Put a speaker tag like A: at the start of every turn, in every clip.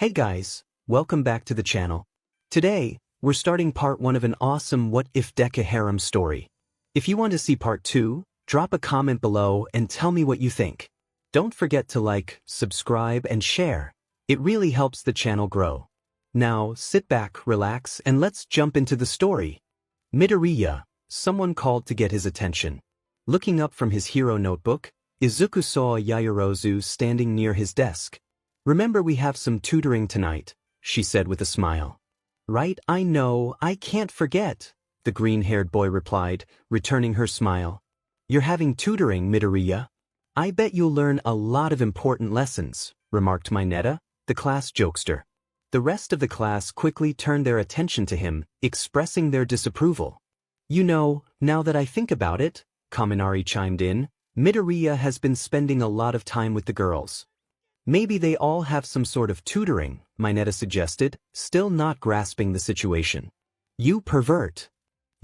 A: Hey guys, welcome back to the channel. Today, we're starting part 1 of an awesome What If Deku Harem story. If you want to see part 2, drop a comment below and tell me what you think. Don't forget to like, subscribe, and share. It really helps the channel grow. Now, sit back, relax, and let's jump into the story. Midoriya, someone called to get his attention. Looking up from his hero notebook, Izuku saw Yaoyorozu standing near his desk. "Remember, we have some tutoring tonight," she said with a smile. "Right, I know, I can't forget," the green-haired boy replied, returning her smile. "You're having tutoring, Midoriya? I bet you'll learn a lot of important lessons," remarked Mineta, the class jokester. The rest of the class quickly turned their attention to him, expressing their disapproval. "You know, now that I think about it," Kaminari chimed in, "Midoriya has been spending a lot of time with the girls." "Maybe they all have some sort of tutoring," Mineta suggested, still not grasping the situation. "You pervert!"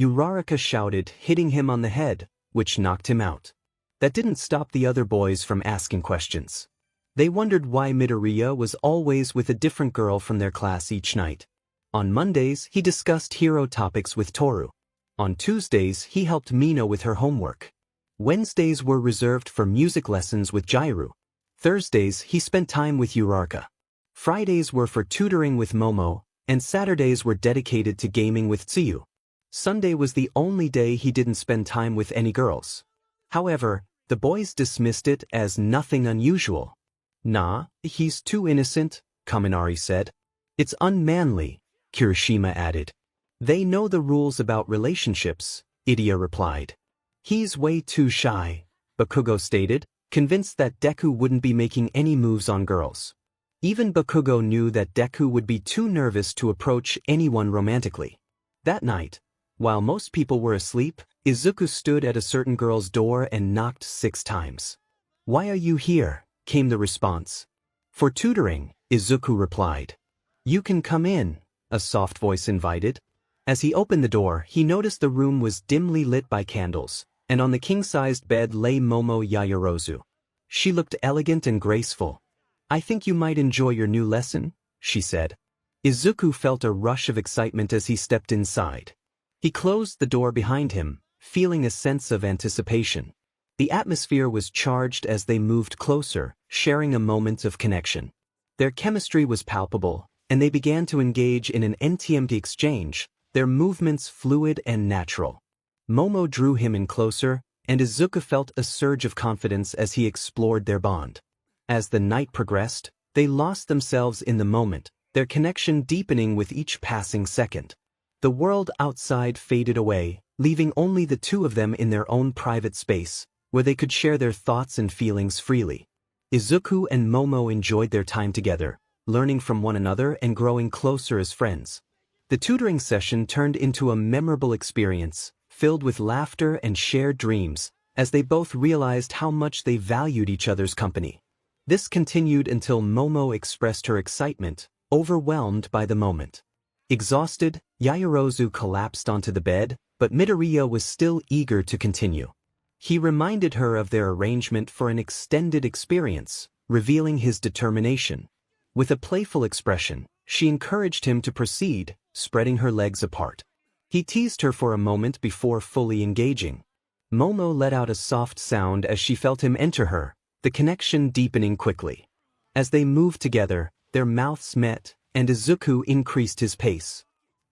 A: Uraraka shouted, hitting him on the head, which knocked him out. That didn't stop the other boys from asking questions. They wondered why Midoriya was always with a different girl from their class each night. On Mondays, he discussed hero topics with Toru. On Tuesdays, he helped Mino with her homework. Wednesdays were reserved for music lessons with Jairu. Thursdays, he spent time with Uraraka. Fridays were for tutoring with Momo, and Saturdays were dedicated to gaming with Tsuyu. Sunday was the only day he didn't spend time with any girls. However, the boys dismissed it as nothing unusual. "Nah, he's too innocent," Kaminari said. "It's unmanly," Kirishima added. "They know the rules about relationships," Idia replied. "He's way too shy," Bakugo stated, convinced that Deku wouldn't be making any moves on girls. Even Bakugo knew that Deku would be too nervous to approach anyone romantically. That night, while most people were asleep, Izuku stood at a certain girl's door and knocked 6 times. "Why are you here?" came the response. "For tutoring," Izuku replied. "You can come in," a soft voice invited. As he opened the door, he noticed the room was dimly lit by candles, and on the king-sized bed lay Momo Yaoyorozu. She looked elegant and graceful. "I think you might enjoy your new lesson," she said. Izuku felt a rush of excitement as he stepped inside. He closed the door behind him, feeling a sense of anticipation. The atmosphere was charged as they moved closer, sharing a moment of connection. Their chemistry was palpable, and they began to engage in an NTMT exchange, their movements fluid and natural. Momo drew him in closer, and Izuku felt a surge of confidence as he explored their bond. As the night progressed, they lost themselves in the moment, their connection deepening with each passing second. The world outside faded away, leaving only the two of them in their own private space, where they could share their thoughts and feelings freely. Izuku and Momo enjoyed their time together, learning from one another and growing closer as friends. The tutoring session turned into a memorable experience, filled with laughter and shared dreams, as they both realized how much they valued each other's company. This continued until Momo expressed her excitement, overwhelmed by the moment. Exhausted, Yaoyorozu collapsed onto the bed, but Midoriya was still eager to continue. He reminded her of their arrangement for an extended experience, revealing his determination. With a playful expression, she encouraged him to proceed, spreading her legs apart. He teased her for a moment before fully engaging. Momo let out a soft sound as she felt him enter her, the connection deepening quickly. As they moved together, their mouths met, and Izuku increased his pace.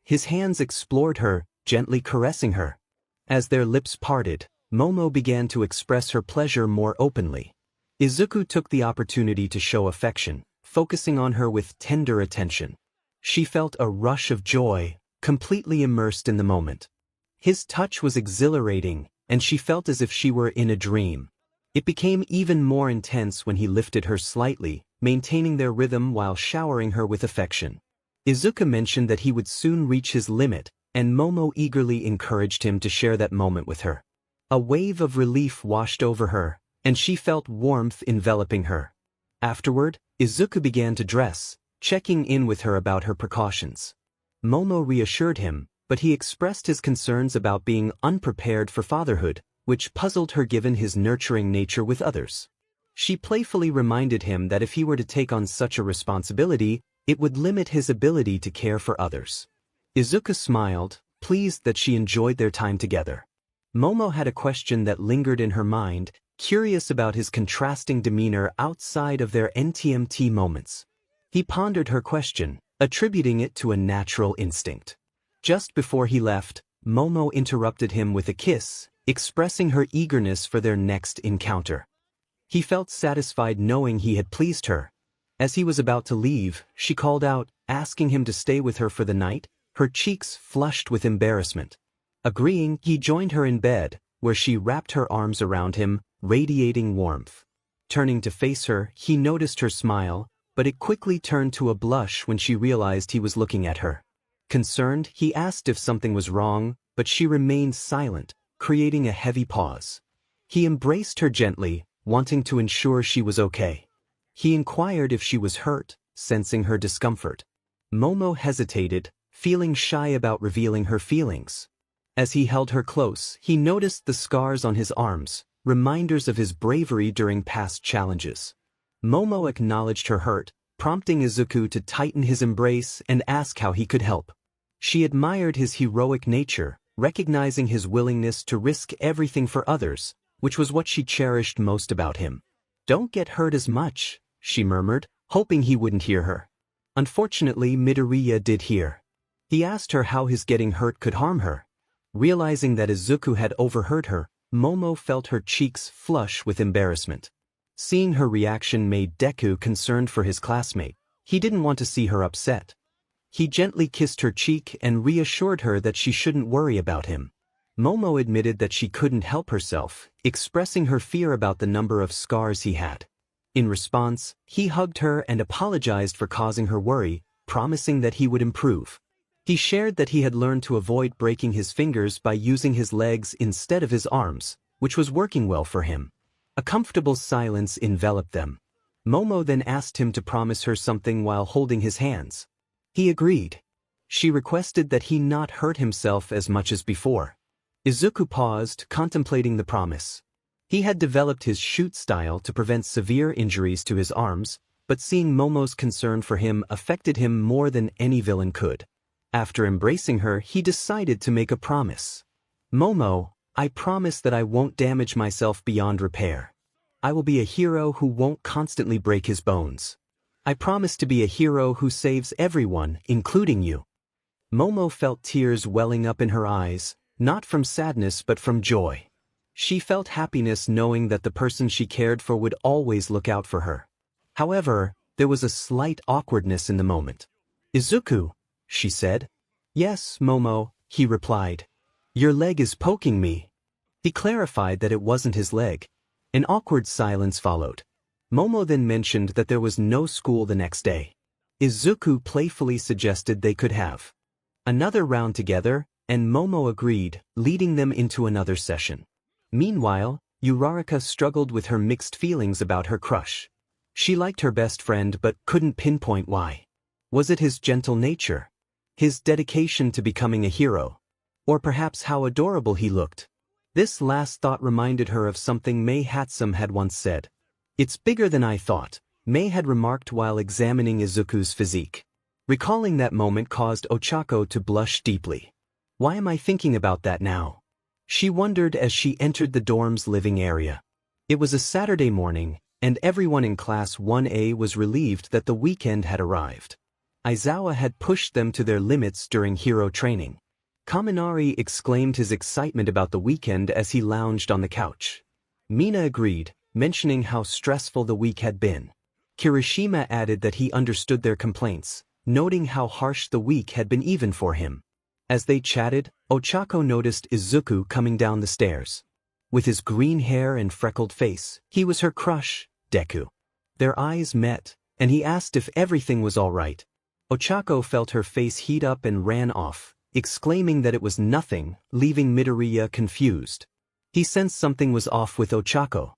A: His hands explored her, gently caressing her. As their lips parted, Momo began to express her pleasure more openly. Izuku took the opportunity to show affection, focusing on her with tender attention. She felt a rush of joy, completely immersed in the moment. His touch was exhilarating, and she felt as if she were in a dream. It became even more intense when he lifted her slightly, maintaining their rhythm while showering her with affection. Izuku mentioned that he would soon reach his limit, and Momo eagerly encouraged him to share that moment with her. A wave of relief washed over her, and she felt warmth enveloping her. Afterward, Izuku began to dress, checking in with her about her precautions. Momo reassured him, but he expressed his concerns about being unprepared for fatherhood, which puzzled her given his nurturing nature with others. She playfully reminded him that if he were to take on such a responsibility, It would limit his ability to care for others. Izuku smiled, pleased that she enjoyed their time together. Momo had a question that lingered in her mind, curious about his contrasting demeanor outside of their NTMT moments. He pondered her question, attributing it to a natural instinct. Just before he left, Momo interrupted him with a kiss, expressing her eagerness for their next encounter. He felt satisfied knowing he had pleased her. As he was about to leave, she called out, asking him to stay with her for the night, her cheeks flushed with embarrassment. Agreeing, he joined her in bed, where she wrapped her arms around him, radiating warmth. Turning to face her, he noticed her smile, but it quickly turned to a blush when she realized he was looking at her. Concerned, he asked if something was wrong, but she remained silent, creating a heavy pause. He embraced her gently, wanting to ensure she was okay. He inquired if she was hurt, sensing her discomfort. Momo hesitated, feeling shy about revealing her feelings. As he held her close, he noticed the scars on his arms, reminders of his bravery during past challenges. Momo acknowledged her hurt, prompting Izuku to tighten his embrace and ask how he could help. She admired his heroic nature, recognizing his willingness to risk everything for others, which was what she cherished most about him. "Don't get hurt as much," she murmured, hoping he wouldn't hear her. Unfortunately, Midoriya did hear. He asked her how his getting hurt could harm her. Realizing that Izuku had overheard her, Momo felt her cheeks flush with embarrassment. Seeing her reaction made Deku concerned for his classmate. He didn't want to see her upset. He gently kissed her cheek and reassured her that she shouldn't worry about him. Momo admitted that she couldn't help herself, expressing her fear about the number of scars he had. In response, he hugged her and apologized for causing her worry, promising that he would improve. He shared that he had learned to avoid breaking his fingers by using his legs instead of his arms, which was working well for him. A comfortable silence enveloped them. Momo then asked him to promise her something while holding his hands. He agreed. She requested that he not hurt himself as much as before. Izuku paused, contemplating the promise. He had developed his shoot style to prevent severe injuries to his arms, but seeing Momo's concern for him affected him more than any villain could. After embracing her, he decided to make a promise. "Momo, I promise that I won't damage myself beyond repair. I will be a hero who won't constantly break his bones. I promise to be a hero who saves everyone, including you." Momo felt tears welling up in her eyes, not from sadness but from joy. She felt happiness knowing that the person she cared for would always look out for her. However, there was a slight awkwardness in the moment. "Izuku," she said. "Yes, Momo," he replied. "Your leg is poking me." He clarified that it wasn't his leg. An awkward silence followed. Momo then mentioned that there was no school the next day. Izuku playfully suggested they could have another round together, and Momo agreed, leading them into another session. Meanwhile, Uraraka struggled with her mixed feelings about her crush. She liked her best friend but couldn't pinpoint why. Was it his gentle nature? His dedication to becoming a hero? Or perhaps how adorable he looked? This last thought reminded her of something Mei Hatsum had once said. "It's bigger than I thought," Mei had remarked while examining Izuku's physique. Recalling that moment caused Ochako to blush deeply. "Why am I thinking about that now?" she wondered as she entered the dorm's living area. It was a Saturday morning, and everyone in Class 1A was relieved that the weekend had arrived. Aizawa had pushed them to their limits during hero training. Kaminari exclaimed his excitement about the weekend as he lounged on the couch. Mina agreed, mentioning how stressful the week had been. Kirishima added that he understood their complaints, noting how harsh the week had been even for him. As they chatted, Ochako noticed Izuku coming down the stairs. With his green hair and freckled face, he was her crush, Deku. Their eyes met, and he asked if everything was all right. Ochako felt her face heat up and ran off, exclaiming that it was nothing, leaving Midoriya confused. He sensed something was off with Ochako.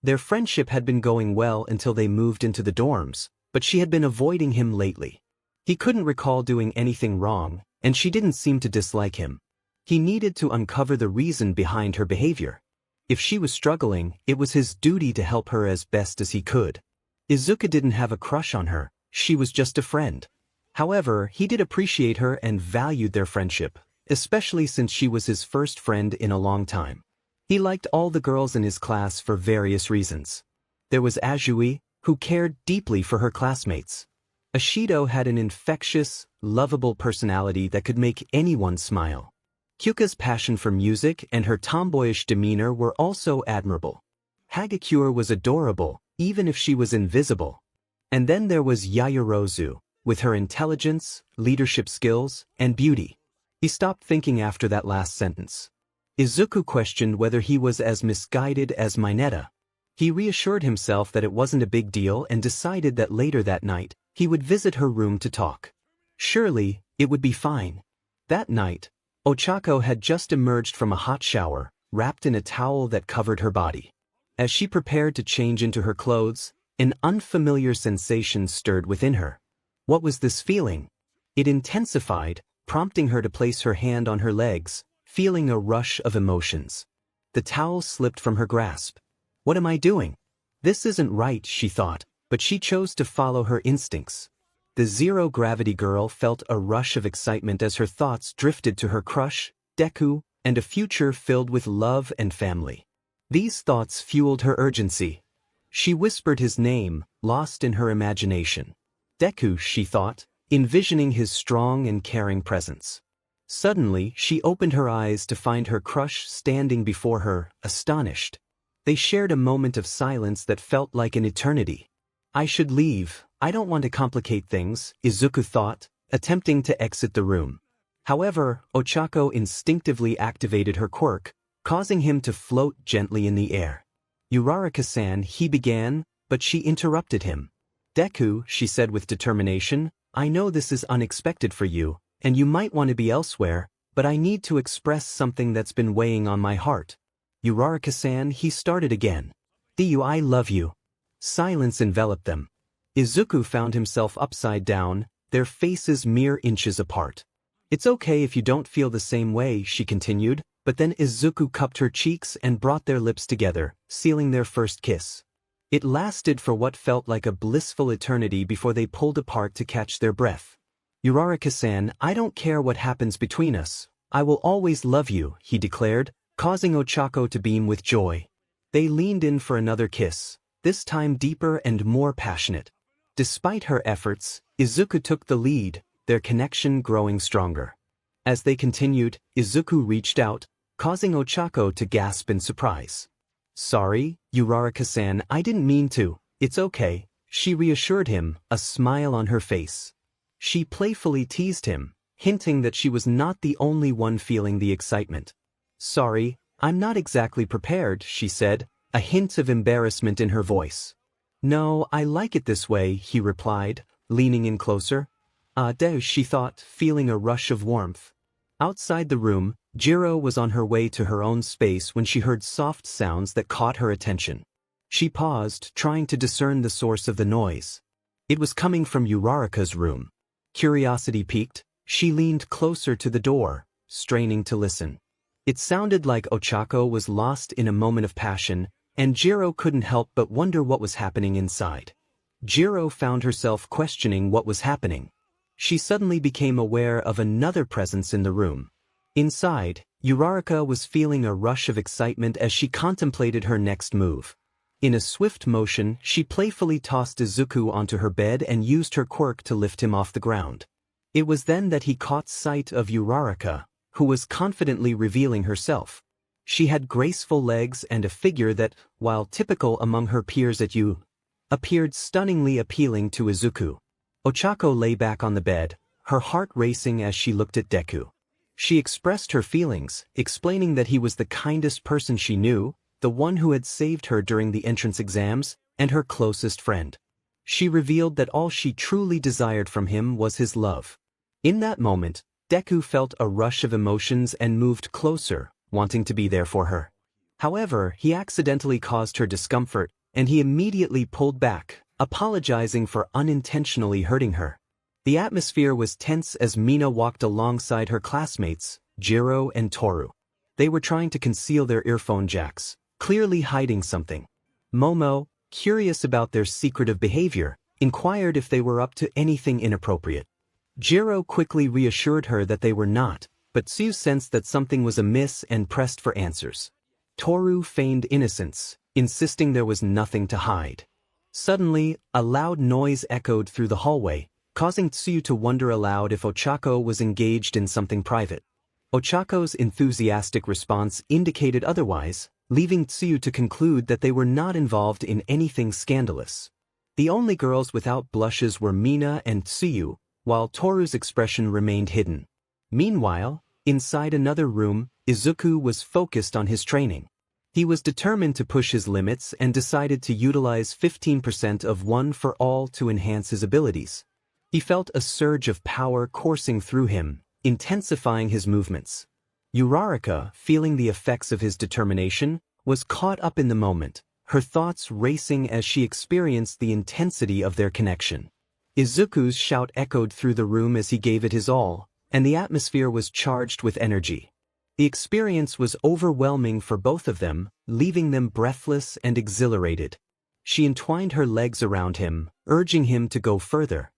A: Their friendship had been going well until they moved into the dorms, but she had been avoiding him lately. He couldn't recall doing anything wrong, and she didn't seem to dislike him. He needed to uncover the reason behind her behavior. If she was struggling, it was his duty to help her as best as he could. Izuku didn't have a crush on her, She was just a friend. However, he did appreciate her and valued their friendship, especially since she was his first friend in a long time. He liked all the girls in his class for various reasons. There was Azui, who cared deeply for her classmates. Ashido had an infectious, lovable personality that could make anyone smile. Kyuka's passion for music and her tomboyish demeanor were also admirable. Hagakure was adorable, even if she was invisible. And then there was Yaoyorozu, with her intelligence, leadership skills, and beauty. He stopped thinking after that last sentence. Izuku questioned whether he was as misguided as Mineta. He reassured himself that it wasn't a big deal and decided that later that night, he would visit her room to talk. Surely, it would be fine. That night, Ochako had just emerged from a hot shower, wrapped in a towel that covered her body. As she prepared to change into her clothes, an unfamiliar sensation stirred within her. What was this feeling? It intensified, prompting her to place her hand on her legs, feeling a rush of emotions. The towel slipped from her grasp. What am I doing? This isn't right, she thought, but she chose to follow her instincts. The zero-gravity girl felt a rush of excitement as her thoughts drifted to her crush, Deku, and a future filled with love and family. These thoughts fueled her urgency. She whispered his name, lost in her imagination. Deku, she thought, envisioning his strong and caring presence. Suddenly, she opened her eyes to find her crush standing before her, astonished. They shared a moment of silence that felt like an eternity. I should leave, I don't want to complicate things, Izuku thought, attempting to exit the room. However, Ochako instinctively activated her quirk, causing him to float gently in the air. Uraraka-san, he began, but she interrupted him. Deku, she said with determination, I know this is unexpected for you, and you might want to be elsewhere, but I need to express something that's been weighing on my heart. Uraraka-san, he started again. I love you. Silence enveloped them. Izuku found himself upside down, their faces mere inches apart. It's okay if you don't feel the same way, she continued, but then Izuku cupped her cheeks and brought their lips together, sealing their first kiss. It lasted for what felt like a blissful eternity before they pulled apart to catch their breath. Uraraka-san, I don't care what happens between us. I will always love you, he declared, causing Ochako to beam with joy. They leaned in for another kiss, this time deeper and more passionate. Despite her efforts, Izuku took the lead, their connection growing stronger. As they continued, Izuku reached out, causing Ochako to gasp in surprise. Sorry, Uraraka-san, I didn't mean to, it's okay, she reassured him, a smile on her face. She playfully teased him, hinting that she was not the only one feeling the excitement. Sorry, I'm not exactly prepared, she said, a hint of embarrassment in her voice. No, I like it this way, he replied, leaning in closer. She thought, feeling a rush of warmth. Outside the room, Jiro was on her way to her own space when she heard soft sounds that caught her attention. She paused, trying to discern the source of the noise. It was coming from Uraraka's room. Curiosity piqued, she leaned closer to the door, straining to listen. It sounded like Ochako was lost in a moment of passion, and Jiro couldn't help but wonder what was happening inside. Jiro found herself questioning what was happening. She suddenly became aware of another presence in the room. Inside, Uraraka was feeling a rush of excitement as she contemplated her next move. In a swift motion, she playfully tossed Izuku onto her bed and used her quirk to lift him off the ground. It was then that he caught sight of Uraraka, who was confidently revealing herself. She had graceful legs and a figure that, while typical among her peers at U, appeared stunningly appealing to Izuku. Ochako lay back on the bed, her heart racing as she looked at Deku. She expressed her feelings, explaining that he was the kindest person she knew, the one who had saved her during the entrance exams, and her closest friend. She revealed that all she truly desired from him was his love. In that moment, Deku felt a rush of emotions and moved closer, wanting to be there for her. However, he accidentally caused her discomfort, and he immediately pulled back, apologizing for unintentionally hurting her. The atmosphere was tense as Mina walked alongside her classmates, Jiro and Toru. They were trying to conceal their earphone jacks, clearly hiding something. Momo, curious about their secretive behavior, inquired if they were up to anything inappropriate. Jiro quickly reassured her that they were not, but Tsuyu sensed that something was amiss and pressed for answers. Toru feigned innocence, insisting there was nothing to hide. Suddenly, a loud noise echoed through the hallway, causing Tsuyu to wonder aloud if Ochako was engaged in something private. Ochako's enthusiastic response indicated otherwise, leaving Tsuyu to conclude that they were not involved in anything scandalous. The only girls without blushes were Mina and Tsuyu, while Toru's expression remained hidden. Meanwhile, inside another room, Izuku was focused on his training. He was determined to push his limits and decided to utilize 15% of One for All to enhance his abilities. He felt a surge of power coursing through him, intensifying his movements. Uraraka, feeling the effects of his determination, was caught up in the moment, her thoughts racing as she experienced the intensity of their connection. Izuku's shout echoed through the room as he gave it his all, and the atmosphere was charged with energy. The experience was overwhelming for both of them, leaving them breathless and exhilarated. She entwined her legs around him, urging him to go further.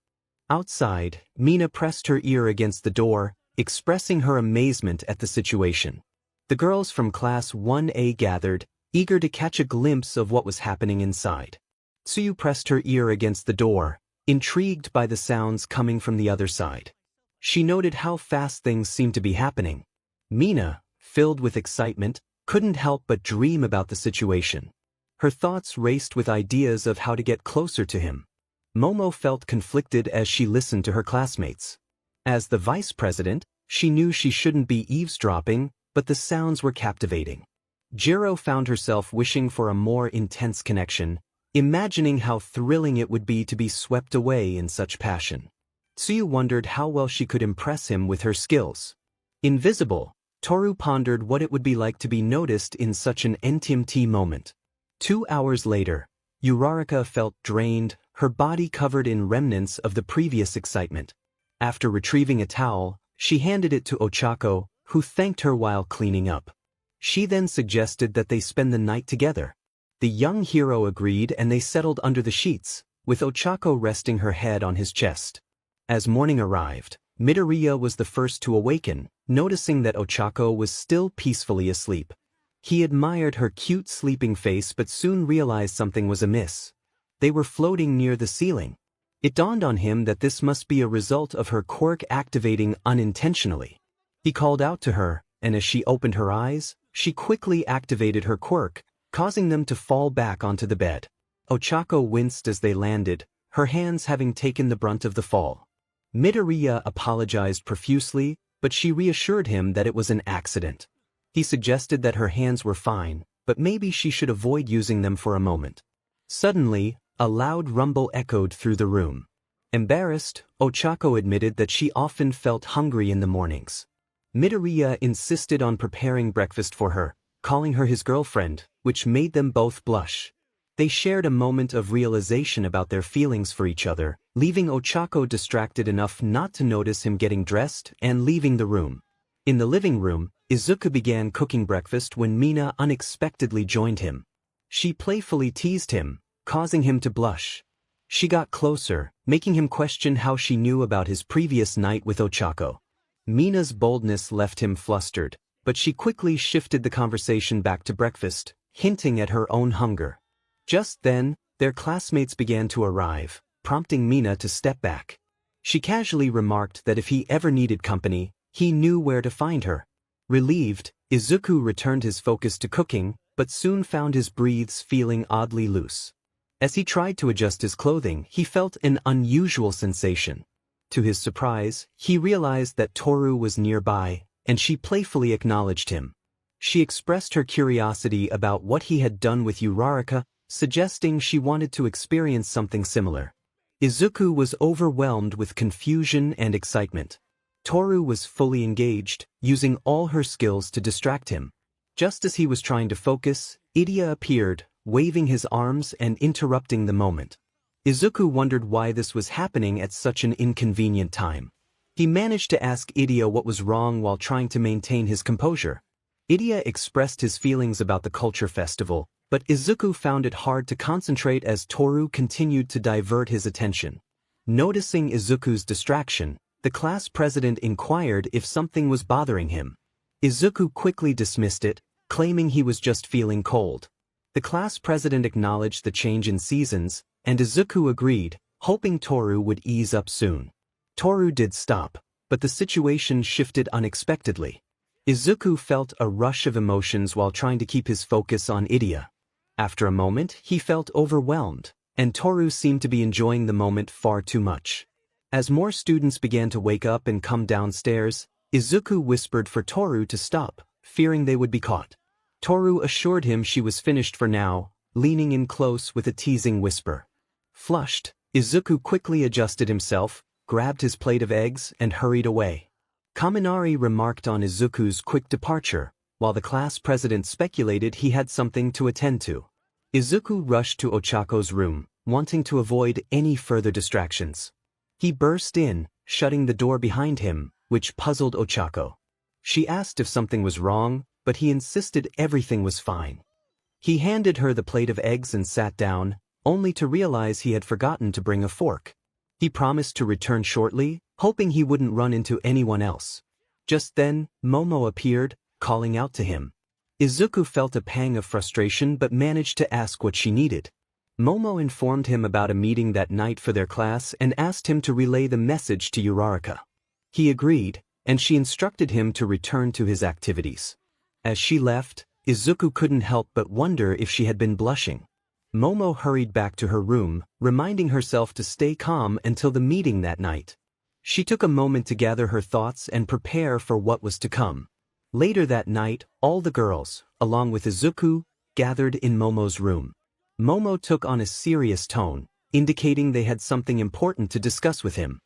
A: Outside, Mina pressed her ear against the door, expressing her amazement at the situation. The girls from Class 1A gathered, eager to catch a glimpse of what was happening inside. Tsuyu pressed her ear against the door, intrigued by the sounds coming from the other side. She noted how fast things seemed to be happening. Mina, filled with excitement, couldn't help but dream about the situation. Her thoughts raced with ideas of how to get closer to him. Momo felt conflicted as she listened to her classmates. As the vice president, she knew she shouldn't be eavesdropping, but the sounds were captivating. Jiro found herself wishing for a more intense connection, imagining how thrilling it would be to be swept away in such passion. Tsuyu wondered how well she could impress him with her skills. Invisible, Toru pondered what it would be like to be noticed in such an intimate moment. 2 hours later, Uraraka felt drained, her body covered in remnants of the previous excitement. After retrieving a towel, she handed it to Ochako, who thanked her while cleaning up. She then suggested that they spend the night together. The young hero agreed and they settled under the sheets, with Ochako resting her head on his chest. As morning arrived, Midoriya was the first to awaken, noticing that Ochako was still peacefully asleep. He admired her cute sleeping face but soon realized something was amiss. They were floating near the ceiling. It dawned on him that this must be a result of her quirk activating unintentionally. He called out to her, and as she opened her eyes, she quickly activated her quirk, causing them to fall back onto the bed. Ochako winced as they landed, her hands having taken the brunt of the fall. Midoriya apologized profusely, but she reassured him that it was an accident. He suggested that her hands were fine, but maybe she should avoid using them for a moment. Suddenly, a loud rumble echoed through the room. Embarrassed, Ochako admitted that she often felt hungry in the mornings. Midoriya insisted on preparing breakfast for her, calling her his girlfriend, which made them both blush. They shared a moment of realization about their feelings for each other, leaving Ochako distracted enough not to notice him getting dressed and leaving the room. In the living room, Izuku began cooking breakfast when Mina unexpectedly joined him. She playfully teased him, causing him to blush. She got closer, making him question how she knew about his previous night with Ochako. Mina's boldness left him flustered, but she quickly shifted the conversation back to breakfast, hinting at her own hunger. Just then, their classmates began to arrive, prompting Mina to step back. She casually remarked that if he ever needed company, he knew where to find her. Relieved, Izuku returned his focus to cooking, but soon found his breaths feeling oddly loose. As he tried to adjust his clothing, he felt an unusual sensation. To his surprise, he realized that Toru was nearby, and she playfully acknowledged him. She expressed her curiosity about what he had done with Uraraka, suggesting she wanted to experience something similar. Izuku was overwhelmed with confusion and excitement. Toru was fully engaged, using all her skills to distract him. Just as he was trying to focus, Idia appeared, waving his arms and interrupting the moment. Izuku wondered why this was happening at such an inconvenient time. He managed to ask Idia what was wrong while trying to maintain his composure. Idia expressed his feelings about the culture festival, But Izuku found it hard to concentrate as Toru continued to divert his attention. Noticing Izuku's distraction, the class president inquired if something was bothering him. Izuku quickly dismissed it, claiming he was just feeling cold. The class president acknowledged the change in seasons, and Izuku agreed, hoping Toru would ease up soon. Toru did stop, but the situation shifted unexpectedly. Izuku felt a rush of emotions while trying to keep his focus on Idia. After a moment, he felt overwhelmed, and Toru seemed to be enjoying the moment far too much. As more students began to wake up and come downstairs, Izuku whispered for Toru to stop, fearing they would be caught. Toru assured him she was finished for now, leaning in close with a teasing whisper. Flushed, Izuku quickly adjusted himself, grabbed his plate of eggs, and hurried away. Kaminari remarked on Izuku's quick departure, while the class president speculated he had something to attend to. Izuku rushed to Ochako's room, wanting to avoid any further distractions. He burst in, shutting the door behind him, which puzzled Ochako. She asked if something was wrong, but he insisted everything was fine. He handed her the plate of eggs and sat down, only to realize he had forgotten to bring a fork. He promised to return shortly, hoping he wouldn't run into anyone else. Just then, Momo appeared, calling out to him. Izuku felt a pang of frustration but managed to ask what she needed. Momo informed him about a meeting that night for their class and asked him to relay the message to Uraraka. He agreed, and she instructed him to return to his activities. As she left, Izuku couldn't help but wonder if she had been blushing. Momo hurried back to her room, reminding herself to stay calm until the meeting that night. She took a moment to gather her thoughts and prepare for what was to come. Later that night, all the girls, along with Izuku, gathered in Momo's room. Momo took on a serious tone, indicating they had something important to discuss with him.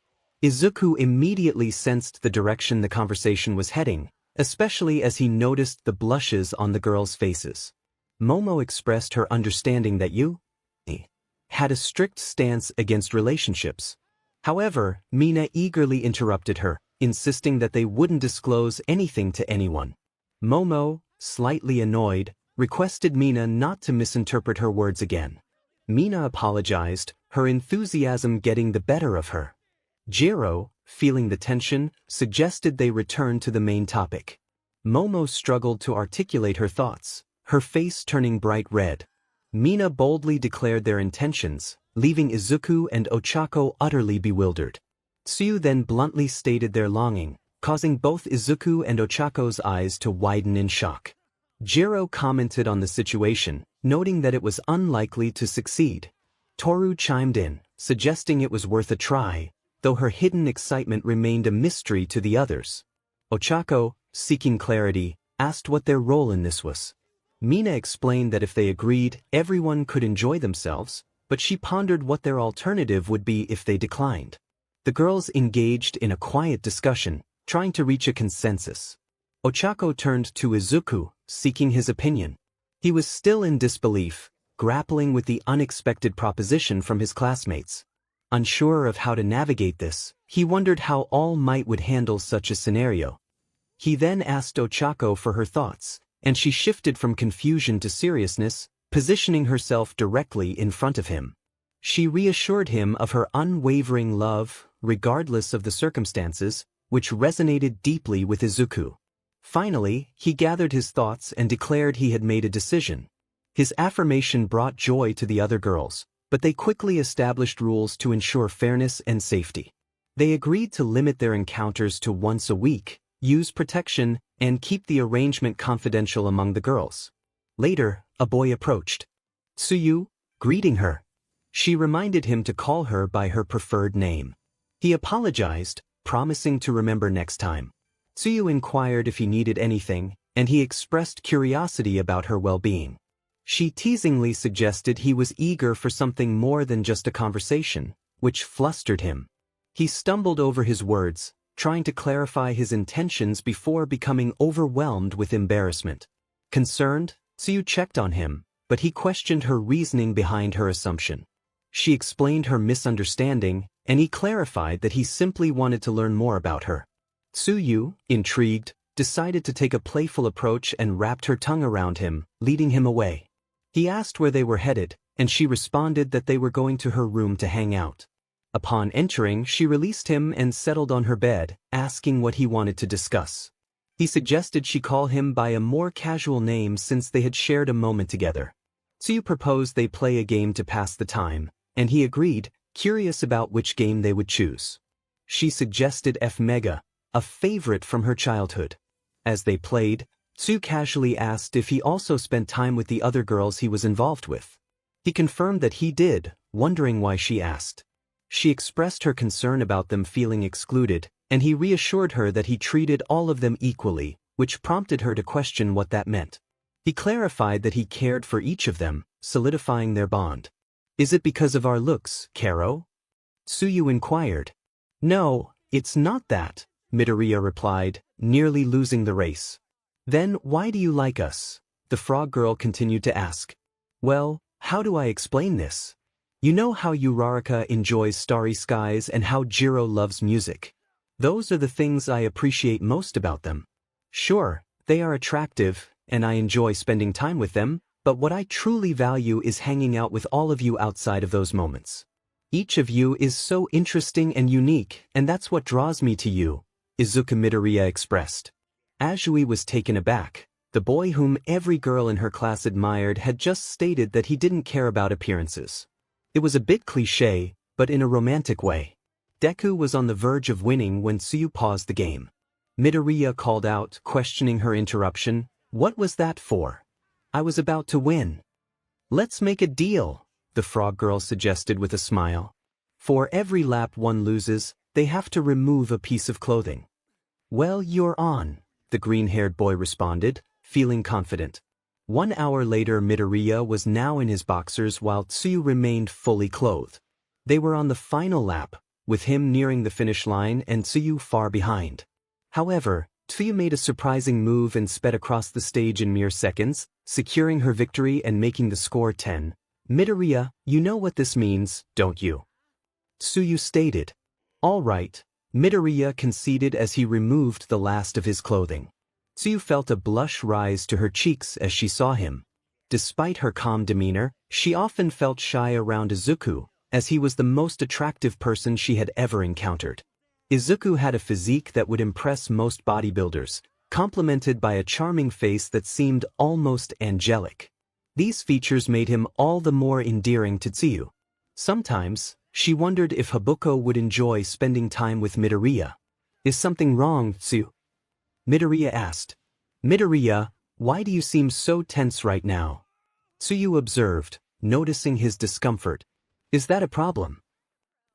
A: Izuku immediately sensed the direction the conversation was heading, especially as he noticed the blushes on the girls' faces. Momo expressed her understanding that had a strict stance against relationships. However, Mina eagerly interrupted her, insisting that they wouldn't disclose anything to anyone. Momo, slightly annoyed, requested Mina not to misinterpret her words again. Mina apologized, her enthusiasm getting the better of her. Jiro, feeling the tension, suggested they return to the main topic. Momo struggled to articulate her thoughts, her face turning bright red. Mina boldly declared their intentions, leaving Izuku and Ochako utterly bewildered. Tsuyu then bluntly stated their longing, causing both Izuku and Ochako's eyes to widen in shock. Jiro commented on the situation, noting that it was unlikely to succeed. Toru chimed in, suggesting it was worth a try, though her hidden excitement remained a mystery to the others. Ochako, seeking clarity, asked what their role in this was. Mina explained that if they agreed, everyone could enjoy themselves, but she pondered what their alternative would be if they declined. The girls engaged in a quiet discussion, trying to reach a consensus. Ochako turned to Izuku, seeking his opinion. He was still in disbelief, grappling with the unexpected proposition from his classmates. Unsure of how to navigate this, he wondered how All Might would handle such a scenario. He then asked Ochako for her thoughts, and she shifted from confusion to seriousness, positioning herself directly in front of him. She reassured him of her unwavering love, regardless of the circumstances, which resonated deeply with Izuku. Finally, he gathered his thoughts and declared he had made a decision. His affirmation brought joy to the other girls, but they quickly established rules to ensure fairness and safety. They agreed to limit their encounters to once a week, use protection, and keep the arrangement confidential among the girls. Later, a boy approached Tsuyu, greeting her. She reminded him to call her by her preferred name. He apologized, promising to remember next time. Tsuyu inquired if he needed anything, and he expressed curiosity about her well-being. She teasingly suggested he was eager for something more than just a conversation, which flustered him. He stumbled over his words, trying to clarify his intentions before becoming overwhelmed with embarrassment. Concerned, Tsuyu checked on him, but he questioned her reasoning behind her assumption. She explained her misunderstanding, and he clarified that he simply wanted to learn more about her. Tsuyu, intrigued, decided to take a playful approach and wrapped her tongue around him, leading him away. He asked where they were headed, and she responded that they were going to her room to hang out. Upon entering, she released him and settled on her bed, asking what he wanted to discuss. He suggested she call him by a more casual name since they had shared a moment together. Tsuyu proposed they play a game to pass the time, and he agreed, curious about which game they would choose. She suggested F-Mega, a favorite from her childhood. As they played, Tsuyu casually asked if he also spent time with the other girls he was involved with. He confirmed that he did, wondering why she asked. She expressed her concern about them feeling excluded, and he reassured her that he treated all of them equally, which prompted her to question what that meant. He clarified that he cared for each of them, solidifying their bond. "Is it because of our looks, Karo?" Tsuyu inquired. "No, it's not that," Midoriya replied, nearly losing the race. "Then why do you like us?" the frog girl continued to ask. "Well, how do I explain this? You know how Uraraka enjoys starry skies and how Jiro loves music. Those are the things I appreciate most about them. Sure, they are attractive, and I enjoy spending time with them, but what I truly value is hanging out with all of you outside of those moments. Each of you is so interesting and unique, and that's what draws me to you," Izuku Midoriya expressed. Azui was taken aback. The boy whom every girl in her class admired had just stated that he didn't care about appearances. It was a bit cliché, but in a romantic way. Deku was on the verge of winning when Tsuyu paused the game. Midoriya called out, questioning her interruption. "What was that for?" "I was about to win." "Let's make a deal," the frog girl suggested with a smile. "For every lap one loses, they have to remove a piece of clothing." "Well, you're on," the green-haired boy responded, feeling confident. 1 hour later, Midoriya was now in his boxers while Tsuyu remained fully clothed. They were on the final lap, with him nearing the finish line and Tsuyu far behind. However, Tsuyu made a surprising move and sped across the stage in mere seconds, securing her victory and making the score 10. "Midoriya, you know what this means, don't you?" Tsuyu stated. "All right," Midoriya conceded as he removed the last of his clothing. Tsuyu felt a blush rise to her cheeks as she saw him. Despite her calm demeanor, she often felt shy around Izuku, as he was the most attractive person she had ever encountered. Izuku had a physique that would impress most bodybuilders, complemented by a charming face that seemed almost angelic. These features made him all the more endearing to Tsuyu. Sometimes, she wondered if Habuko would enjoy spending time with Midoriya. "Is something wrong, Tsuyu?" Midoriya asked. "Midoriya, why do you seem so tense right now?" Tsuyu observed, noticing his discomfort. "Is that a problem?"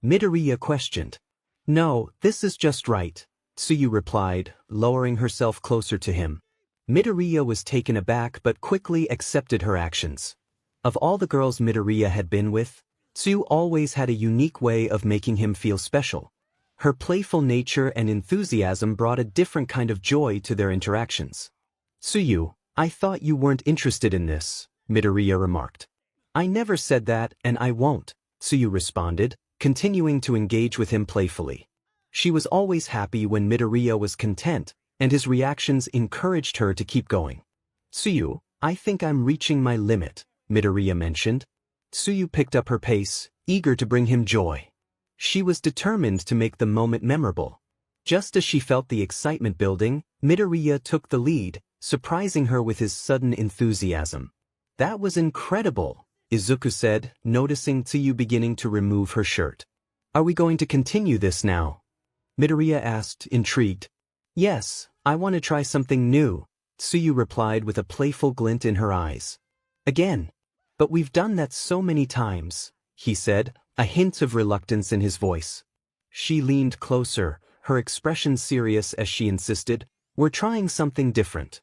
A: Midoriya questioned. "No, this is just right," Tsuyu replied, lowering herself closer to him. Midoriya was taken aback but quickly accepted her actions. Of all the girls Midoriya had been with, Tsuyu always had a unique way of making him feel special. Her playful nature and enthusiasm brought a different kind of joy to their interactions. "Tsuyu, I thought you weren't interested in this," Midoriya remarked. "I never said that and I won't," Tsuyu responded, continuing to engage with him playfully. She was always happy when Midoriya was content, and his reactions encouraged her to keep going. "Tsuyu, I think I'm reaching my limit," Midoriya mentioned. Tsuyu picked up her pace, eager to bring him joy. She was determined to make the moment memorable. Just as she felt the excitement building, Midoriya took the lead, surprising her with his sudden enthusiasm. "That was incredible," Izuku said, noticing Tsuyu beginning to remove her shirt. "Are we going to continue this now?" Midoriya asked, intrigued. "Yes, I want to try something new," Tsuyu replied with a playful glint in her eyes. "Again? But we've done that so many times," he said, a hint of reluctance in his voice. She leaned closer, her expression serious as she insisted, "We're trying something different."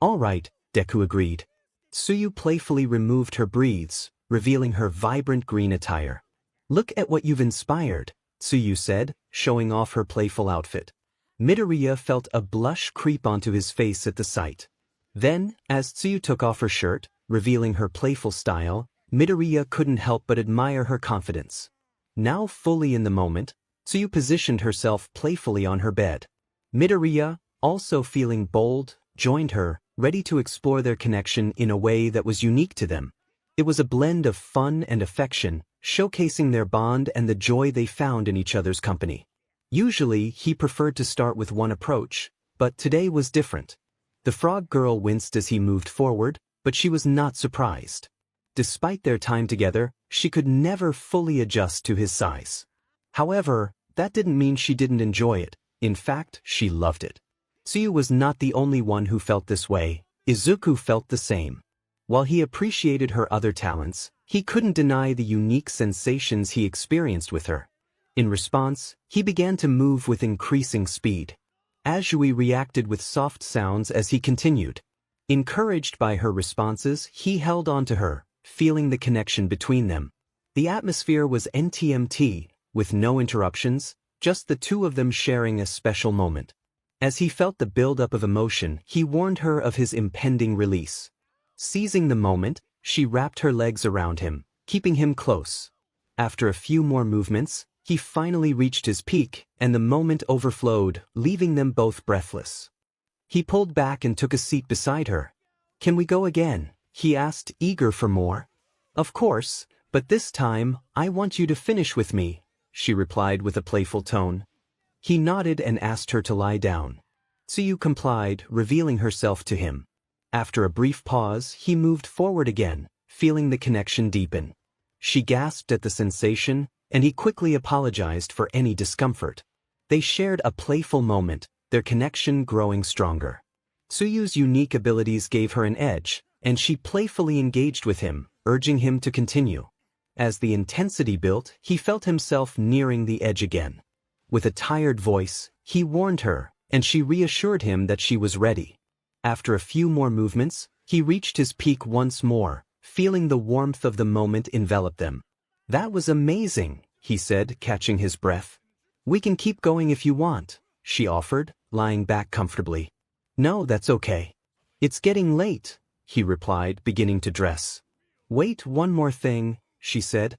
A: "All right," Deku agreed. Tsuyu playfully removed her breathes, revealing her vibrant green attire. "Look at what you've inspired," Tsuyu said, showing off her playful outfit. Midoriya felt a blush creep onto his face at the sight. Then, as Tsuyu took off her shirt, revealing her playful style, Midoriya couldn't help but admire her confidence. Now fully in the moment, Tsuyu positioned herself playfully on her bed. Midoriya, also feeling bold, joined her, ready to explore their connection in a way that was unique to them. It was a blend of fun and affection, showcasing their bond and the joy they found in each other's company. Usually, he preferred to start with one approach, but today was different. The frog girl winced as he moved forward, but she was not surprised. Despite their time together, she could never fully adjust to his size. However, that didn't mean she didn't enjoy it. In fact, she loved it. Tsuyu was not the only one who felt this way. Izuku felt the same. While he appreciated her other talents, he couldn't deny the unique sensations he experienced with her. In response, he began to move with increasing speed. Azui reacted with soft sounds as he continued. Encouraged by her responses, he held on to her, feeling the connection between them. The atmosphere was NTMT, with no interruptions, just the two of them sharing a special moment. As he felt the buildup of emotion, he warned her of his impending release. Seizing the moment, she wrapped her legs around him, keeping him close. After a few more movements, he finally reached his peak, and the moment overflowed, leaving them both breathless. He pulled back and took a seat beside her. "Can we go again?" he asked, eager for more. "Of course, but this time, I want you to finish with me," she replied with a playful tone. He nodded and asked her to lie down. Tsuyu complied, revealing herself to him. After a brief pause, he moved forward again, feeling the connection deepen. She gasped at the sensation, and he quickly apologized for any discomfort. They shared a playful moment, their connection growing stronger. Tsuyu's unique abilities gave her an edge, and she playfully engaged with him, urging him to continue. As the intensity built, he felt himself nearing the edge again. With a tired voice, he warned her, and she reassured him that she was ready. After a few more movements, he reached his peak once more, feeling the warmth of the moment envelop them. "That was amazing," he said, catching his breath. "We can keep going if you want," she offered, lying back comfortably. "No, that's okay. It's getting late," he replied, beginning to dress. "Wait, one more thing," she said,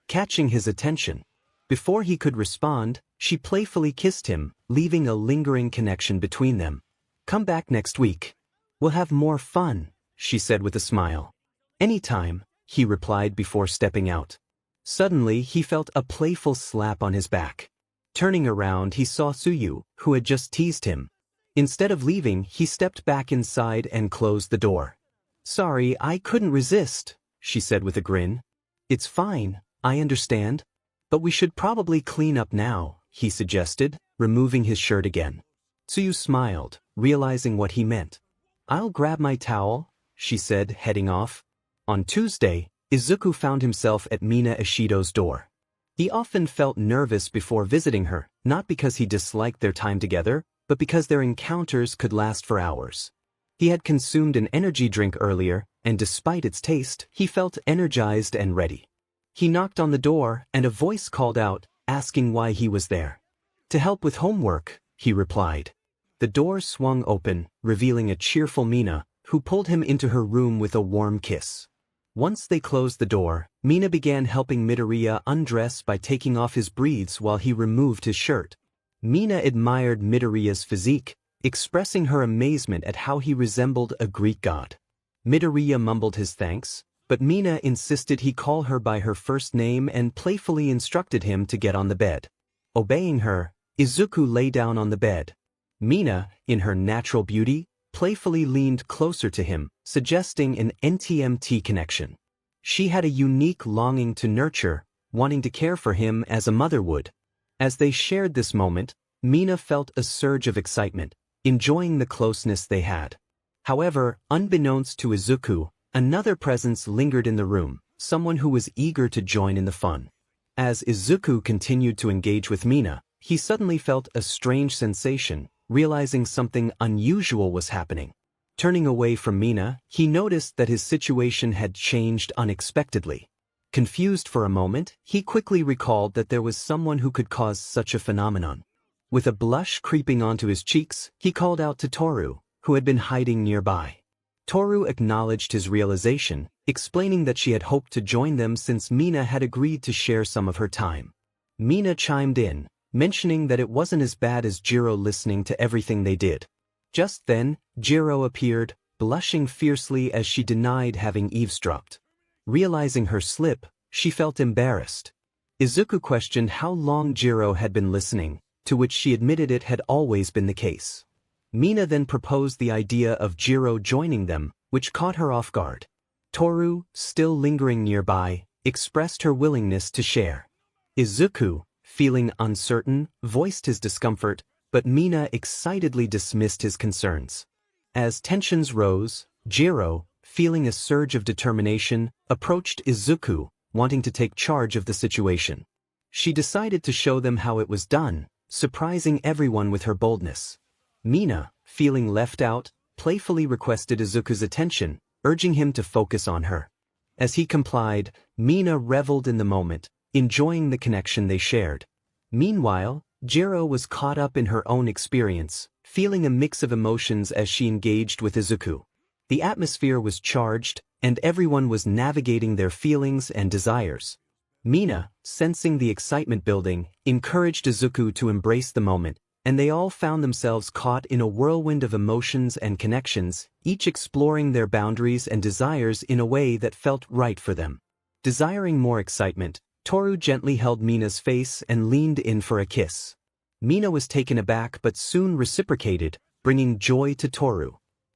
A: catching his attention. Before he could respond, she playfully kissed him, leaving a lingering connection between them. "Come back next week. We'll have more fun," she said with a smile. "Anytime," he replied before stepping out. Suddenly, he felt a playful slap on his back. Turning around, he saw Tsuyu, who had just teased him. Instead of leaving, he stepped back inside and closed the door. "Sorry, I couldn't resist," she said with a grin. "It's fine, I understand. But we should probably clean up now," he suggested, removing his shirt again. Tsuyu smiled, realizing what he meant. "I'll grab my towel," she said, heading off. On Tuesday, Izuku found himself at Mina Ishido's door. He often felt nervous before visiting her, not because he disliked their time together, but because their encounters could last for hours. He had consumed an energy drink earlier, and despite its taste, he felt energized and ready. He knocked on the door, and a voice called out, asking why he was there. "To help with homework," he replied. The door swung open, revealing a cheerful Mina, who pulled him into her room with a warm kiss. Once they closed the door, Mina began helping Midoriya undress by taking off his briefs while he removed his shirt. Mina admired Midoriya's physique, expressing her amazement at how he resembled a Greek god. Midoriya mumbled his thanks, but Mina insisted he call her by her first name and playfully instructed him to get on the bed. Obeying her, Izuku lay down on the bed. Mina, in her natural beauty, playfully leaned closer to him, suggesting an NTMT connection. She had a unique longing to nurture, wanting to care for him as a mother would. As they shared this moment, Mina felt a surge of excitement, enjoying the closeness they had. However, unbeknownst to Izuku, another presence lingered in the room, someone who was eager to join in the fun. As Izuku continued to engage with Mina, he suddenly felt a strange sensation, realizing something unusual was happening. Turning away from Mina, he noticed that his situation had changed unexpectedly. Confused for a moment, he quickly recalled that there was someone who could cause such a phenomenon. With a blush creeping onto his cheeks, he called out to Toru, who had been hiding nearby. Toru acknowledged his realization, explaining that she had hoped to join them since Mina had agreed to share some of her time. Mina chimed in, mentioning that it wasn't as bad as Jiro listening to everything they did. Just then, Jiro appeared, blushing fiercely as she denied having eavesdropped. Realizing her slip, she felt embarrassed. Izuku questioned how long Jiro had been listening, to which she admitted it had always been the case. Mina then proposed the idea of Jiro joining them, which caught her off guard. Toru, still lingering nearby, expressed her willingness to share. Izuku, feeling uncertain, voiced his discomfort, but Mina excitedly dismissed his concerns. As tensions rose, Jiro, feeling a surge of determination, approached Izuku, wanting to take charge of the situation. She decided to show them how it was done, surprising everyone with her boldness. Mina, feeling left out, playfully requested Izuku's attention, urging him to focus on her. As he complied, Mina reveled in the moment, enjoying the connection they shared. Meanwhile, Jiro was caught up in her own experience, feeling a mix of emotions as she engaged with Izuku. The atmosphere was charged, and everyone was navigating their feelings and desires. Mina, sensing the excitement building, encouraged Izuku to embrace the moment, and they all found themselves caught in a whirlwind of emotions and connections, each exploring their boundaries and desires in a way that felt right for them. Desiring more excitement, Toru gently held Mina's face and leaned in for a kiss. Mina was taken aback but soon reciprocated, bringing joy to Toru.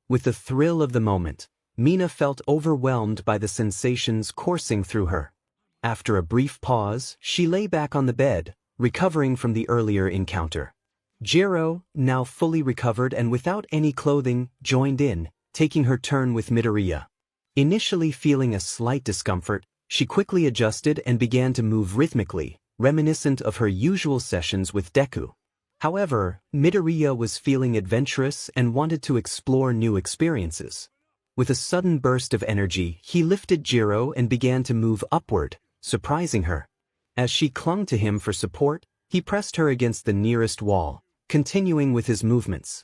A: With the thrill of the moment, Mina felt overwhelmed by the sensations coursing through her. After a brief pause, she lay back on the bed, recovering from the earlier encounter. Jiro, now fully recovered and without any clothing, joined in, taking her turn with Midoriya. Initially feeling a slight discomfort, she quickly adjusted and began to move rhythmically, reminiscent of her usual sessions with Deku. However, Midoriya was feeling adventurous and wanted to explore new experiences. With a sudden burst of energy, he lifted Jiro and began to move upward, surprising her. As she clung to him for support, he pressed her against the nearest wall, continuing with his movements.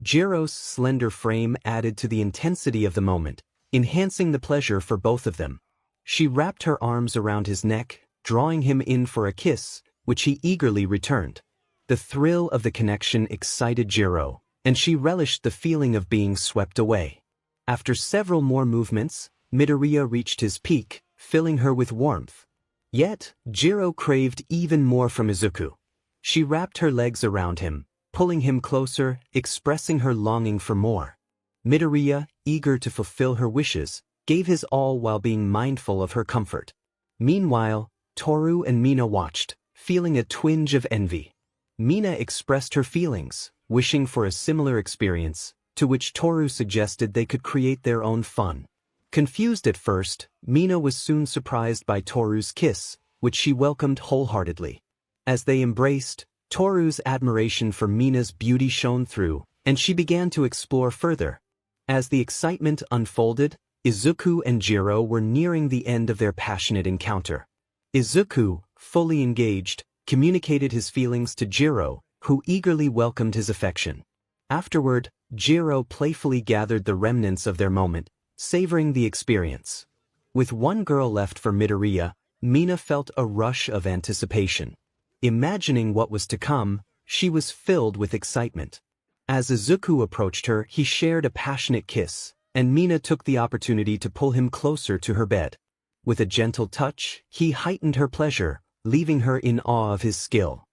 A: Jiro's slender frame added to the intensity of the moment, enhancing the pleasure for both of them. She wrapped her arms around his neck, drawing him in for a kiss, which he eagerly returned. The thrill of the connection excited Jiro, and she relished the feeling of being swept away. After several more movements, Midoriya reached his peak, filling her with warmth. Yet, Jiro craved even more from Izuku. She wrapped her legs around him, pulling him closer, expressing her longing for more. Midoriya, eager to fulfill her wishes, gave his all while being mindful of her comfort. Meanwhile, Toru and Mina watched, feeling a twinge of envy. Mina expressed her feelings, wishing for a similar experience, to which Toru suggested they could create their own fun. Confused at first, Mina was soon surprised by Toru's kiss, which she welcomed wholeheartedly. As they embraced, Toru's admiration for Mina's beauty shone through, and she began to explore further. As the excitement unfolded, Izuku and Jiro were nearing the end of their passionate encounter. Izuku, fully engaged, communicated his feelings to Jiro, who eagerly welcomed his affection. Afterward, Jiro playfully gathered the remnants of their moment, savoring the experience. With one girl left for Midoriya, Mina felt a rush of anticipation. Imagining what was to come, she was filled with excitement. As Izuku approached her, he shared a passionate kiss, and Mina took the opportunity to pull him closer to her bed. With a gentle touch, he heightened her pleasure, leaving her in awe of his skill.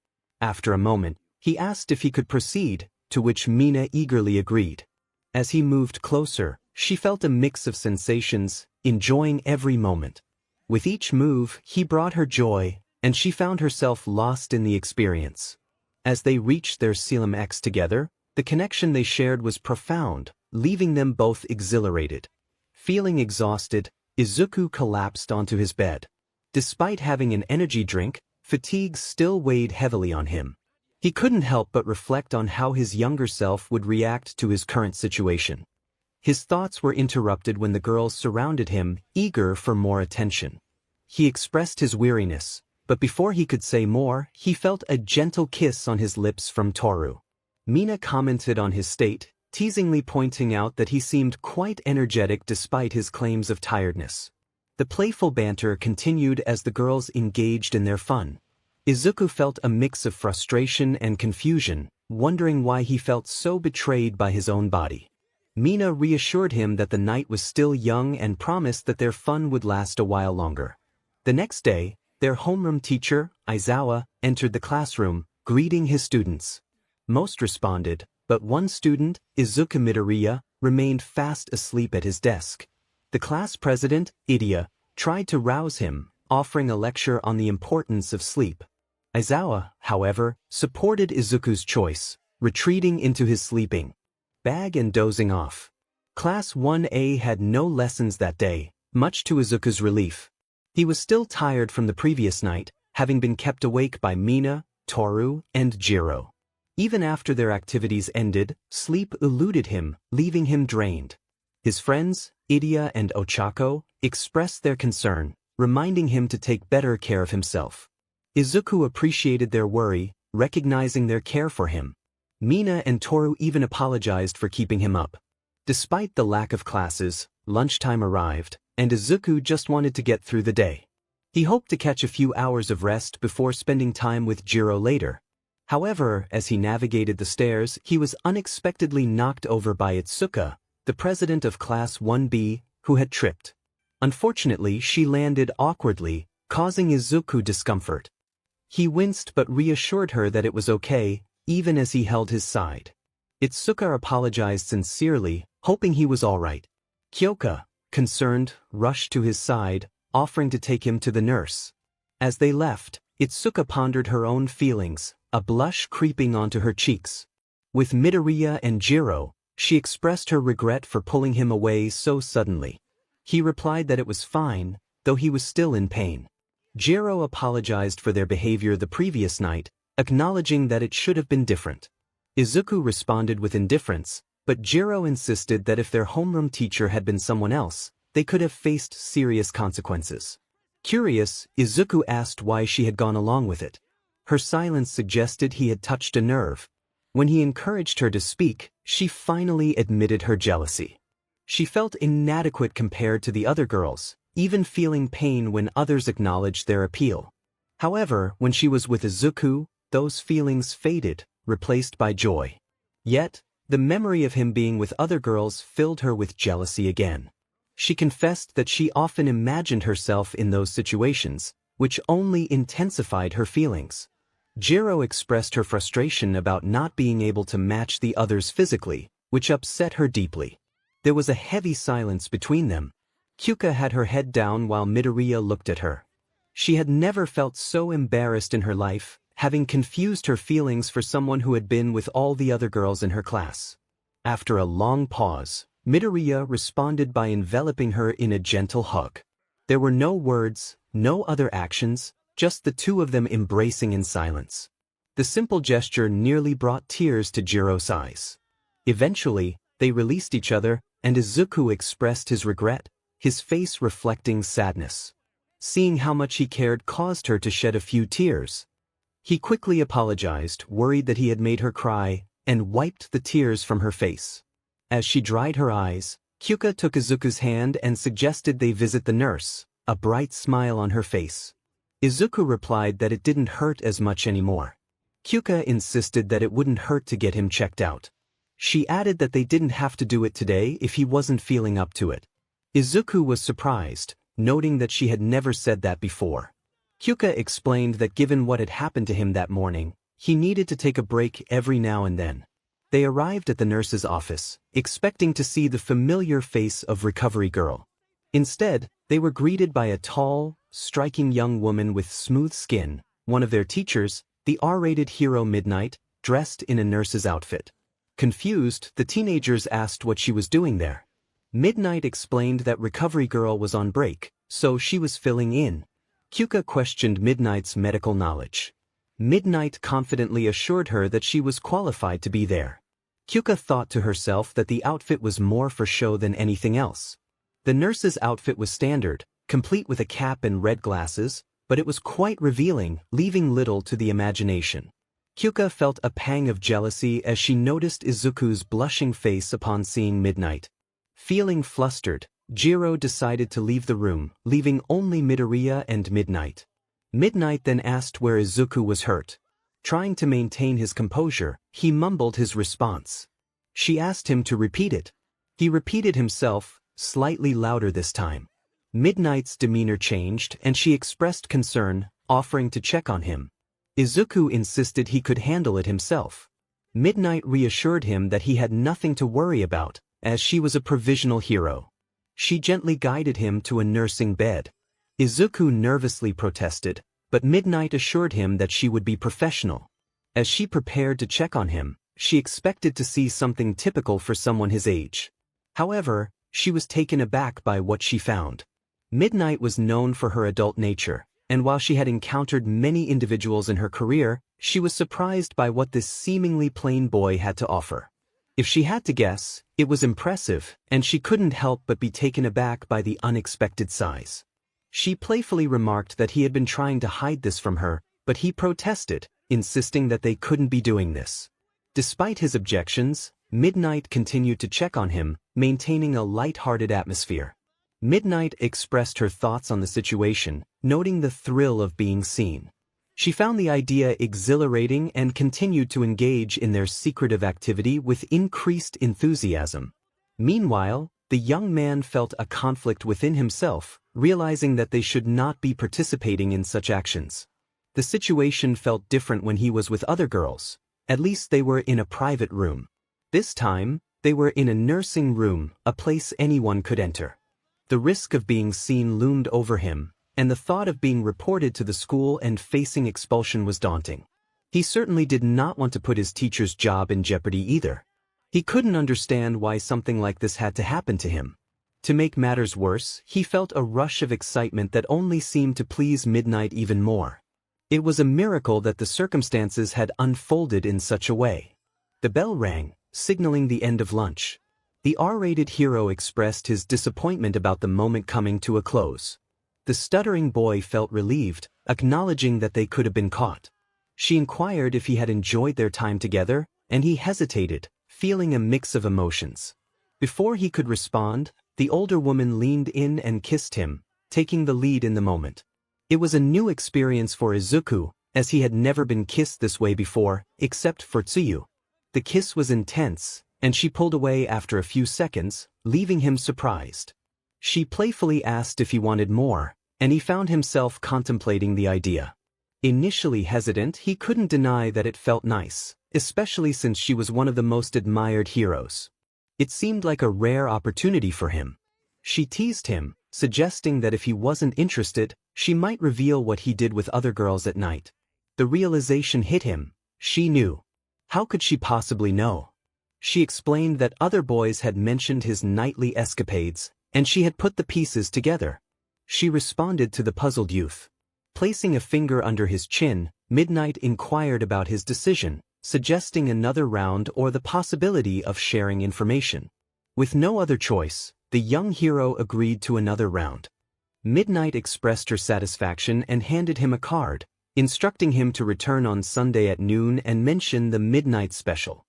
A: After a moment, he asked if he could proceed, to which Mina eagerly agreed. As he moved closer, she felt a mix of sensations, enjoying every moment. With each move, he brought her joy, and she found herself lost in the experience. As they reached their Selim X together, the connection they shared was profound, leaving them both exhilarated. Feeling exhausted, Izuku collapsed onto his bed. Despite having an energy drink, fatigue still weighed heavily on him. He couldn't help but reflect on how his younger self would react to his current situation. His thoughts were interrupted when the girls surrounded him, eager for more attention. He expressed his weariness, but before he could say more, he felt a gentle kiss on his lips from Toru. Mina commented on his state, teasingly pointing out that he seemed quite energetic despite his claims of tiredness. The playful banter continued as the girls engaged in their fun. Izuku felt a mix of frustration and confusion, wondering why he felt so betrayed by his own body. Mina reassured him that the night was still young and promised that their fun would last a while longer. The next day, their homeroom teacher, Aizawa, entered the classroom, greeting his students. Most responded, but one student, Izuku Midoriya, remained fast asleep at his desk. The class president, Idia, tried to rouse him, offering a lecture on the importance of sleep. Aizawa, however, supported Izuku's choice, retreating into his sleeping bag and dozing off. Class 1A had no lessons that day, much to Izuku's relief. He was still tired from the previous night, having been kept awake by Mina, Toru, and Jiro. Even after their activities ended, sleep eluded him, leaving him drained. His friends, Idia and Ochako, expressed their concern, reminding him to take better care of himself. Izuku appreciated their worry, recognizing their care for him. Mina and Toru even apologized for keeping him up. Despite the lack of classes, lunchtime arrived, and Izuku just wanted to get through the day. He hoped to catch a few hours of rest before spending time with Jiro later. However, as he navigated the stairs, he was unexpectedly knocked over by Itsuka, the president of Class 1B, who had tripped. Unfortunately, she landed awkwardly, causing Izuku discomfort. He winced but reassured her that it was okay, even as he held his side. Itsuka apologized sincerely, hoping he was all right. Kyoka, concerned, rushed to his side, offering to take him to the nurse. As they left, Itsuka pondered her own feelings, a blush creeping onto her cheeks. With Midoriya and Jiro, she expressed her regret for pulling him away so suddenly. He replied that it was fine, though he was still in pain. Jiro apologized for their behavior the previous night, acknowledging that it should have been different. Izuku responded with indifference, but Jiro insisted that if their homeroom teacher had been someone else, they could have faced serious consequences. Curious, Izuku asked why she had gone along with it. Her silence suggested he had touched a nerve. When he encouraged her to speak, she finally admitted her jealousy. She felt inadequate compared to the other girls, even feeling pain when others acknowledged their appeal. However, when she was with Izuku, those feelings faded, replaced by joy. Yet, the memory of him being with other girls filled her with jealousy again. She confessed that she often imagined herself in those situations, which only intensified her feelings. Jiro expressed her frustration about not being able to match the others physically, which upset her deeply. There was a heavy silence between them. Kyuka had her head down while Midoriya looked at her. She had never felt so embarrassed in her life, having confused her feelings for someone who had been with all the other girls in her class. After a long pause, Midoriya responded by enveloping her in a gentle hug. There were no words, no other actions, just the two of them embracing in silence. The simple gesture nearly brought tears to Jiro's eyes. Eventually, they released each other, and Izuku expressed his regret, his face reflecting sadness. Seeing how much he cared caused her to shed a few tears. He quickly apologized, worried that he had made her cry, and wiped the tears from her face. As she dried her eyes, Kyuka took Izuku's hand and suggested they visit the nurse, a bright smile on her face. Izuku replied that it didn't hurt as much anymore. Kyuka insisted that it wouldn't hurt to get him checked out. She added that they didn't have to do it today if he wasn't feeling up to it. Izuku was surprised, noting that she had never said that before. Kyuka explained that given what had happened to him that morning, he needed to take a break every now and then. They arrived at the nurse's office, expecting to see the familiar face of Recovery Girl. Instead, they were greeted by a tall, striking young woman with smooth skin, one of their teachers, the R-rated hero Midnight, dressed in a nurse's outfit. Confused, the teenagers asked what she was doing there. Midnight explained that Recovery Girl was on break, so she was filling in. Kyuka questioned Midnight's medical knowledge. Midnight confidently assured her that she was qualified to be there. Kyuka thought to herself that the outfit was more for show than anything else. The nurse's outfit was standard, complete with a cap and red glasses, but it was quite revealing, leaving little to the imagination. Kyuka felt a pang of jealousy as she noticed Izuku's blushing face upon seeing Midnight. Feeling flustered, Jiro decided to leave the room, leaving only Midoriya and Midnight. Midnight then asked where Izuku was hurt. Trying to maintain his composure, he mumbled his response. She asked him to repeat it. He repeated himself, slightly louder this time. Midnight's demeanor changed and she expressed concern, offering to check on him. Izuku insisted he could handle it himself. Midnight reassured him that he had nothing to worry about, as she was a provisional hero. She gently guided him to a nursing bed. Izuku nervously protested, but Midnight assured him that she would be professional. As she prepared to check on him, she expected to see something typical for someone his age. However, she was taken aback by what she found. Midnight was known for her adult nature, and while she had encountered many individuals in her career, she was surprised by what this seemingly plain boy had to offer. If she had to guess, it was impressive, and she couldn't help but be taken aback by the unexpected size. She playfully remarked that he had been trying to hide this from her, but he protested, insisting that they couldn't be doing this. Despite his objections, Midnight continued to check on him, maintaining a light-hearted atmosphere. Midnight expressed her thoughts on the situation, noting the thrill of being seen. She found the idea exhilarating and continued to engage in their secretive activity with increased enthusiasm. Meanwhile, the young man felt a conflict within himself, realizing that they should not be participating in such actions. The situation felt different when he was with other girls. At least they were in a private room. This time, they were in a nursing room, a place anyone could enter. The risk of being seen loomed over him, and the thought of being reported to the school and facing expulsion was daunting. He certainly did not want to put his teacher's job in jeopardy either. He couldn't understand why something like this had to happen to him. To make matters worse, he felt a rush of excitement that only seemed to please Midnight even more. It was a miracle that the circumstances had unfolded in such a way. The bell rang, signaling the end of lunch. The R-rated hero expressed his disappointment about the moment coming to a close. The stuttering boy felt relieved, acknowledging that they could have been caught. She inquired if he had enjoyed their time together, and he hesitated, feeling a mix of emotions. Before he could respond, the older woman leaned in and kissed him, taking the lead in the moment. It was a new experience for Izuku, as he had never been kissed this way before, except for Tsuyu. The kiss was intense, and she pulled away after a few seconds, leaving him surprised. She playfully asked if he wanted more, and he found himself contemplating the idea. Initially hesitant, he couldn't deny that it felt nice, especially since she was one of the most admired heroes. It seemed like a rare opportunity for him. She teased him, suggesting that if he wasn't interested, she might reveal what he did with other girls at night. The realization hit him. She knew. How could she possibly know? She explained that other boys had mentioned his nightly escapades, and she had put the pieces together. She responded to the puzzled youth. Placing a finger under his chin, Midnight inquired about his decision, suggesting another round or the possibility of sharing information. With no other choice, the young hero agreed to another round. Midnight expressed her satisfaction and handed him a card, instructing him to return on Sunday at noon and mention the midnight special.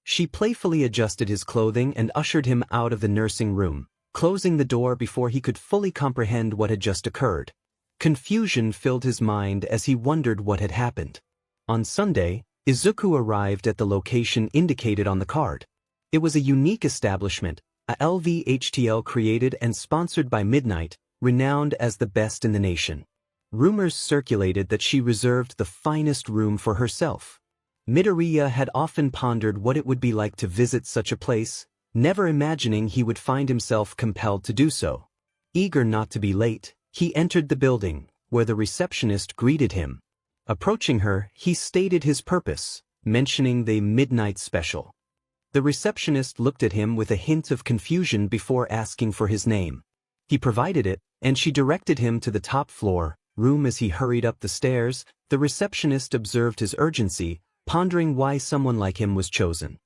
A: She playfully adjusted his clothing and ushered him out of the nursing room, closing the door before he could fully comprehend what had just occurred. Confusion filled his mind as he wondered what had happened. On Sunday, Izuku arrived at the location indicated on the card. It was a unique establishment, a LVHTL created and sponsored by Midnight, renowned as the best in the nation. Rumors circulated that she reserved the finest room for herself. Midoriya had often pondered what it would be like to visit such a place, never imagining he would find himself compelled to do so. Eager not to be late, he entered the building, where the receptionist greeted him. Approaching her, he stated his purpose, mentioning the midnight special. The receptionist looked at him with a hint of confusion before asking for his name. He provided it, and she directed him to the top floor room. As he hurried up the stairs, the receptionist observed his urgency, pondering why someone like him was chosen.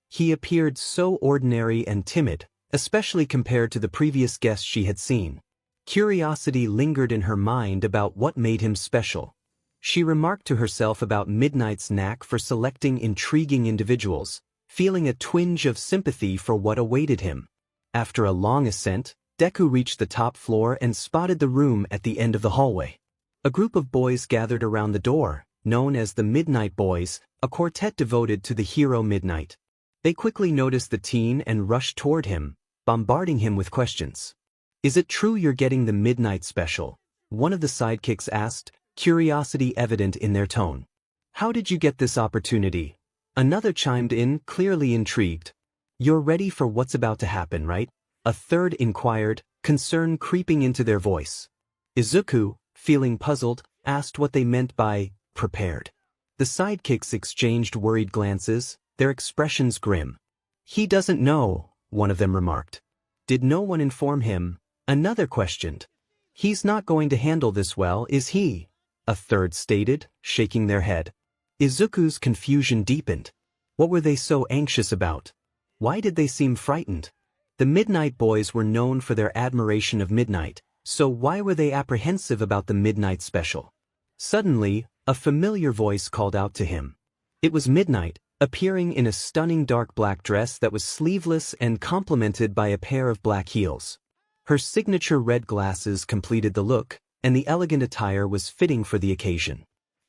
A: He appeared so ordinary and timid, especially compared to the previous guests she had seen. Curiosity lingered in her mind about what made him special. She remarked to herself about Midnight's knack for selecting intriguing individuals, feeling a twinge of sympathy for what awaited him. After a long ascent, Deku reached the top floor and spotted the room at the end of the hallway. A group of boys gathered around the door, known as the Midnight Boys, a quartet devoted to the hero Midnight. They quickly noticed the teen and rushed toward him, bombarding him with questions. "Is it true you're getting the midnight special?" one of the sidekicks asked, curiosity evident in their tone. "How did you get this opportunity?" Another chimed in, clearly intrigued. "You're ready for what's about to happen, right?" a third inquired, concern creeping into their voice. Izuku, feeling puzzled, asked what they meant by prepared. The sidekicks exchanged worried glances, their expressions grim. "He doesn't know," one of them remarked. "Did no one inform him?" another questioned. "He's not going to handle this well, is he?" a third stated, shaking their head. Izuku's confusion deepened. What were they so anxious about? Why did they seem frightened? The Midnight Boys were known for their admiration of midnight, so why were they apprehensive about the midnight special? Suddenly, a familiar voice called out to him. It was Midnight, appearing in a stunning dark black dress that was sleeveless and complemented by a pair of black heels. Her signature red glasses completed the look, and the elegant attire was fitting for the occasion.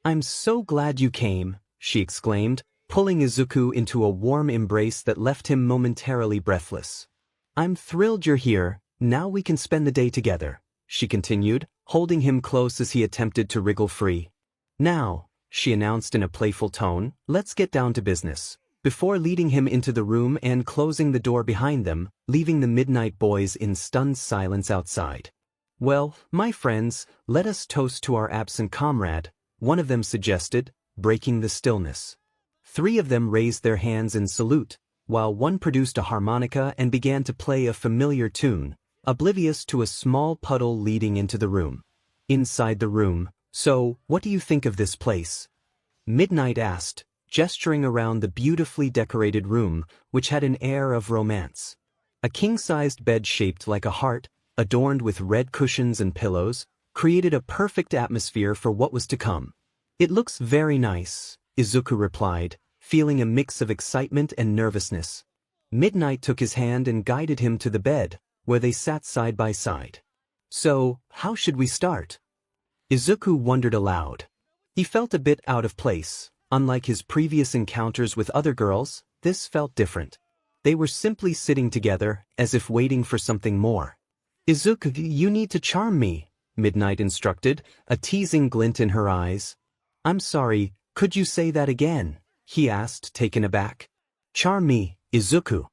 A: "I'm so glad you came," she exclaimed, pulling Izuku into a warm embrace that left him momentarily breathless. "I'm thrilled you're here, now we can spend the day together," she continued, holding him close as he attempted to wriggle free. "Now," she announced in a playful tone, "let's get down to business," before leading him into the room and closing the door behind them, leaving the Midnight Boys in stunned silence outside. "Well, my friends, let us toast to our absent comrade," one of them suggested, breaking the stillness. 3 of them raised their hands in salute, while one produced a harmonica and began to play a familiar tune, oblivious to a small puddle leading into the room. Inside the room, "So, what do you think of this place?" Midnight asked, gesturing around the beautifully decorated room, which had an air of romance. A king-sized bed shaped like a heart, adorned with red cushions and pillows, created a perfect atmosphere for what was to come. "It looks very nice," Izuku replied, feeling a mix of excitement and nervousness. Midnight took his hand and guided him to the bed, where they sat side by side. "So, how should we start?" Izuku wondered aloud. He felt a bit out of place. Unlike his previous encounters with other girls, this felt different. They were simply sitting together, as if waiting for something more. "Izuku, you need to charm me," Midnight instructed, a teasing glint in her eyes. "I'm sorry, could you say that again?" he asked, taken aback. "Charm me, Izuku."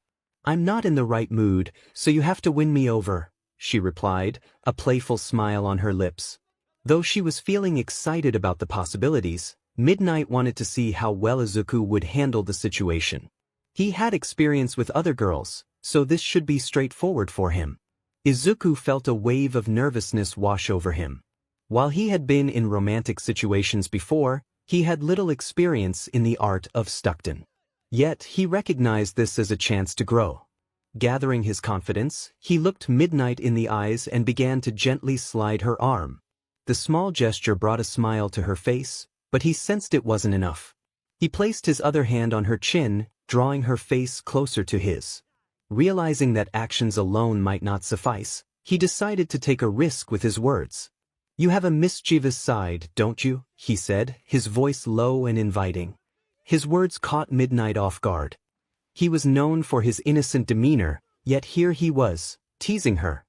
A: "I'm not in the right mood, so you have to win me over," she replied, a playful smile on her lips. Though she was feeling excited about the possibilities, Midnight wanted to see how well Izuku would handle the situation. He had experience with other girls, so this should be straightforward for him. Izuku felt a wave of nervousness wash over him. While he had been in romantic situations before, he had little experience in the art of seduction. Yet he recognized this as a chance to grow. Gathering his confidence, he looked Midnight in the eyes and began to gently slide her arm. The small gesture brought a smile to her face, but he sensed it wasn't enough. He placed his other hand on her chin, drawing her face closer to his. Realizing that actions alone might not suffice, he decided to take a risk with his words. "You have a mischievous side, don't you?" he said, his voice low and inviting. His words caught Midnight off guard. He was known for his innocent demeanor, yet here he was, teasing her.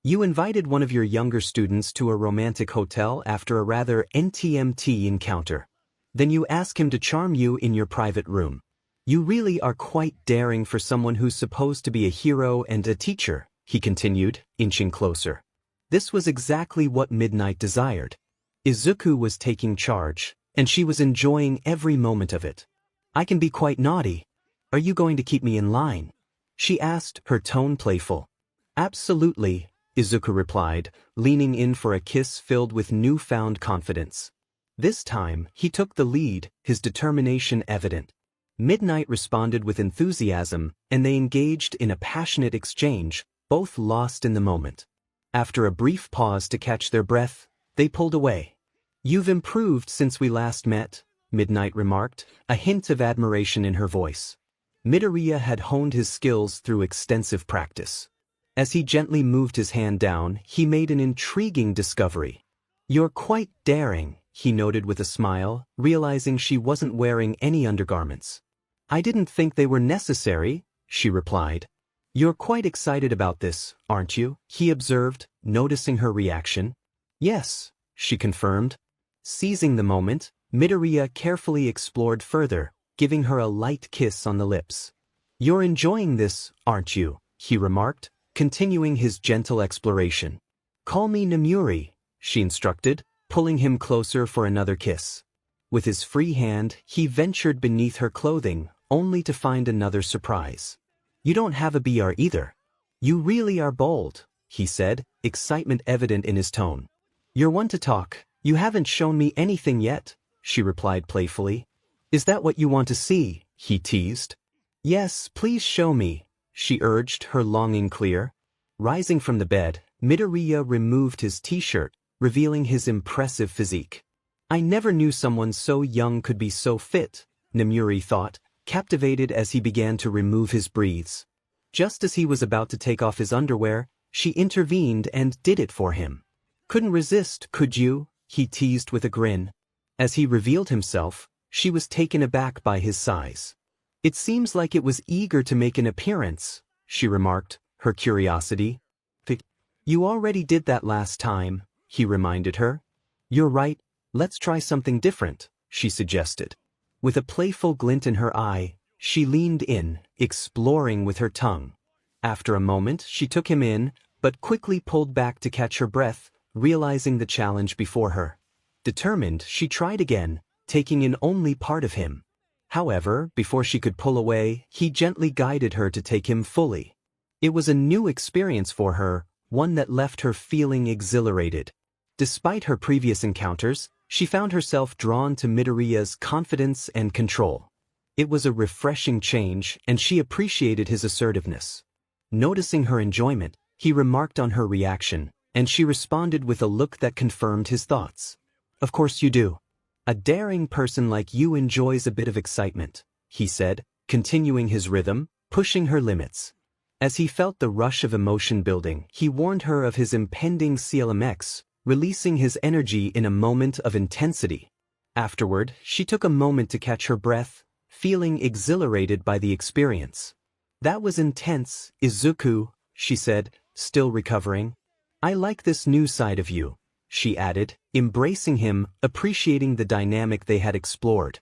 A: "You invited one of your younger students to a romantic hotel after a rather NTMT encounter. Then you ask him to charm you in your private room. You really are quite daring for someone who's supposed to be a hero and a teacher," he continued, inching closer. This was exactly what Midnight desired. Izuku was taking charge, and she was enjoying every moment of it. "I can be quite naughty. Are you going to keep me in line?" she asked, her tone playful. "Absolutely," Izuku replied, leaning in for a kiss filled with newfound confidence. This time, he took the lead, his determination evident. Midnight responded with enthusiasm, and they engaged in a passionate exchange, both lost in the moment. After a brief pause to catch their breath, they pulled away. "You've improved since we last met," Midnight remarked, a hint of admiration in her voice. Midoriya had honed his skills through extensive practice. As he gently moved his hand down, he made an intriguing discovery. "You're quite daring," he noted with a smile, realizing she wasn't wearing any undergarments. "I didn't think they were necessary," she replied. "You're quite excited about this, aren't you?" he observed, noticing her reaction. "Yes," she confirmed. Seizing the moment, Midoriya carefully explored further, giving her a light kiss on the lips. "You're enjoying this, aren't you?" he remarked, continuing his gentle exploration. "Call me Namuri," she instructed, pulling him closer for another kiss. With his free hand, he ventured beneath her clothing, only to find another surprise. "You don't have a BR either. You really are bold," he said, excitement evident in his tone. "You're one to talk. You haven't shown me anything yet," she replied playfully. "Is that what you want to see?" he teased. "Yes, please show me," she urged, her longing clear. Rising from the bed, Midoriya removed his t-shirt, revealing his impressive physique. "I never knew someone so young could be so fit," Namuri thought, captivated as he began to remove his briefs. Just as he was about to take off his underwear, she intervened and did it for him. "Couldn't resist, could you?" he teased with a grin. As he revealed himself, she was taken aback by his size. "It seems like it was eager to make an appearance," she remarked, her curiosity. "You already did that last time," he reminded her. "You're right, let's try something different," she suggested. With a playful glint in her eye, she leaned in, exploring with her tongue. After a moment, she took him in, but quickly pulled back to catch her breath, realizing the challenge before her. Determined, she tried again, taking in only part of him. However, before she could pull away, he gently guided her to take him fully. It was a new experience for her, one that left her feeling exhilarated. Despite her previous encounters, she found herself drawn to Midoriya's confidence and control. It was a refreshing change, and she appreciated his assertiveness. Noticing her enjoyment, he remarked on her reaction, and she responded with a look that confirmed his thoughts. "Of course you do. A daring person like you enjoys a bit of excitement," he said, continuing his rhythm, pushing her limits. As he felt the rush of emotion building, he warned her of his impending CLMX, releasing his energy in a moment of intensity. Afterward, she took a moment to catch her breath, feeling exhilarated by the experience. "That was intense, Izuku," she said, still recovering. "I like this new side of you," she added, embracing him, appreciating the dynamic they had explored.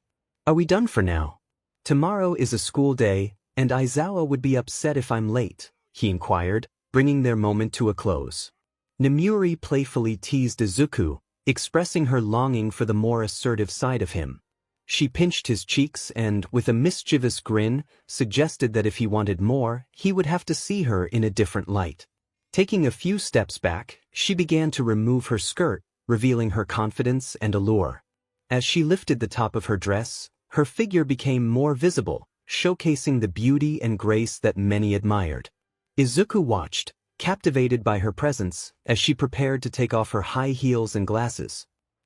A: "Are we done for now? Tomorrow is a school day, and Aizawa would be upset if I'm late," he inquired, bringing their moment to a close. Namuri playfully teased Izuku, expressing her longing for the more assertive side of him. She pinched his cheeks and, with a mischievous grin, suggested that if he wanted more, he would have to see her in a different light. Taking a few steps back, she began to remove her skirt, revealing her confidence and allure. As she lifted the top of her dress, her figure became more visible, showcasing the beauty and grace that many admired. Izuku watched, captivated by her presence, as she prepared to take off her high heels and glasses.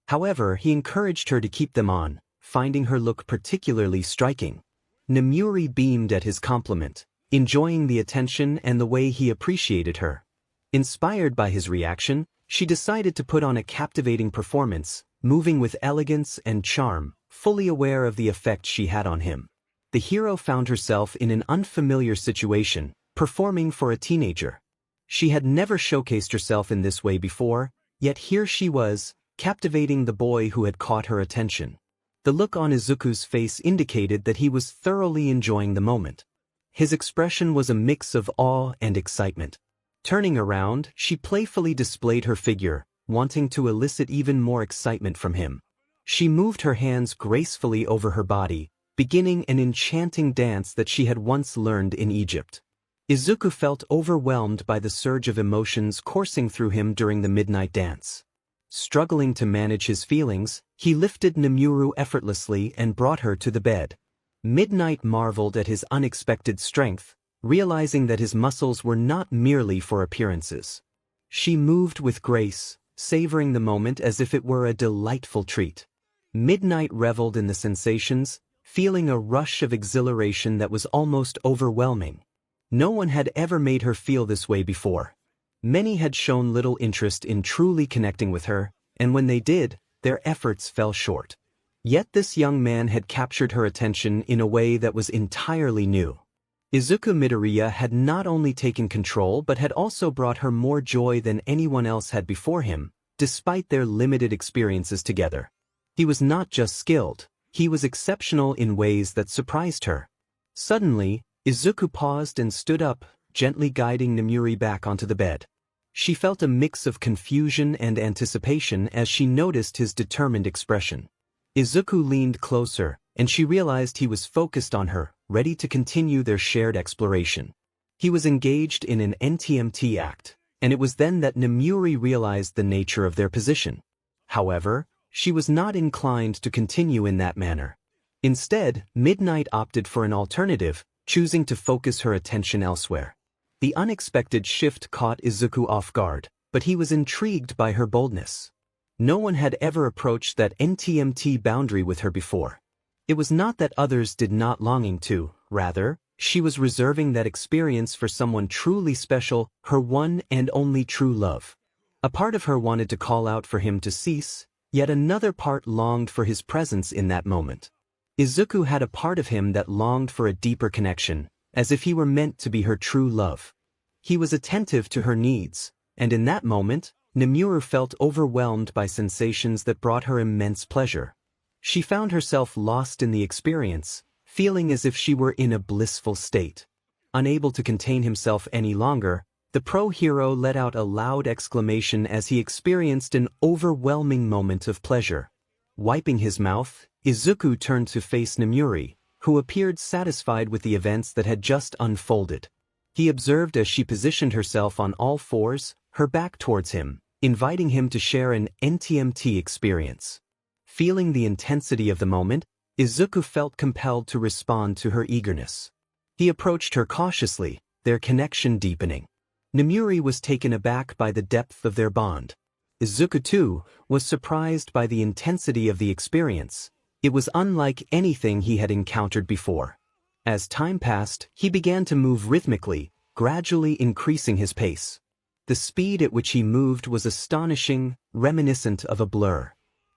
A: However, he encouraged her to keep them on, finding her look particularly striking. Namuri beamed at his compliment, enjoying the attention and the way he appreciated her. Inspired by his reaction, she decided to put on a captivating performance, moving with elegance and charm, fully aware of the effect she had on him. The hero found herself in an unfamiliar situation, performing for a teenager. She had never showcased herself in this way before, yet here she was, captivating the boy who had caught her attention. The look on Izuku's face indicated that he was thoroughly enjoying the moment. His expression was a mix of awe and excitement. Turning around, she playfully displayed her figure, wanting to elicit even more excitement from him. She moved her hands gracefully over her body, beginning an enchanting dance that she had once learned in Egypt. Izuku felt overwhelmed by the surge of emotions coursing through him during the midnight dance. Struggling to manage his feelings, he lifted Namuru effortlessly and brought her to the bed. Midnight marveled at his unexpected strength, realizing that his muscles were not merely for appearances. She moved with grace, savoring the moment as if it were a delightful treat. Midnight reveled in the sensations, feeling a rush of exhilaration that was almost overwhelming. No one had ever made her feel this way before. Many had shown little interest in truly connecting with her, and when they did, their efforts fell short. Yet this young man had captured her attention in a way that was entirely new. Izuku Midoriya had not only taken control but had also brought her more joy than anyone else had before him, despite their limited experiences together. He was not just skilled, he was exceptional in ways that surprised her. Suddenly, Izuku paused and stood up, gently guiding Nemuri back onto the bed. She felt a mix of confusion and anticipation as she noticed his determined expression. Izuku leaned closer, and she realized he was focused on her, ready to continue their shared exploration. He was engaged in an NTMT act, and it was then that Nemuri realized the nature of their position. However, she was not inclined to continue in that manner. Instead, Midnight opted for an alternative, choosing to focus her attention elsewhere. The unexpected shift caught Izuku off guard, but he was intrigued by her boldness. No one had ever approached that NTMT boundary with her before. It was not that others did not longing to, rather, she was reserving that experience for someone truly special, her one and only true love. A part of her wanted to call out for him to cease, yet another part longed for his presence in that moment. Izuku had a part of him that longed for a deeper connection, as if he were meant to be her true love. He was attentive to her needs, and in that moment, Nemuri felt overwhelmed by sensations that brought her immense pleasure. She found herself lost in the experience, feeling as if she were in a blissful state. Unable to contain himself any longer, the pro-hero let out a loud exclamation as he experienced an overwhelming moment of pleasure. Wiping his mouth, Izuku turned to face Nemuri, who appeared satisfied with the events that had just unfolded. He observed as she positioned herself on all fours, her back towards him, inviting him to share an NTMT experience. Feeling the intensity of the moment, Izuku felt compelled to respond to her eagerness. He approached her cautiously, their connection deepening. Nemuri was taken aback by the depth of their bond. Izuku, too, was surprised by the intensity of the experience. It was unlike anything he had encountered before. As time passed, he began to move rhythmically, gradually increasing his pace. The speed at which he moved was astonishing, reminiscent of a blur.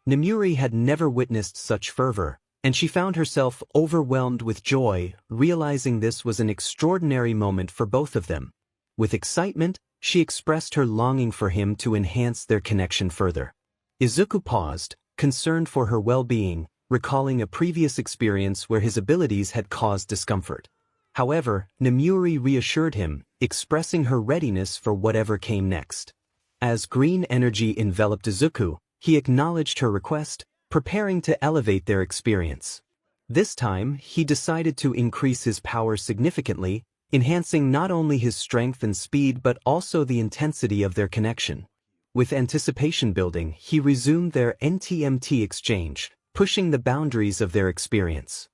A: Nemuri had never witnessed such fervor, and she found herself overwhelmed with joy, realizing this was an extraordinary moment for both of them. With excitement, she expressed her longing for him to enhance their connection further. Izuku paused, concerned for her well-being, recalling a previous experience where his abilities had caused discomfort. However, Nemuri reassured him, expressing her readiness for whatever came next. As green energy enveloped Izuku, he acknowledged her request, preparing to elevate their experience. This time, he decided to increase his power significantly, enhancing not only his strength and speed but also the intensity of their connection. With anticipation building, he resumed their NTMT exchange, pushing the boundaries of their experience.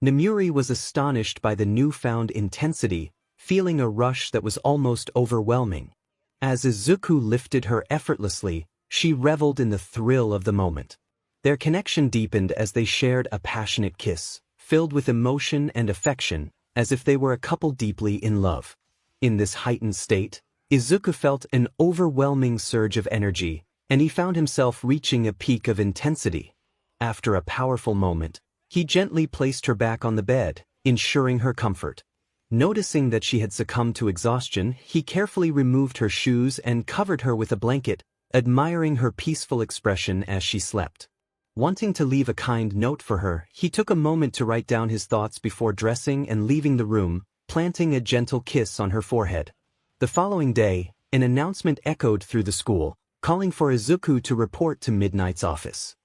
A: Nemuri was astonished by the newfound intensity, feeling a rush that was almost overwhelming. As Izuku lifted her effortlessly, she reveled in the thrill of the moment. Their connection deepened as they shared a passionate kiss, filled with emotion and affection, as if they were a couple deeply in love. In this heightened state, Izuku felt an overwhelming surge of energy, and he found himself reaching a peak of intensity. After a powerful moment, he gently placed her back on the bed, ensuring her comfort. Noticing that she had succumbed to exhaustion, he carefully removed her shoes and covered her with a blanket, admiring her peaceful expression as she slept. Wanting to leave a kind note for her, he took a moment to write down his thoughts before dressing and leaving the room, planting a gentle kiss on her forehead. The following day, an announcement echoed through the school, calling for Izuku to report to Midnight's office.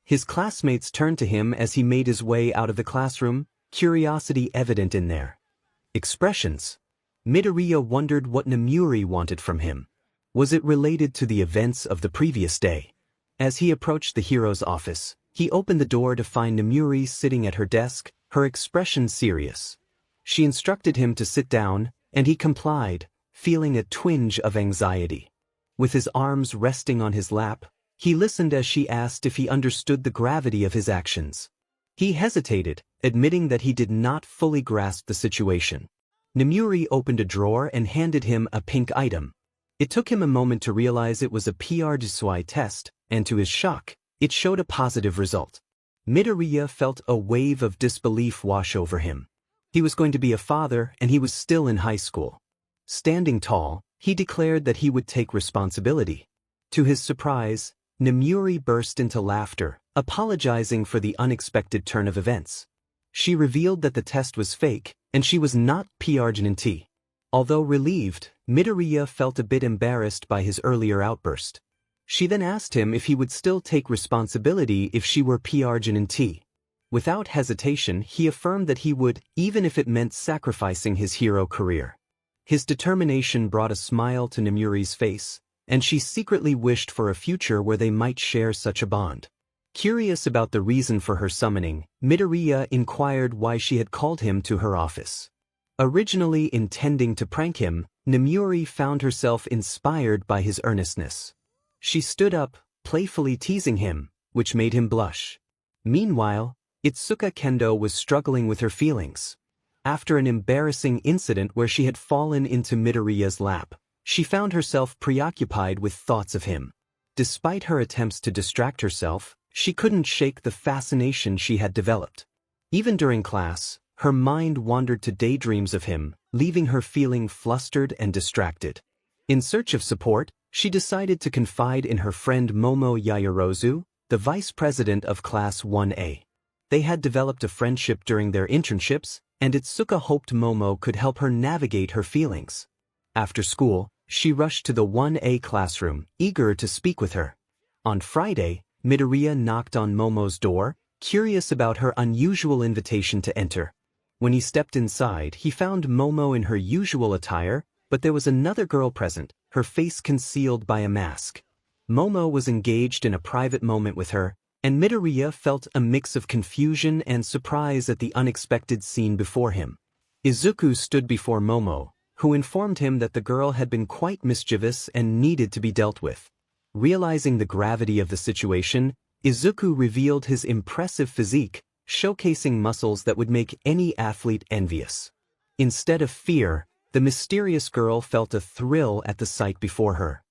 A: His classmates turned to him as he made his way out of the classroom, curiosity evident in their expressions. Midoriya wondered what Nemuri wanted from him. Was it related to the events of the previous day? As he approached the hero's office, he opened the door to find Nemuri sitting at her desk, her expression serious. She instructed him to sit down, and he complied, feeling a twinge of anxiety. With his arms resting on his lap, he listened as she asked if he understood the gravity of his actions. He hesitated, admitting that he did not fully grasp the situation. Nemuri opened a drawer and handed him a pink item. It took him a moment to realize it was a PR test, and to his shock, it showed a positive result. Midoriya felt a wave of disbelief wash over him. He was going to be a father and he was still in high school. Standing tall, he declared that he would take responsibility. To his surprise, Namuri burst into laughter, apologizing for the unexpected turn of events. She revealed that the test was fake, and she was not PRGNT. Although relieved, Midoriya felt a bit embarrassed by his earlier outburst. She then asked him if he would still take responsibility if she were PRGNT. Without hesitation, he affirmed that he would, even if it meant sacrificing his hero career. His determination brought a smile to Namuri's face, and she secretly wished for a future where they might share such a bond. Curious about the reason for her summoning, Midoriya inquired why she had called him to her office. Originally intending to prank him, Namuri found herself inspired by his earnestness. She stood up, playfully teasing him, which made him blush. Meanwhile, Itsuka Kendo was struggling with her feelings. After an embarrassing incident where she had fallen into Midoriya's lap, she found herself preoccupied with thoughts of him. Despite her attempts to distract herself, she couldn't shake the fascination she had developed. Even during class, her mind wandered to daydreams of him, leaving her feeling flustered and distracted. In search of support, she decided to confide in her friend Momo Yaoyorozu, the vice president of Class 1A. They had developed a friendship during their internships, and Itsuka hoped Momo could help her navigate her feelings. After school, she rushed to the 1A classroom, eager to speak with her. On Friday, Midoriya knocked on Momo's door, curious about her unusual invitation to enter. When he stepped inside, he found Momo in her usual attire, but there was another girl present, her face concealed by a mask. Momo was engaged in a private moment with her, and Midoriya felt a mix of confusion and surprise at the unexpected scene before him. Izuku stood before Momo, who informed him that the girl had been quite mischievous and needed to be dealt with. Realizing the gravity of the situation, Izuku revealed his impressive physique, showcasing muscles that would make any athlete envious. Instead of fear, the mysterious girl felt a thrill at the sight before her.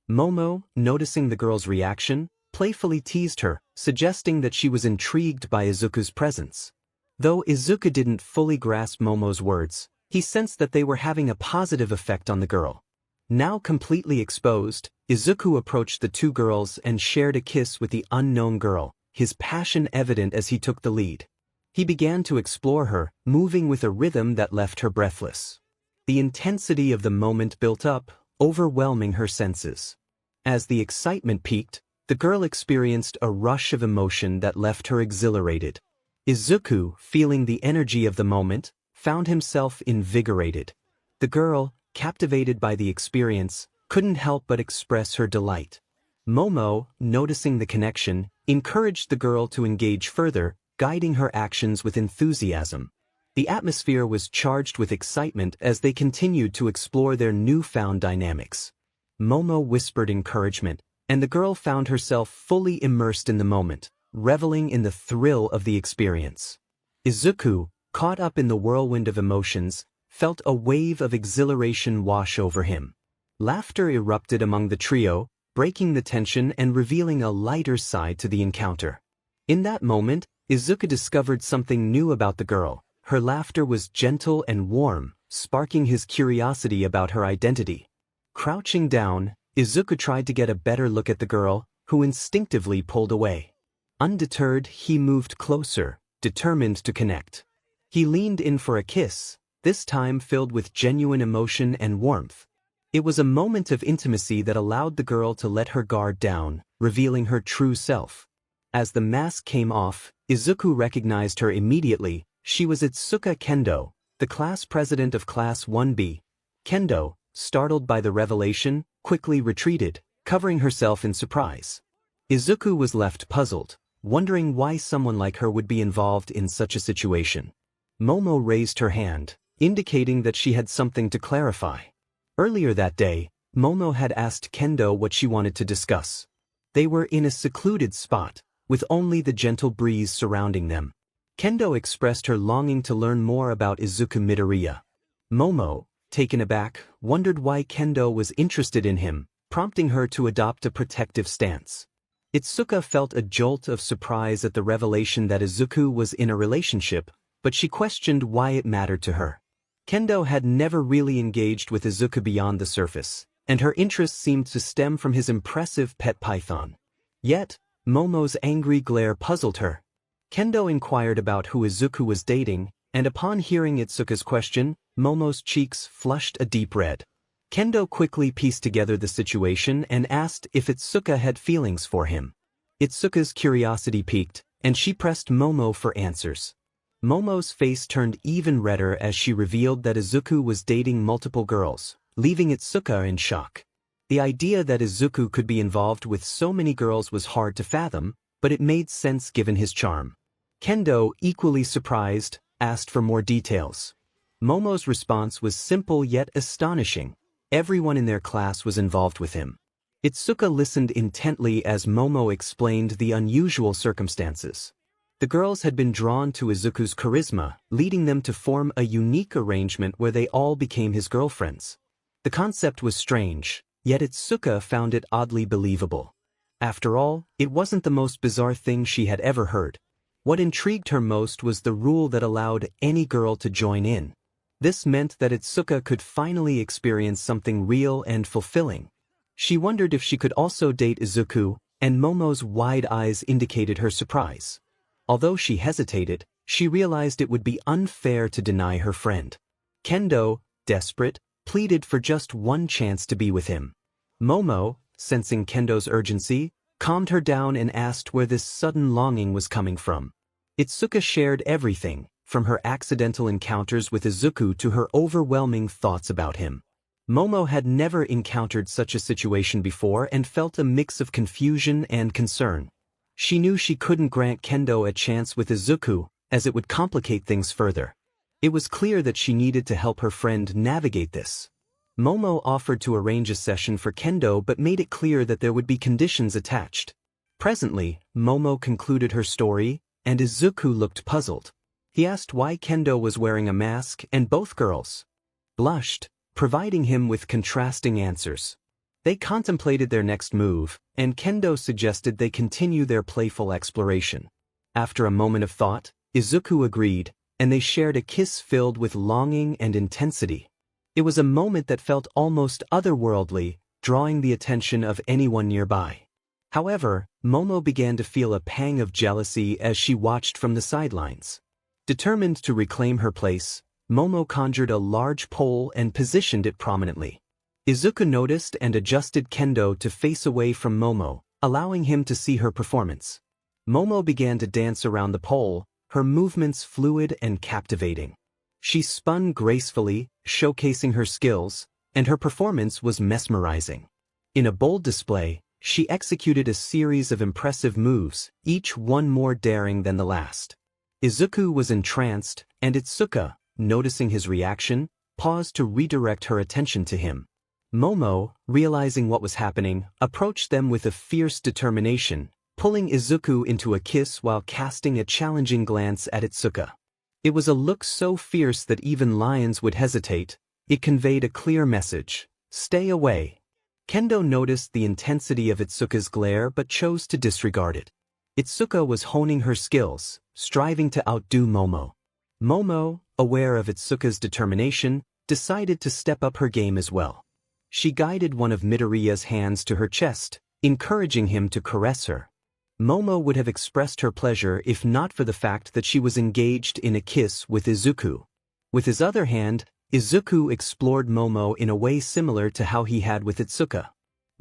A: Momo, noticing the girl's reaction, playfully teased her, suggesting that she was intrigued by Izuku's presence. Though Izuku didn't fully grasp Momo's words, he sensed that they were having a positive effect on the girl. Now completely exposed, Izuku approached the two girls and shared a kiss with the unknown girl, his passion evident as he took the lead. He began to explore her, moving with a rhythm that left her breathless. The intensity of the moment built up, overwhelming her senses. As the excitement peaked, the girl experienced a rush of emotion that left her exhilarated. Izuku, feeling the energy of the moment, found himself invigorated. The girl, captivated by the experience, couldn't help but express her delight. Momo, noticing the connection, encouraged the girl to engage further, guiding her actions with enthusiasm. The atmosphere was charged with excitement as they continued to explore their newfound dynamics. Momo whispered encouragement, and the girl found herself fully immersed in the moment, reveling in the thrill of the experience. Izuku, caught up in the whirlwind of emotions, felt a wave of exhilaration wash over him. Laughter erupted among the trio, breaking the tension and revealing a lighter side to the encounter. In that moment, Izuku discovered something new about the girl. Her laughter was gentle and warm, sparking his curiosity about her identity. Crouching down, Izuku tried to get a better look at the girl, who instinctively pulled away. Undeterred, he moved closer, determined to connect. He leaned in for a kiss, this time filled with genuine emotion and warmth. It was a moment of intimacy that allowed the girl to let her guard down, revealing her true self. As the mask came off, Izuku recognized her immediately. She was Itsuka Kendo, the class president of Class 1B. Kendo, startled by the revelation, quickly retreated, covering herself in surprise. Izuku was left puzzled, wondering why someone like her would be involved in such a situation. Momo raised her hand, indicating that she had something to clarify. Earlier that day, Momo had asked Kendo what she wanted to discuss. They were in a secluded spot, with only the gentle breeze surrounding them. Kendo expressed her longing to learn more about Izuku Midoriya. Momo, taken aback, wondered why Kendo was interested in him, prompting her to adopt a protective stance. Itsuka felt a jolt of surprise at the revelation that Izuku was in a relationship, but she questioned why it mattered to her. Kendo had never really engaged with Izuku beyond the surface, and her interest seemed to stem from his impressive pet python. Yet, Momo's angry glare puzzled her. Kendo inquired about who Izuku was dating, and upon hearing Itsuka's question, Momo's cheeks flushed a deep red. Kendo quickly pieced together the situation and asked if Itsuka had feelings for him. Itsuka's curiosity piqued, and she pressed Momo for answers. Momo's face turned even redder as she revealed that Izuku was dating multiple girls, leaving Itsuka in shock. The idea that Izuku could be involved with so many girls was hard to fathom, but it made sense given his charm. Kendo, equally surprised, asked for more details. Momo's response was simple yet astonishing. Everyone in their class was involved with him. Itsuka listened intently as Momo explained the unusual circumstances. The girls had been drawn to Izuku's charisma, leading them to form a unique arrangement where they all became his girlfriends. The concept was strange, yet Itsuka found it oddly believable. After all, it wasn't the most bizarre thing she had ever heard. What intrigued her most was the rule that allowed any girl to join in. This meant that Itsuka could finally experience something real and fulfilling. She wondered if she could also date Izuku, and Momo's wide eyes indicated her surprise. Although she hesitated, she realized it would be unfair to deny her friend. Kendo, desperate, pleaded for just one chance to be with him. Momo, sensing Kendo's urgency, calmed her down and asked where this sudden longing was coming from. Itsuka shared everything, from her accidental encounters with Izuku to her overwhelming thoughts about him. Momo had never encountered such a situation before and felt a mix of confusion and concern. She knew she couldn't grant Kendo a chance with Izuku, as it would complicate things further. It was clear that she needed to help her friend navigate this. Momo offered to arrange a session for Kendo but made it clear that there would be conditions attached. Presently, Momo concluded her story, and Izuku looked puzzled. He asked why Kendo was wearing a mask, and both girls blushed, providing him with contrasting answers. They contemplated their next move, and Kendo suggested they continue their playful exploration. After a moment of thought, Izuku agreed, and they shared a kiss filled with longing and intensity. It was a moment that felt almost otherworldly, drawing the attention of anyone nearby. However, Momo began to feel a pang of jealousy as she watched from the sidelines. Determined to reclaim her place, Momo conjured a large pole and positioned it prominently. Izuku noticed and adjusted Kendo to face away from Momo, allowing him to see her performance. Momo began to dance around the pole, her movements fluid and captivating. She spun gracefully, showcasing her skills, and her performance was mesmerizing. In a bold display, she executed a series of impressive moves, each one more daring than the last. Izuku was entranced, and Itsuka, noticing his reaction, paused to redirect her attention to him. Momo, realizing what was happening, approached them with a fierce determination, pulling Izuku into a kiss while casting a challenging glance at Itsuka. It was a look so fierce that even lions would hesitate. It conveyed a clear message: stay away. Kendo noticed the intensity of Itsuka's glare but chose to disregard it. Itsuka was honing her skills, striving to outdo Momo. Momo, aware of Itsuka's determination, decided to step up her game as well. She guided one of Midoriya's hands to her chest, encouraging him to caress her. Momo would have expressed her pleasure if not for the fact that she was engaged in a kiss with Izuku. With his other hand, Izuku explored Momo in a way similar to how he had with Itsuka.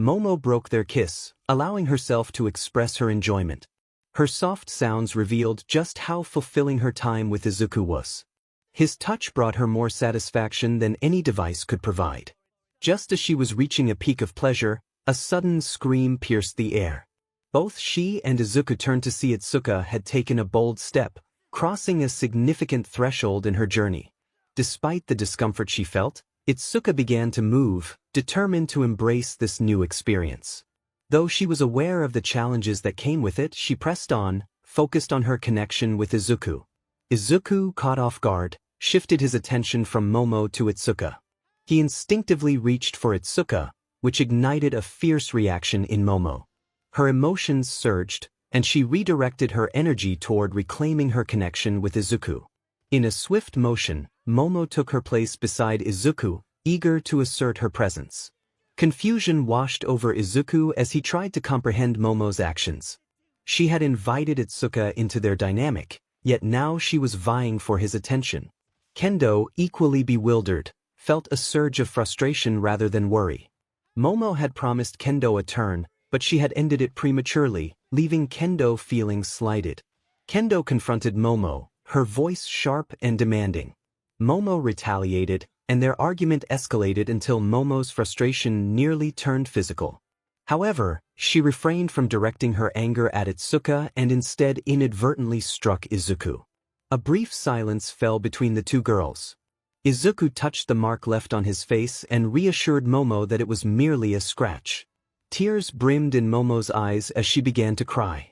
A: Momo broke their kiss, allowing herself to express her enjoyment. Her soft sounds revealed just how fulfilling her time with Izuku was. His touch brought her more satisfaction than any device could provide. Just as she was reaching a peak of pleasure, a sudden scream pierced the air. Both she and Izuku turned to see Itsuka had taken a bold step, crossing a significant threshold in her journey. Despite the discomfort she felt, Itsuka began to move, determined to embrace this new experience. Though she was aware of the challenges that came with it, she pressed on, focused on her connection with Izuku. Izuku, caught off guard, shifted his attention from Momo to Itsuka. He instinctively reached for Itsuka, which ignited a fierce reaction in Momo. Her emotions surged, and she redirected her energy toward reclaiming her connection with Izuku. In a swift motion, Momo took her place beside Izuku, eager to assert her presence. Confusion washed over Izuku as he tried to comprehend Momo's actions. She had invited Itsuka into their dynamic, yet now she was vying for his attention. Kendo, equally bewildered, felt a surge of frustration rather than worry. Momo had promised Kendo a turn, but she had ended it prematurely, leaving Kendo feeling slighted. Kendo confronted Momo, her voice sharp and demanding. Momo retaliated, and their argument escalated until Momo's frustration nearly turned physical. However, she refrained from directing her anger at Itsuka and instead inadvertently struck Izuku. A brief silence fell between the two girls. Izuku touched the mark left on his face and reassured Momo that it was merely a scratch. Tears brimmed in Momo's eyes as she began to cry.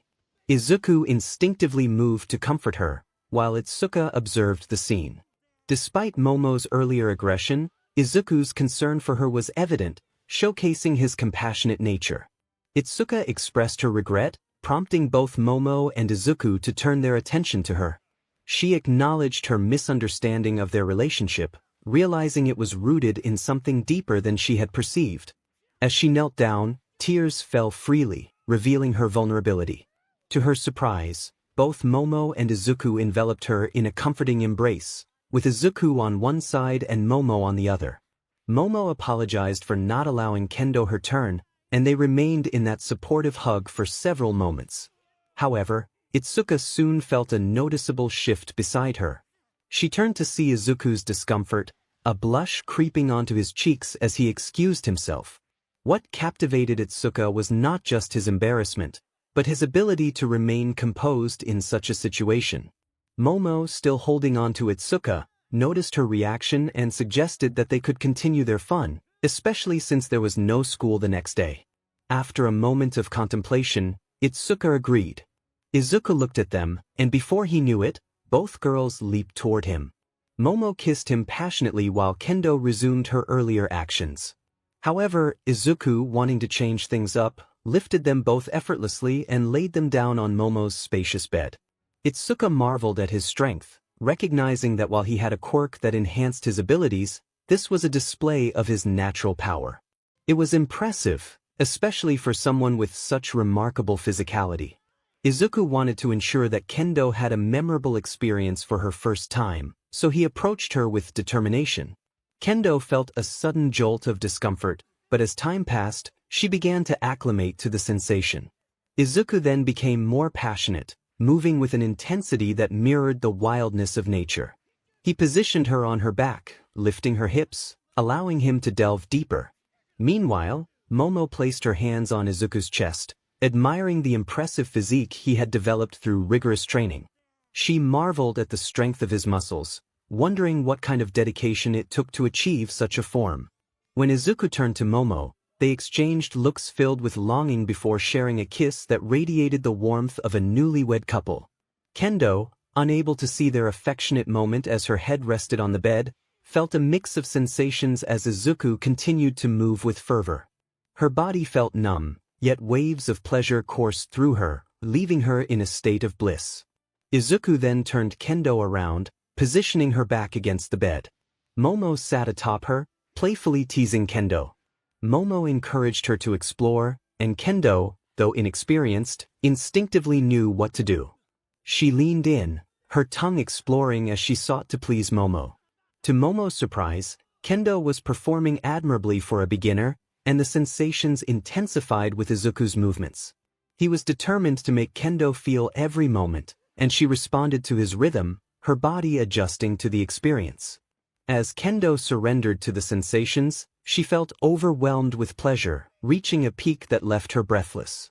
A: Izuku instinctively moved to comfort her, while Itsuka observed the scene. Despite Momo's earlier aggression, Izuku's concern for her was evident, showcasing his compassionate nature. Itsuka expressed her regret, prompting both Momo and Izuku to turn their attention to her. She acknowledged her misunderstanding of their relationship, realizing it was rooted in something deeper than she had perceived. As she knelt down, tears fell freely, revealing her vulnerability. To her surprise, both Momo and Izuku enveloped her in a comforting embrace, with Izuku on one side and Momo on the other. Momo apologized for not allowing Kendo her turn, and they remained in that supportive hug for several moments. However, Itsuka soon felt a noticeable shift beside her. She turned to see Izuku's discomfort, a blush creeping onto his cheeks as he excused himself. What captivated Itsuka was not just his embarrassment, but his ability to remain composed in such a situation. Momo, still holding on to Itsuka, noticed her reaction and suggested that they could continue their fun, especially since there was no school the next day. After a moment of contemplation, Itsuka agreed. Izuku looked at them, and before he knew it, both girls leaped toward him. Momo kissed him passionately while Kendo resumed her earlier actions. However, Izuku, wanting to change things up, lifted them both effortlessly and laid them down on Momo's spacious bed. Itsuka marveled at his strength, recognizing that while he had a quirk that enhanced his abilities, this was a display of his natural power. It was impressive, especially for someone with such remarkable physicality. Izuku wanted to ensure that Kendo had a memorable experience for her first time, so he approached her with determination. Kendo felt a sudden jolt of discomfort, but as time passed, she began to acclimate to the sensation. Izuku then became more passionate, moving with an intensity that mirrored the wildness of nature. He positioned her on her back, lifting her hips, allowing him to delve deeper. Meanwhile, Momo placed her hands on Izuku's chest, admiring the impressive physique he had developed through rigorous training. She marveled at the strength of his muscles, wondering what kind of dedication it took to achieve such a form. When Izuku turned to Momo, they exchanged looks filled with longing before sharing a kiss that radiated the warmth of a newlywed couple. Kendo, unable to see their affectionate moment as her head rested on the bed, felt a mix of sensations as Izuku continued to move with fervor. Her body felt numb, yet waves of pleasure coursed through her, leaving her in a state of bliss. Izuku then turned Kendo around, positioning her back against the bed. Momo sat atop her, playfully teasing Kendo. Momo encouraged her to explore, and Kendo, though inexperienced, instinctively knew what to do. She leaned in, her tongue exploring as she sought to please Momo. To Momo's surprise, Kendo was performing admirably for a beginner, and the sensations intensified with Izuku's movements. He was determined to make Kendo feel every moment, and she responded to his rhythm, her body adjusting to the experience. As Kendo surrendered to the sensations, she felt overwhelmed with pleasure, reaching a peak that left her breathless.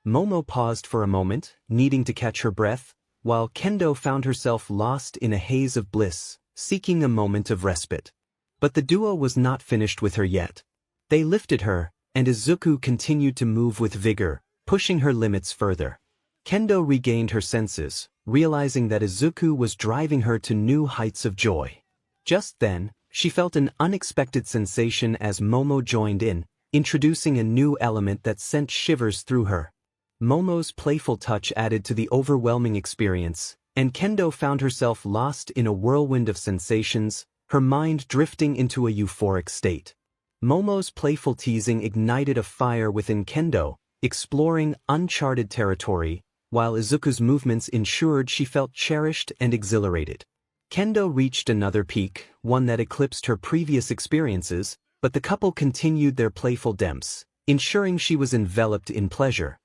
A: Momo paused for a moment, needing to catch her breath, while Kendo found herself lost in a haze of bliss, seeking a moment of respite. But the duo was not finished with her yet. They lifted her, and Izuku continued to move with vigor, pushing her limits further. Kendo regained her senses, realizing that Izuku was driving her to new heights of joy. Just then, she felt an unexpected sensation as Momo joined in, introducing a new element that sent shivers through her. Momo's playful touch added to the overwhelming experience, and Kendo found herself lost in a whirlwind of sensations, her mind drifting into a euphoric state. Momo's playful teasing ignited a fire within Kendo, exploring uncharted territory, while Izuku's movements ensured she felt cherished and exhilarated. Kendo reached another peak, one that eclipsed her previous experiences, but the couple continued their playful dance, ensuring she was enveloped in pleasure.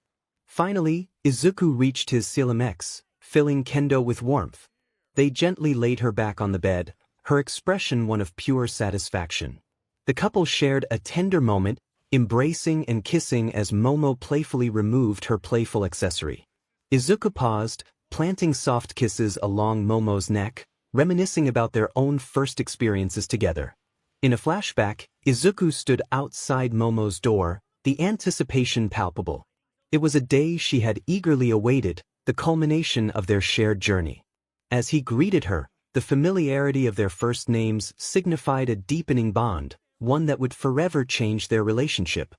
A: Finally, Izuku reached his climax, filling Kendo with warmth. They gently laid her back on the bed, her expression one of pure satisfaction. The couple shared a tender moment, embracing and kissing as Momo playfully removed her playful accessory. Izuku paused, planting soft kisses along Momo's neck, reminiscing about their own first experiences together. In a flashback, Izuku stood outside Momo's door, the anticipation palpable. It was a day she had eagerly awaited, the culmination of their shared journey. As he greeted her, the familiarity of their first names signified a deepening bond, one that would forever change their relationship.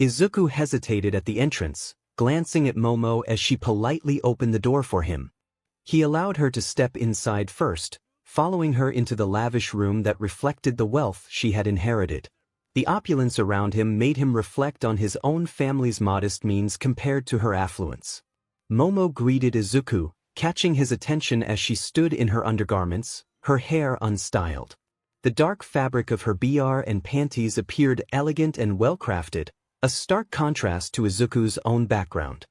A: Izuku hesitated at the entrance, glancing at Momo as she politely opened the door for him. He allowed her to step inside first, following her into the lavish room that reflected the wealth she had inherited. The opulence around him made him reflect on his own family's modest means compared to her affluence. Momo greeted Izuku, catching his attention as she stood in her undergarments, her hair unstyled. The dark fabric of her BR and panties appeared elegant and well-crafted, a stark contrast to Izuku's own background.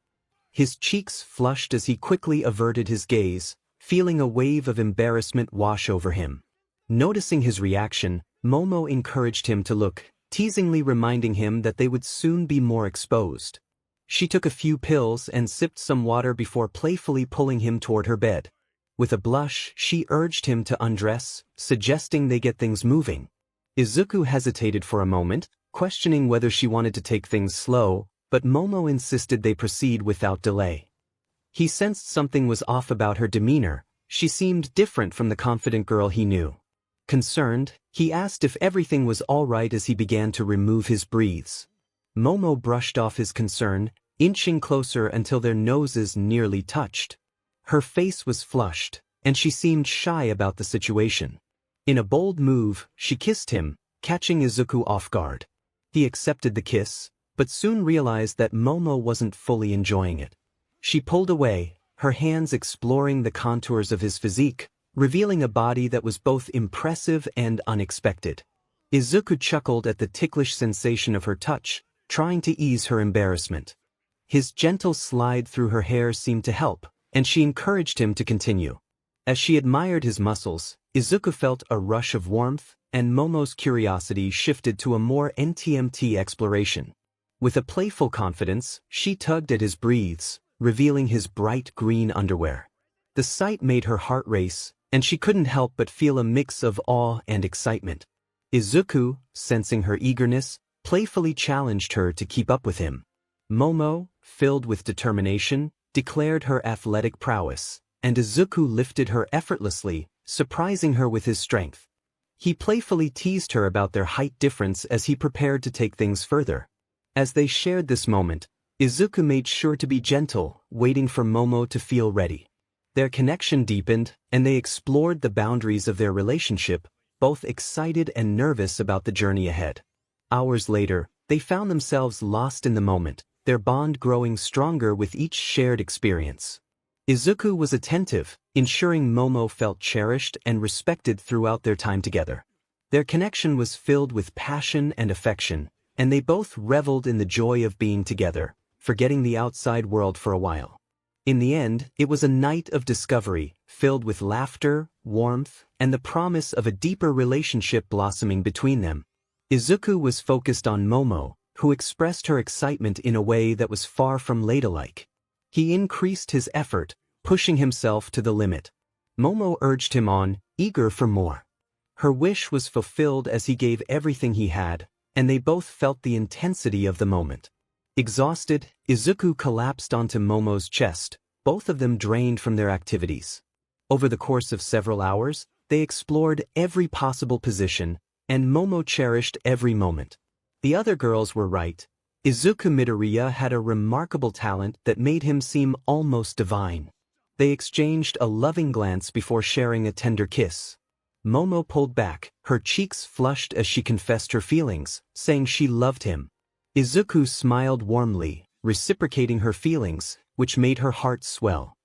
A: His cheeks flushed as he quickly averted his gaze, feeling a wave of embarrassment wash over him. Noticing his reaction, Momo encouraged him to look, teasingly reminding him that they would soon be more exposed. She took a few pills and sipped some water before playfully pulling him toward her bed. With a blush, she urged him to undress, suggesting they get things moving. Izuku hesitated for a moment, questioning whether she wanted to take things slow, but Momo insisted they proceed without delay. He sensed something was off about her demeanor. She seemed different from the confident girl he knew. Concerned, he asked if everything was all right as he began to remove his breathes. Momo brushed off his concern, inching closer until their noses nearly touched. Her face was flushed, and she seemed shy about the situation. In a bold move, she kissed him, catching Izuku off guard. He accepted the kiss, but soon realized that Momo wasn't fully enjoying it. She pulled away, her hands exploring the contours of his physique, revealing a body that was both impressive and unexpected. Izuku chuckled at the ticklish sensation of her touch, trying to ease her embarrassment. His gentle slide through her hair seemed to help, and she encouraged him to continue. As she admired his muscles, Izuku felt a rush of warmth, and Momo's curiosity shifted to a more NTMT exploration. With a playful confidence, she tugged at his breathes, revealing his bright green underwear. The sight made her heart race, and she couldn't help but feel a mix of awe and excitement. Izuku, sensing her eagerness, playfully challenged her to keep up with him. Momo, filled with determination, declared her athletic prowess, and Izuku lifted her effortlessly, surprising her with his strength. He playfully teased her about their height difference as he prepared to take things further. As they shared this moment, Izuku made sure to be gentle, waiting for Momo to feel ready. Their connection deepened, and they explored the boundaries of their relationship, both excited and nervous about the journey ahead. Hours later, they found themselves lost in the moment, their bond growing stronger with each shared experience. Izuku was attentive, ensuring Momo felt cherished and respected throughout their time together. Their connection was filled with passion and affection, and they both reveled in the joy of being together, forgetting the outside world for a while. In the end, it was a night of discovery, filled with laughter, warmth, and the promise of a deeper relationship blossoming between them. Izuku was focused on Momo, who expressed her excitement in a way that was far from ladylike. He increased his effort, pushing himself to the limit. Momo urged him on, eager for more. Her wish was fulfilled as he gave everything he had, and they both felt the intensity of the moment. Exhausted, Izuku collapsed onto Momo's chest, both of them drained from their activities. Over the course of several hours, they explored every possible position, and Momo cherished every moment. The other girls were right. Izuku Midoriya had a remarkable talent that made him seem almost divine. They exchanged a loving glance before sharing a tender kiss. Momo pulled back, her cheeks flushed as she confessed her feelings, saying she loved him. Izuku smiled warmly, reciprocating her feelings, which made her heart swell.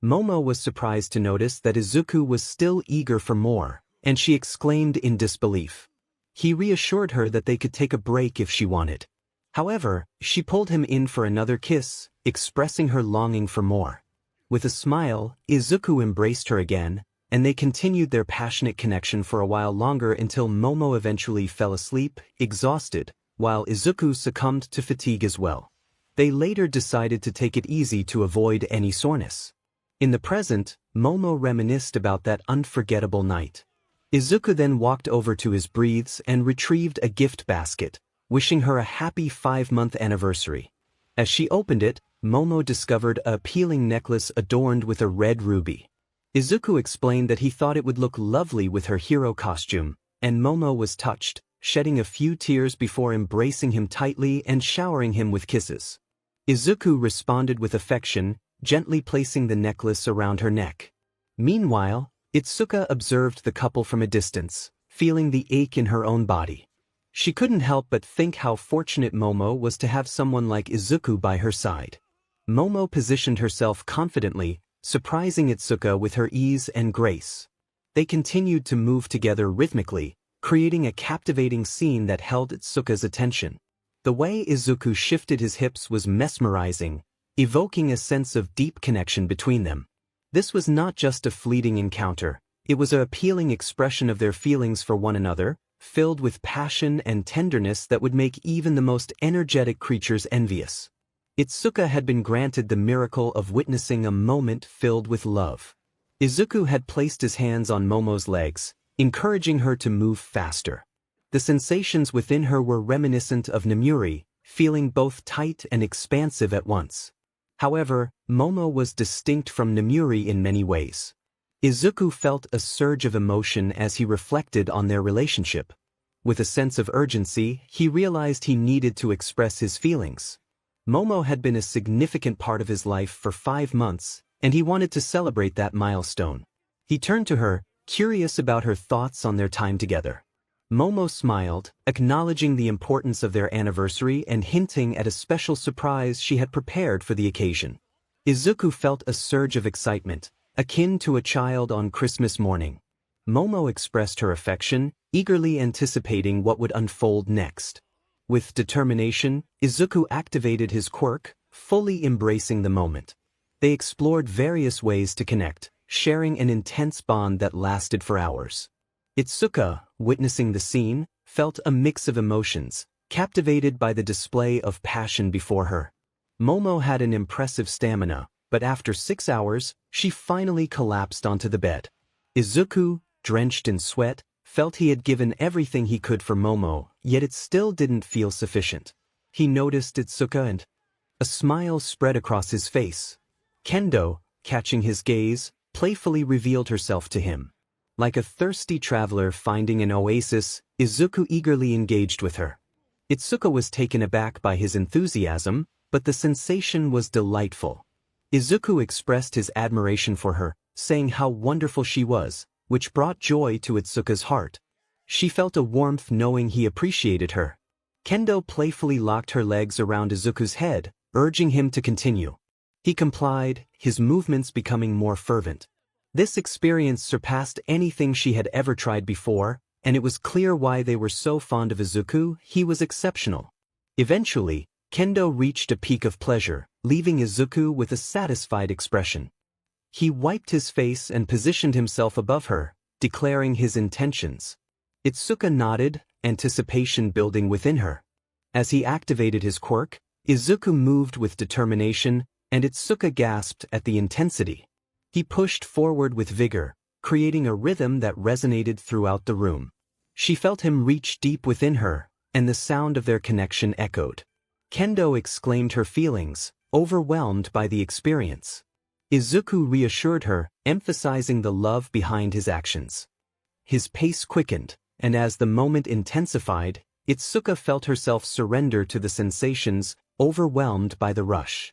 A: Momo was surprised to notice that Izuku was still eager for more, and she exclaimed in disbelief. He reassured her that they could take a break if she wanted. However, she pulled him in for another kiss, expressing her longing for more. With a smile, Izuku embraced her again, and they continued their passionate connection for a while longer until Momo eventually fell asleep, exhausted, while Izuku succumbed to fatigue as well. They later decided to take it easy to avoid any soreness. In the present, Momo reminisced about that unforgettable night. Izuku then walked over to his breathes and retrieved a gift basket, wishing her a happy 5-month anniversary. As she opened it, Momo discovered a appealing necklace adorned with a red ruby. Izuku explained that he thought it would look lovely with her hero costume, and Momo was touched, shedding a few tears before embracing him tightly and showering him with kisses. Izuku responded with affection, gently placing the necklace around her neck. Meanwhile, Itsuka observed the couple from a distance, feeling the ache in her own body. She couldn't help but think how fortunate Momo was to have someone like Izuku by her side. Momo positioned herself confidently, surprising Itsuka with her ease and grace. They continued to move together rhythmically, creating a captivating scene that held Itsuka's attention. The way Izuku shifted his hips was mesmerizing, evoking a sense of deep connection between them. This was not just a fleeting encounter, it was an appealing expression of their feelings for one another, filled with passion and tenderness that would make even the most energetic creatures envious. Itsuka had been granted the miracle of witnessing a moment filled with love. Izuku had placed his hands on Momo's legs, encouraging her to move faster. The sensations within her were reminiscent of Namuri, feeling both tight and expansive at once. However, Momo was distinct from Namuri in many ways. Izuku felt a surge of emotion as he reflected on their relationship. With a sense of urgency, he realized he needed to express his feelings. Momo had been a significant part of his life for 5 months, and he wanted to celebrate that milestone. He turned to her, curious about her thoughts on their time together. Momo smiled, acknowledging the importance of their anniversary and hinting at a special surprise she had prepared for the occasion. Izuku felt a surge of excitement, akin to a child on Christmas morning. Momo expressed her affection, eagerly anticipating what would unfold next. With determination, Izuku activated his quirk, fully embracing the moment. They explored various ways to connect, sharing an intense bond that lasted for hours. Itsuka, witnessing the scene, felt a mix of emotions, captivated by the display of passion before her. Momo had an impressive stamina, but after 6 hours, she finally collapsed onto the bed. Izuku, drenched in sweat, felt he had given everything he could for Momo, yet it still didn't feel sufficient. He noticed Itsuka and a smile spread across his face. Kendo, catching his gaze, playfully revealed herself to him. Like a thirsty traveler finding an oasis, Izuku eagerly engaged with her. Itsuka was taken aback by his enthusiasm, but the sensation was delightful. Izuku expressed his admiration for her, saying how wonderful she was, which brought joy to Itsuka's heart. She felt a warmth knowing he appreciated her. Kendo playfully locked her legs around Izuku's head, urging him to continue. He complied, his movements becoming more fervent. This experience surpassed anything she had ever tried before, and it was clear why they were so fond of Izuku. He was exceptional. Eventually, Kendo reached a peak of pleasure, leaving Izuku with a satisfied expression. He wiped his face and positioned himself above her, declaring his intentions. Itsuka nodded, anticipation building within her. As he activated his quirk, Izuku moved with determination, and Itsuka gasped at the intensity. He pushed forward with vigor, creating a rhythm that resonated throughout the room. She felt him reach deep within her, and the sound of their connection echoed. Kendo exclaimed her feelings, overwhelmed by the experience. Izuku reassured her, emphasizing the love behind his actions. His pace quickened, and as the moment intensified, Itsuka felt herself surrender to the sensations, overwhelmed by the rush.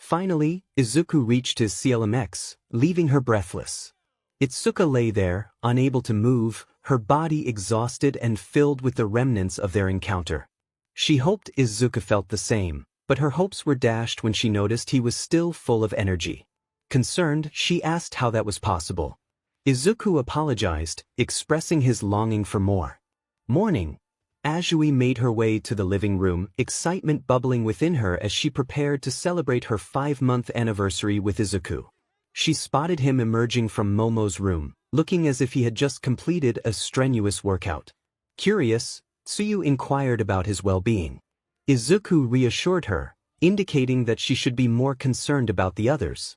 A: Finally, Izuku reached his CLMX, leaving her breathless. Itsuka lay there, unable to move, her body exhausted and filled with the remnants of their encounter. She hoped Izuku felt the same, but her hopes were dashed when she noticed he was still full of energy. Concerned, she asked how that was possible. Izuku apologized, expressing his longing for more. Morning. Azui made her way to the living room, excitement bubbling within her as she prepared to celebrate her 5-month anniversary with Izuku. She spotted him emerging from Momo's room, looking as if he had just completed a strenuous workout. Curious, Tsuyu inquired about his well-being. Izuku reassured her, indicating that she should be more concerned about the others.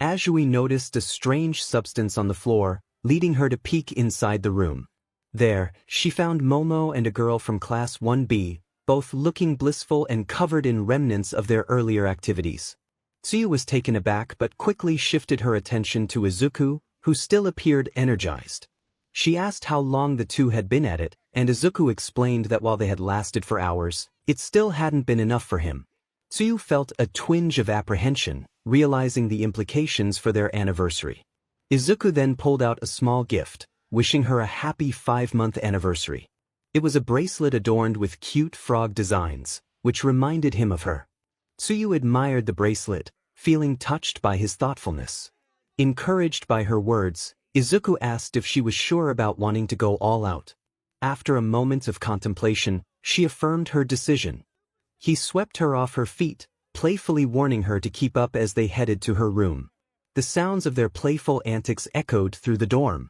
A: Azui noticed a strange substance on the floor, leading her to peek inside the room. There, she found Momo and a girl from Class 1B, both looking blissful and covered in remnants of their earlier activities. Tsuyu was taken aback but quickly shifted her attention to Izuku, who still appeared energized. She asked how long the two had been at it, and Izuku explained that while they had lasted for hours, it still hadn't been enough for him. Tsuyu felt a twinge of apprehension, realizing the implications for their anniversary. Izuku then pulled out a small gift, wishing her a happy 5-month anniversary. It was a bracelet adorned with cute frog designs, which reminded him of her. Tsuyu admired the bracelet, feeling touched by his thoughtfulness. Encouraged by her words, Izuku asked if she was sure about wanting to go all out. After a moment of contemplation, she affirmed her decision. He swept her off her feet, playfully warning her to keep up as they headed to her room. The sounds of their playful antics echoed through the dorm.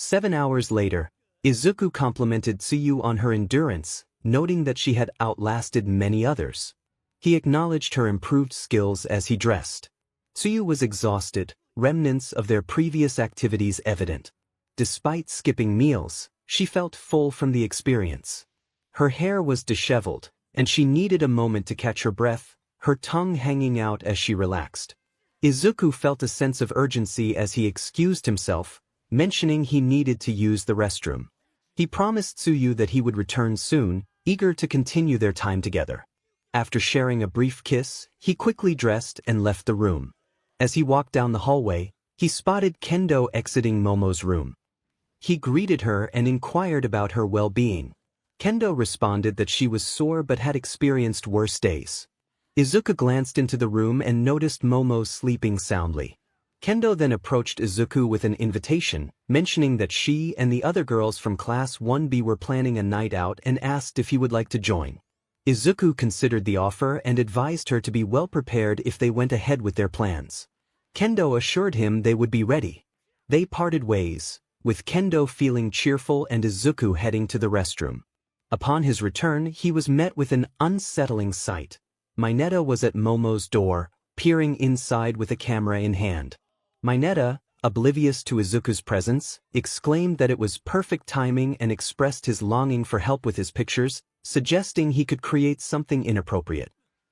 A: 7 hours later, Izuku complimented Tsuyu on her endurance, noting that she had outlasted many others. He acknowledged her improved skills as he dressed. Tsuyu was exhausted, remnants of their previous activities evident. Despite skipping meals, she felt full from the experience. Her hair was disheveled, and she needed a moment to catch her breath, her tongue hanging out as she relaxed. Izuku felt a sense of urgency as he excused himself, mentioning he needed to use the restroom. He promised Tsuyu that he would return soon, eager to continue their time together. After sharing a brief kiss, he quickly dressed and left the room. As he walked down the hallway, he spotted Kendo exiting Momo's room. He greeted her and inquired about her well-being. Kendo responded that she was sore but had experienced worse days. Izuku glanced into the room and noticed Momo sleeping soundly. Kendo then approached Izuku with an invitation, mentioning that she and the other girls from Class 1B were planning a night out and asked if he would like to join. Izuku considered the offer and advised her to be well prepared if they went ahead with their plans. Kendo assured him they would be ready. They parted ways, with Kendo feeling cheerful and Izuku heading to the restroom. Upon his return, he was met with an unsettling sight. Mineta was at Momo's door, peering inside with a camera in hand. Mineta, oblivious to Izuku's presence, exclaimed that it was perfect timing and expressed his longing for help with his pictures, suggesting he could create something inappropriate.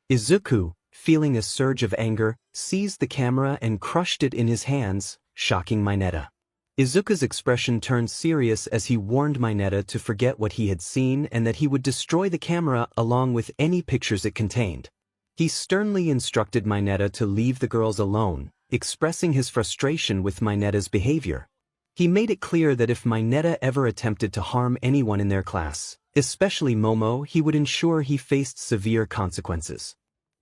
A: Izuku, feeling a surge of anger, seized the camera and crushed it in his hands, shocking Mineta. Izuku's expression turned serious as he warned Mineta to forget what he had seen and that he would destroy the camera along with any pictures it contained. He sternly instructed Mineta to leave the girls alone, expressing his frustration with Mineta's behavior. He made it clear that if Mineta ever attempted to harm anyone in their class, especially Momo, he would ensure he faced severe consequences.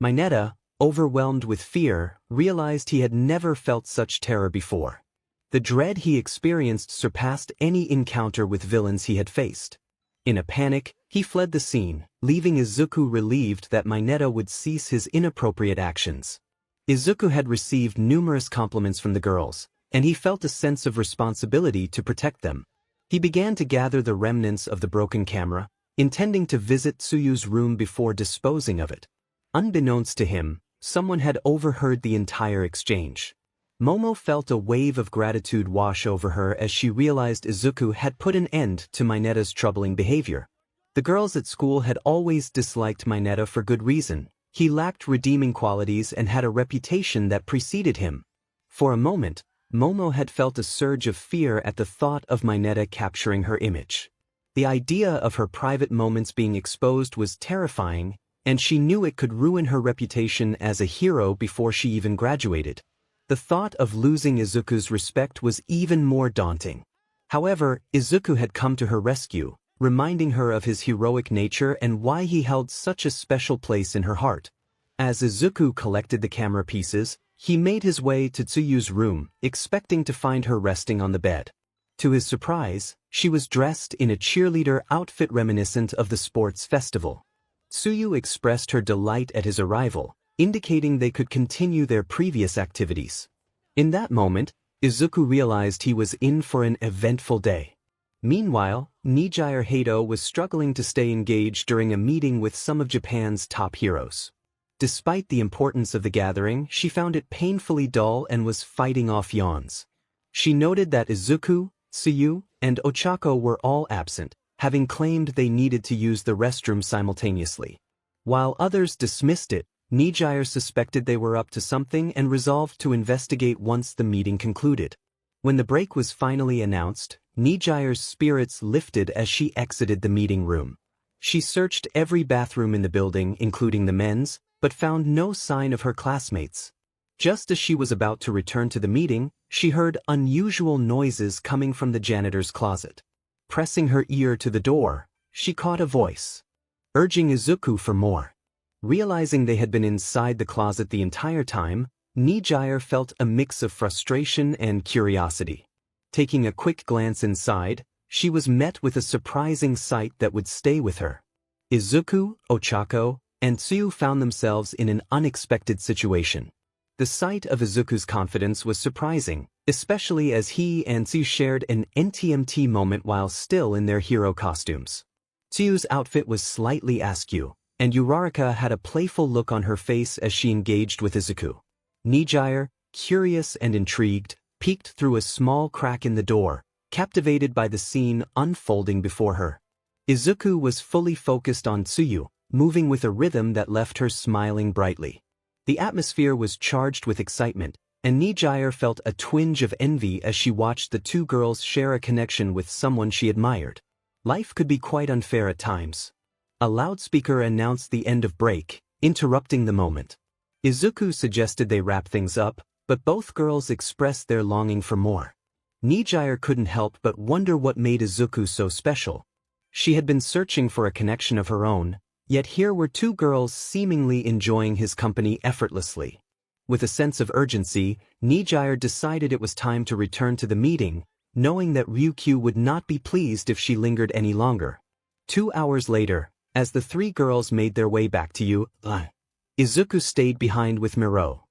A: Mineta, overwhelmed with fear, realized he had never felt such terror before. The dread he experienced surpassed any encounter with villains he had faced. In a panic, he fled the scene, leaving Izuku relieved that Mineta would cease his inappropriate actions. Izuku had received numerous compliments from the girls, and he felt a sense of responsibility to protect them. He began to gather the remnants of the broken camera, intending to visit Tsuyu's room before disposing of it. Unbeknownst to him, someone had overheard the entire exchange. Momo felt a wave of gratitude wash over her as she realized Izuku had put an end to Mineta's troubling behavior. The girls at school had always disliked Mineta for good reason. He lacked redeeming qualities and had a reputation that preceded him. For a moment, Momo had felt a surge of fear at the thought of Mineta capturing her image. The idea of her private moments being exposed was terrifying, and she knew it could ruin her reputation as a hero before she even graduated. The thought of losing Izuku's respect was even more daunting. However, Izuku had come to her rescue, reminding her of his heroic nature and why he held such a special place in her heart. As Izuku collected the camera pieces, he made his way to Tsuyu's room, expecting to find her resting on the bed. To his surprise, she was dressed in a cheerleader outfit reminiscent of the sports festival. Tsuyu expressed her delight at his arrival, indicating they could continue their previous activities. In that moment, Izuku realized he was in for an eventful day. Meanwhile, Nijire Hato was struggling to stay engaged during a meeting with some of Japan's top heroes. Despite the importance of the gathering, she found it painfully dull and was fighting off yawns. She noted that Izuku, Tsuyu, and Ochako were all absent, having claimed they needed to use the restroom simultaneously. While others dismissed it, Nijire suspected they were up to something and resolved to investigate once the meeting concluded. When the break was finally announced, Nijire's spirits lifted as she exited the meeting room. She searched every bathroom in the building, including the men's, but found no sign of her classmates. Just as she was about to return to the meeting, she heard unusual noises coming from the janitor's closet. Pressing her ear to the door, she caught a voice, urging Izuku for more. Realizing they had been inside the closet the entire time, Nijire felt a mix of frustration and curiosity. Taking a quick glance inside, she was met with a surprising sight that would stay with her. Izuku, Ochako, and Tsuyu found themselves in an unexpected situation. The sight of Izuku's confidence was surprising, especially as he and Tsuyu shared an NTMT moment while still in their hero costumes. Tsuyu's outfit was slightly askew, and Uraraka had a playful look on her face as she engaged with Izuku. Nijire, curious and intrigued, peeked through a small crack in the door, captivated by the scene unfolding before her. Izuku was fully focused on Tsuyu, moving with a rhythm that left her smiling brightly. The atmosphere was charged with excitement, and Nijire felt a twinge of envy as she watched the two girls share a connection with someone she admired. Life could be quite unfair at times. A loudspeaker announced the end of break, interrupting the moment. Izuku suggested they wrap things up, but both girls expressed their longing for more. Nijire couldn't help but wonder what made Izuku so special. She had been searching for a connection of her own, yet here were two girls seemingly enjoying his company effortlessly. With a sense of urgency, Nijire decided it was time to return to the meeting, knowing that Ryukyu would not be pleased if she lingered any longer. 2 hours later, as the three girls made their way back to Izuku stayed behind with Miro.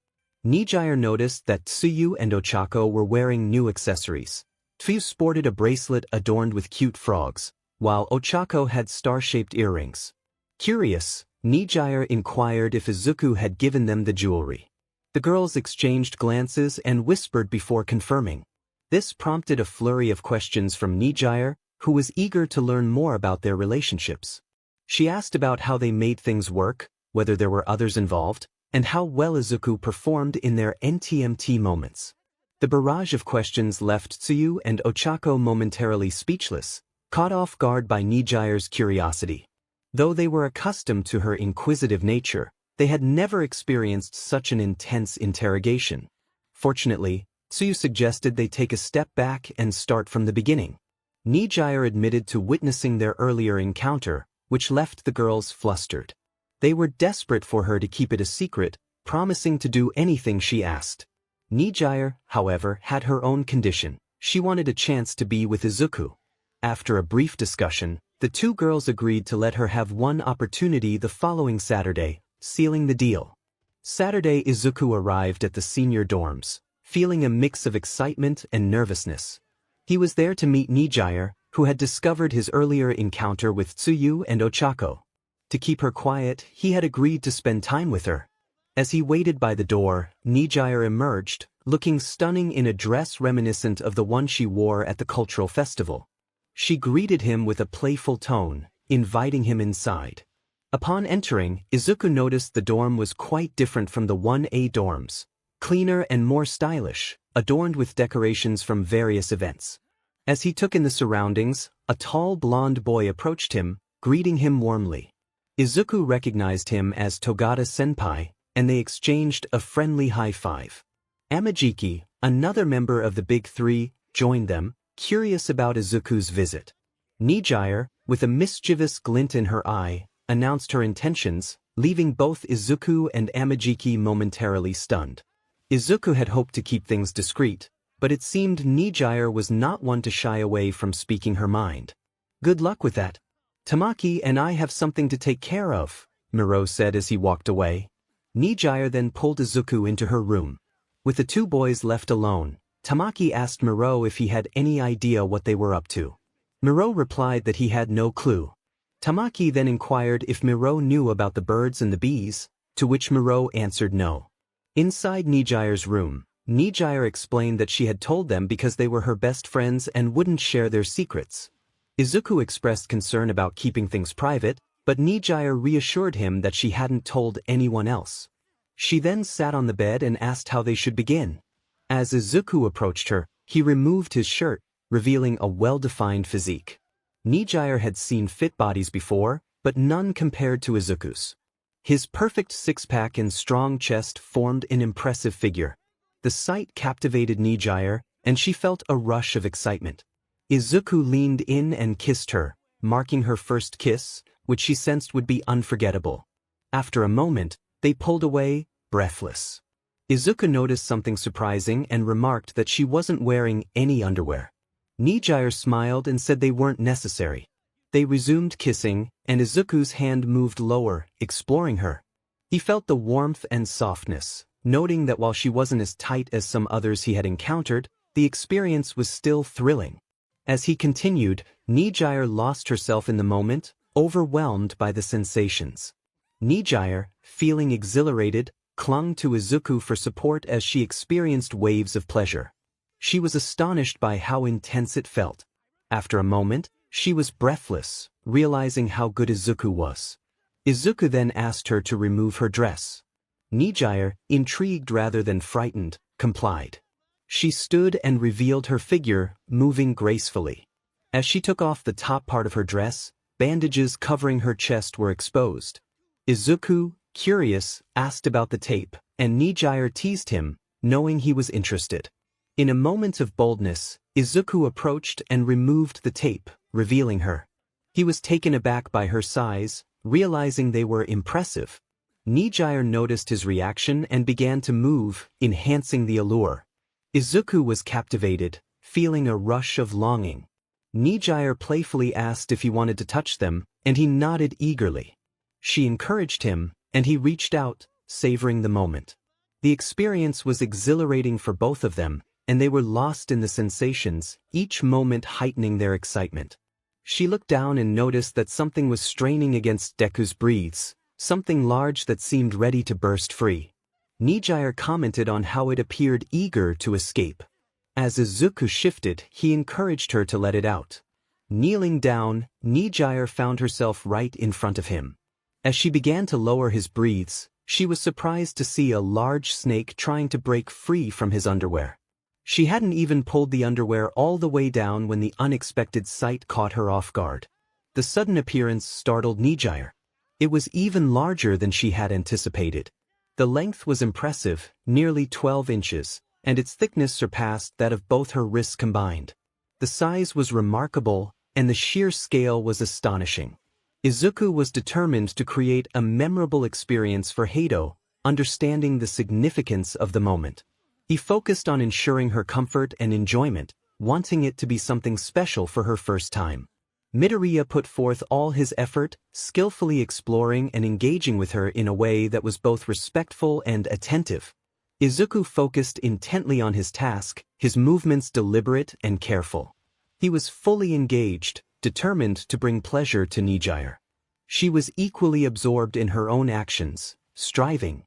A: Nijire noticed that Tsuyu and Ochako were wearing new accessories. Tsuyu sported a bracelet adorned with cute frogs, while Ochako had star-shaped earrings. Curious, Nijire inquired if Izuku had given them the jewelry. The girls exchanged glances and whispered before confirming. This prompted a flurry of questions from Nijire, who was eager to learn more about their relationships. She asked about how they made things work, whether there were others involved, and how well Izuku performed in their NTMT moments. The barrage of questions left Tsuyu and Ochako momentarily speechless, caught off guard by Nijire's curiosity. Though they were accustomed to her inquisitive nature, they had never experienced such an intense interrogation. Fortunately, Tsuyu suggested they take a step back and start from the beginning. Nijire admitted to witnessing their earlier encounter, which left the girls flustered. They were desperate for her to keep it a secret, promising to do anything she asked. Nijire, however, had her own condition. She wanted a chance to be with Izuku. After a brief discussion, the two girls agreed to let her have one opportunity the following Saturday, sealing the deal. Saturday, Izuku arrived at the senior dorms, feeling a mix of excitement and nervousness. He was there to meet Nijire, who had discovered his earlier encounter with Tsuyu and Ochako. To keep her quiet, he had agreed to spend time with her. As he waited by the door, Nijire emerged, looking stunning in a dress reminiscent of the one she wore at the cultural festival. She greeted him with a playful tone, inviting him inside. Upon entering, Izuku noticed the dorm was quite different from the 1A dorms, cleaner and more stylish, adorned with decorations from various events. As he took in the surroundings, a tall blonde boy approached him, greeting him warmly. Izuku recognized him as Togata-senpai, and they exchanged a friendly high five. Amajiki, another member of the Big Three, joined them, curious about Izuku's visit. Nijire, with a mischievous glint in her eye, announced her intentions, leaving both Izuku and Amajiki momentarily stunned. Izuku had hoped to keep things discreet, but it seemed Nijire was not one to shy away from speaking her mind. "Good luck with that. Tamaki and I have something to take care of," Miro said as he walked away. Nijire then pulled Izuku into her room. With the two boys left alone, Tamaki asked Miro if he had any idea what they were up to. Miro replied that he had no clue. Tamaki then inquired if Miro knew about the birds and the bees, to which Miro answered no. Inside Nijire's room, Nijire explained that she had told them because they were her best friends and wouldn't share their secrets. Izuku expressed concern about keeping things private, but Nijire reassured him that she hadn't told anyone else. She then sat on the bed and asked how they should begin. As Izuku approached her, he removed his shirt, revealing a well-defined physique. Nijire had seen fit bodies before, but none compared to Izuku's. His perfect six-pack and strong chest formed an impressive figure. The sight captivated Nijire, and she felt a rush of excitement. Izuku leaned in and kissed her, marking her first kiss, which she sensed would be unforgettable. After a moment, they pulled away, breathless. Izuku noticed something surprising and remarked that she wasn't wearing any underwear. Nijire smiled and said they weren't necessary. They resumed kissing, and Izuku's hand moved lower, exploring her. He felt the warmth and softness, noting that while she wasn't as tight as some others he had encountered, the experience was still thrilling. As he continued, Nijire lost herself in the moment, overwhelmed by the sensations. Nijire, feeling exhilarated, clung to Izuku for support as she experienced waves of pleasure. She was astonished by how intense it felt. After a moment, she was breathless, realizing how good Izuku was. Izuku then asked her to remove her dress. Nijire, intrigued rather than frightened, complied. She stood and revealed her figure, moving gracefully. As she took off the top part of her dress, bandages covering her chest were exposed. Izuku, curious, asked about the tape, and Nijire teased him, knowing he was interested. In a moment of boldness, Izuku approached and removed the tape, revealing her. He was taken aback by her size, realizing they were impressive. Nijire noticed his reaction and began to move, enhancing the allure. Izuku was captivated, feeling a rush of longing. Nijire playfully asked if he wanted to touch them, and he nodded eagerly. She encouraged him, and he reached out, savoring the moment. The experience was exhilarating for both of them, and they were lost in the sensations, each moment heightening their excitement. She looked down and noticed that something was straining against Deku's breaths, something large that seemed ready to burst free. Nijire commented on how it appeared eager to escape. As Izuku shifted, he encouraged her to let it out. Kneeling down, Nijire found herself right in front of him. As she began to lower his breaths, she was surprised to see a large snake trying to break free from his underwear. She hadn't even pulled the underwear all the way down when the unexpected sight caught her off guard. The sudden appearance startled Nijire. It was even larger than she had anticipated. The length was impressive, nearly 12 inches, and its thickness surpassed that of both her wrists combined. The size was remarkable, and the sheer scale was astonishing. Izuku was determined to create a memorable experience for Hato, understanding the significance of the moment. He focused on ensuring her comfort and enjoyment, wanting it to be something special for her first time. Midoriya put forth all his effort, skillfully exploring and engaging with her in a way that was both respectful and attentive. Izuku focused intently on his task, his movements deliberate and careful. He was fully engaged, determined to bring pleasure to Nijire. She was equally absorbed in her own actions, striving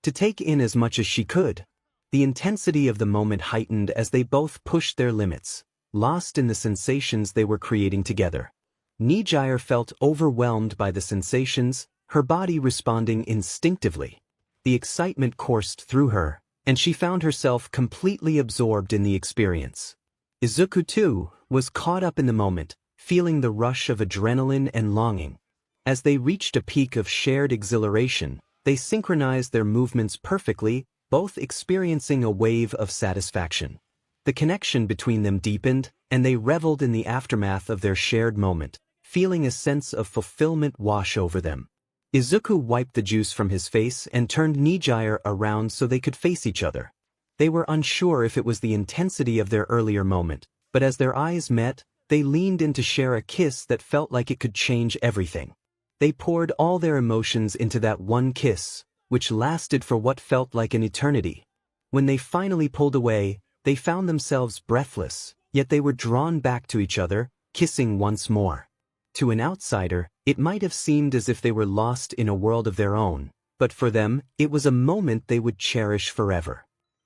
A: to take in as much as she could. The intensity of the moment heightened as they both pushed their limits, lost in the sensations they were creating together. Nijire felt overwhelmed by the sensations, her body responding instinctively. The excitement coursed through her, and she found herself completely absorbed in the experience. Izuku, too, was caught up in the moment, feeling the rush of adrenaline and longing. As they reached a peak of shared exhilaration, they synchronized their movements perfectly, both experiencing a wave of satisfaction. The connection between them deepened, and they reveled in the aftermath of their shared moment, feeling a sense of fulfillment wash over them. Izuku wiped the juice from his face and turned Nijire around so they could face each other. They were unsure if it was the intensity of their earlier moment, but as their eyes met, they leaned in to share a kiss that felt like it could change everything. They poured all their emotions into that one kiss, which lasted for what felt like an eternity. When they finally pulled away, they found themselves breathless, yet they were drawn back to each other, kissing once more. To an outsider, it might have seemed as if they were lost in a world of their own, but for them, it was a moment they would cherish forever.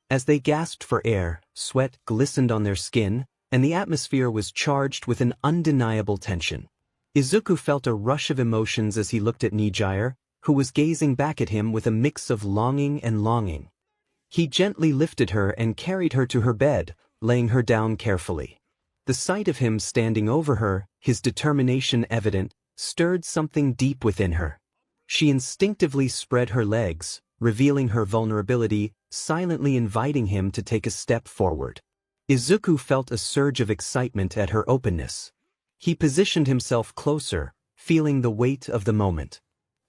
A: As they gasped for air, sweat glistened on their skin, and the atmosphere was charged with an undeniable tension. Izuku felt a rush of emotions as he looked at Nijire, who was gazing back at him with a mix of longing and longing. He gently lifted her and carried her to her bed, laying her down carefully. The sight of him standing over her, his determination evident, stirred something deep within her. She instinctively spread her legs, revealing her vulnerability, silently inviting him to take a step forward. Izuku felt a surge of excitement at her openness. He positioned himself closer, feeling the weight of the moment.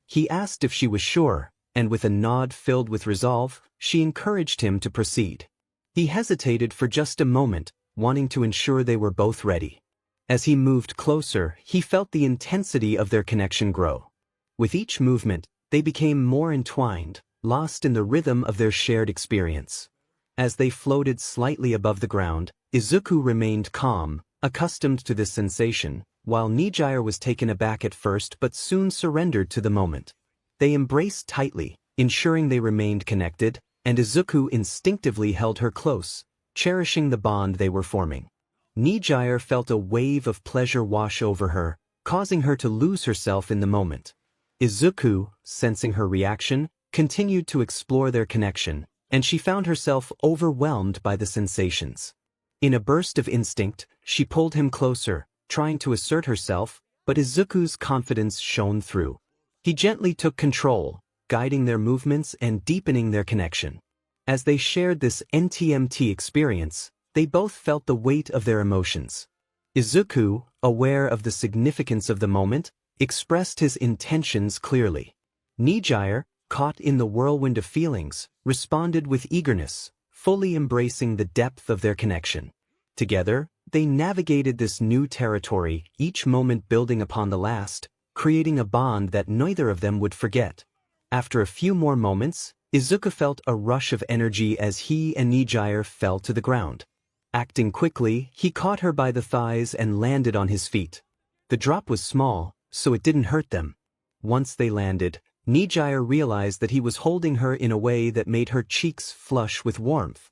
A: He asked if she was sure, and with a nod filled with resolve, she encouraged him to proceed. He hesitated for just a moment, wanting to ensure they were both ready. As he moved closer, he felt the intensity of their connection grow. With each movement, they became more entwined, lost in the rhythm of their shared experience. As they floated slightly above the ground, Izuku remained calm, accustomed to this sensation, while Nijire was taken aback at first but soon surrendered to the moment. They embraced tightly, ensuring they remained connected, and Izuku instinctively held her close, cherishing the bond they were forming. Nijire felt a wave of pleasure wash over her, causing her to lose herself in the moment. Izuku, sensing her reaction, continued to explore their connection, and she found herself overwhelmed by the sensations. In a burst of instinct, she pulled him closer, trying to assert herself, but Izuku's confidence shone through. He gently took control, guiding their movements and deepening their connection. As they shared this NTMT experience, they both felt the weight of their emotions. Izuku, aware of the significance of the moment, expressed his intentions clearly. Nijire, caught in the whirlwind of feelings, responded with eagerness, fully embracing the depth of their connection. Together, they navigated this new territory, each moment building upon the last, creating a bond that neither of them would forget. After a few more moments, Izuku felt a rush of energy as he and Nijire fell to the ground. Acting quickly, he caught her by the thighs and landed on his feet. The drop was small, so it didn't hurt them. Once they landed, Nijire realized that he was holding her in a way that made her cheeks flush with warmth.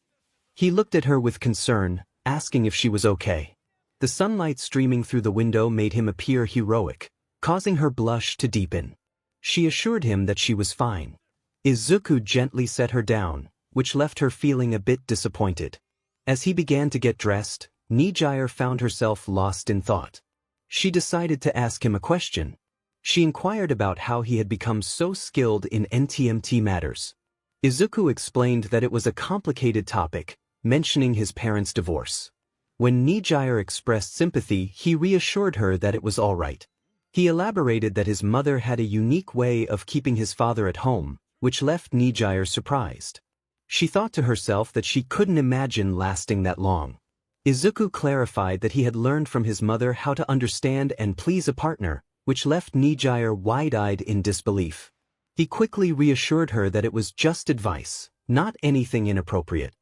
A: He looked at her with concern, asking if she was okay. The sunlight streaming through the window made him appear heroic, causing her blush to deepen. She assured him that she was fine. Izuku gently set her down, which left her feeling a bit disappointed. As he began to get dressed, Nijire found herself lost in thought. She decided to ask him a question. She inquired about how he had become so skilled in NTMT matters. Izuku explained that it was a complicated topic, mentioning his parents' divorce. When Nijire expressed sympathy, he reassured her that it was all right. He elaborated that his mother had a unique way of keeping his father at home, which left Nijire surprised. She thought to herself that she couldn't imagine lasting that long. Izuku clarified that he had learned from his mother how to understand and please a partner, which left Nijire wide-eyed in disbelief. He quickly reassured her that it was just advice, not anything inappropriate.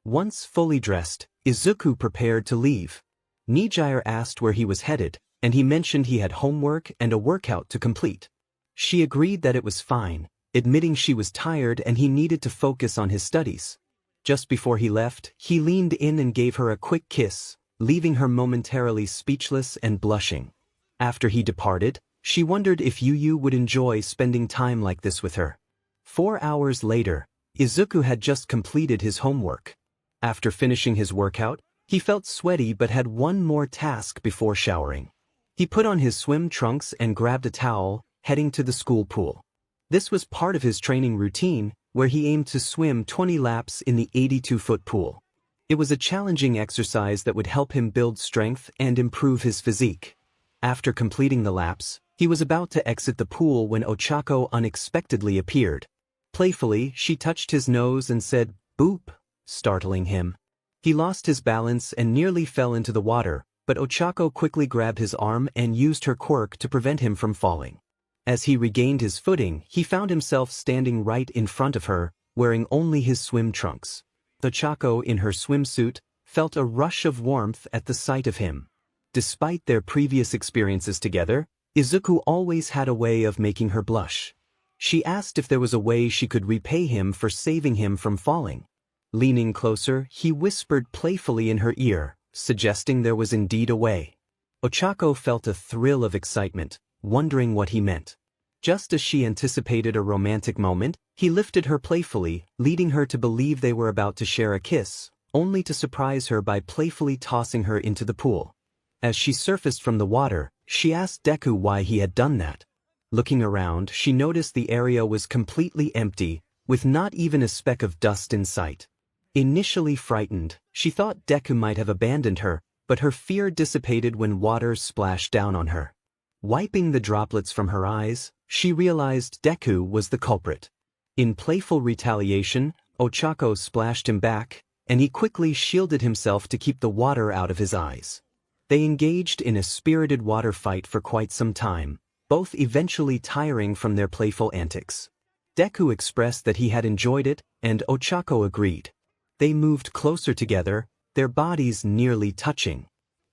A: Once fully dressed, Izuku prepared to leave. Nijire asked where he was headed, and he mentioned he had homework and a workout to complete. She agreed that it was fine, admitting she was tired and he needed to focus on his studies. Just before he left, he leaned in and gave her a quick kiss, leaving her momentarily speechless and blushing. After he departed, she wondered if Yu would enjoy spending time like this with her. 4 hours later, Izuku had just completed his homework. After finishing his workout, he felt sweaty but had one more task before showering. He put on his swim trunks and grabbed a towel, heading to the school pool. This was part of his training routine, where he aimed to swim 20 laps in the 82-foot pool. It was a challenging exercise that would help him build strength and improve his physique. After completing the laps, he was about to exit the pool when Ochako unexpectedly appeared. Playfully, she touched his nose and said, "Boop," startling him. He lost his balance and nearly fell into the water, but Ochako quickly grabbed his arm and used her quirk to prevent him from falling. As he regained his footing, he found himself standing right in front of her, wearing only his swim trunks. Ochako, in her swimsuit, felt a rush of warmth at the sight of him. Despite their previous experiences together, Izuku always had a way of making her blush. She asked if there was a way she could repay him for saving him from falling. Leaning closer, he whispered playfully in her ear, suggesting there was indeed a way. Ochako felt a thrill of excitement, wondering what he meant. Just as she anticipated a romantic moment, he lifted her playfully, leading her to believe they were about to share a kiss, only to surprise her by playfully tossing her into the pool. As she surfaced from the water, she asked Deku why he had done that. Looking around, she noticed the area was completely empty, with not even a speck of dust in sight. Initially frightened, she thought Deku might have abandoned her, but her fear dissipated when water splashed down on her. Wiping the droplets from her eyes, she realized Deku was the culprit. In playful retaliation, Ochako splashed him back, and he quickly shielded himself to keep the water out of his eyes. They engaged in a spirited water fight for quite some time, both eventually tiring from their playful antics. Deku expressed that he had enjoyed it, and Ochako agreed. They moved closer together, their bodies nearly touching.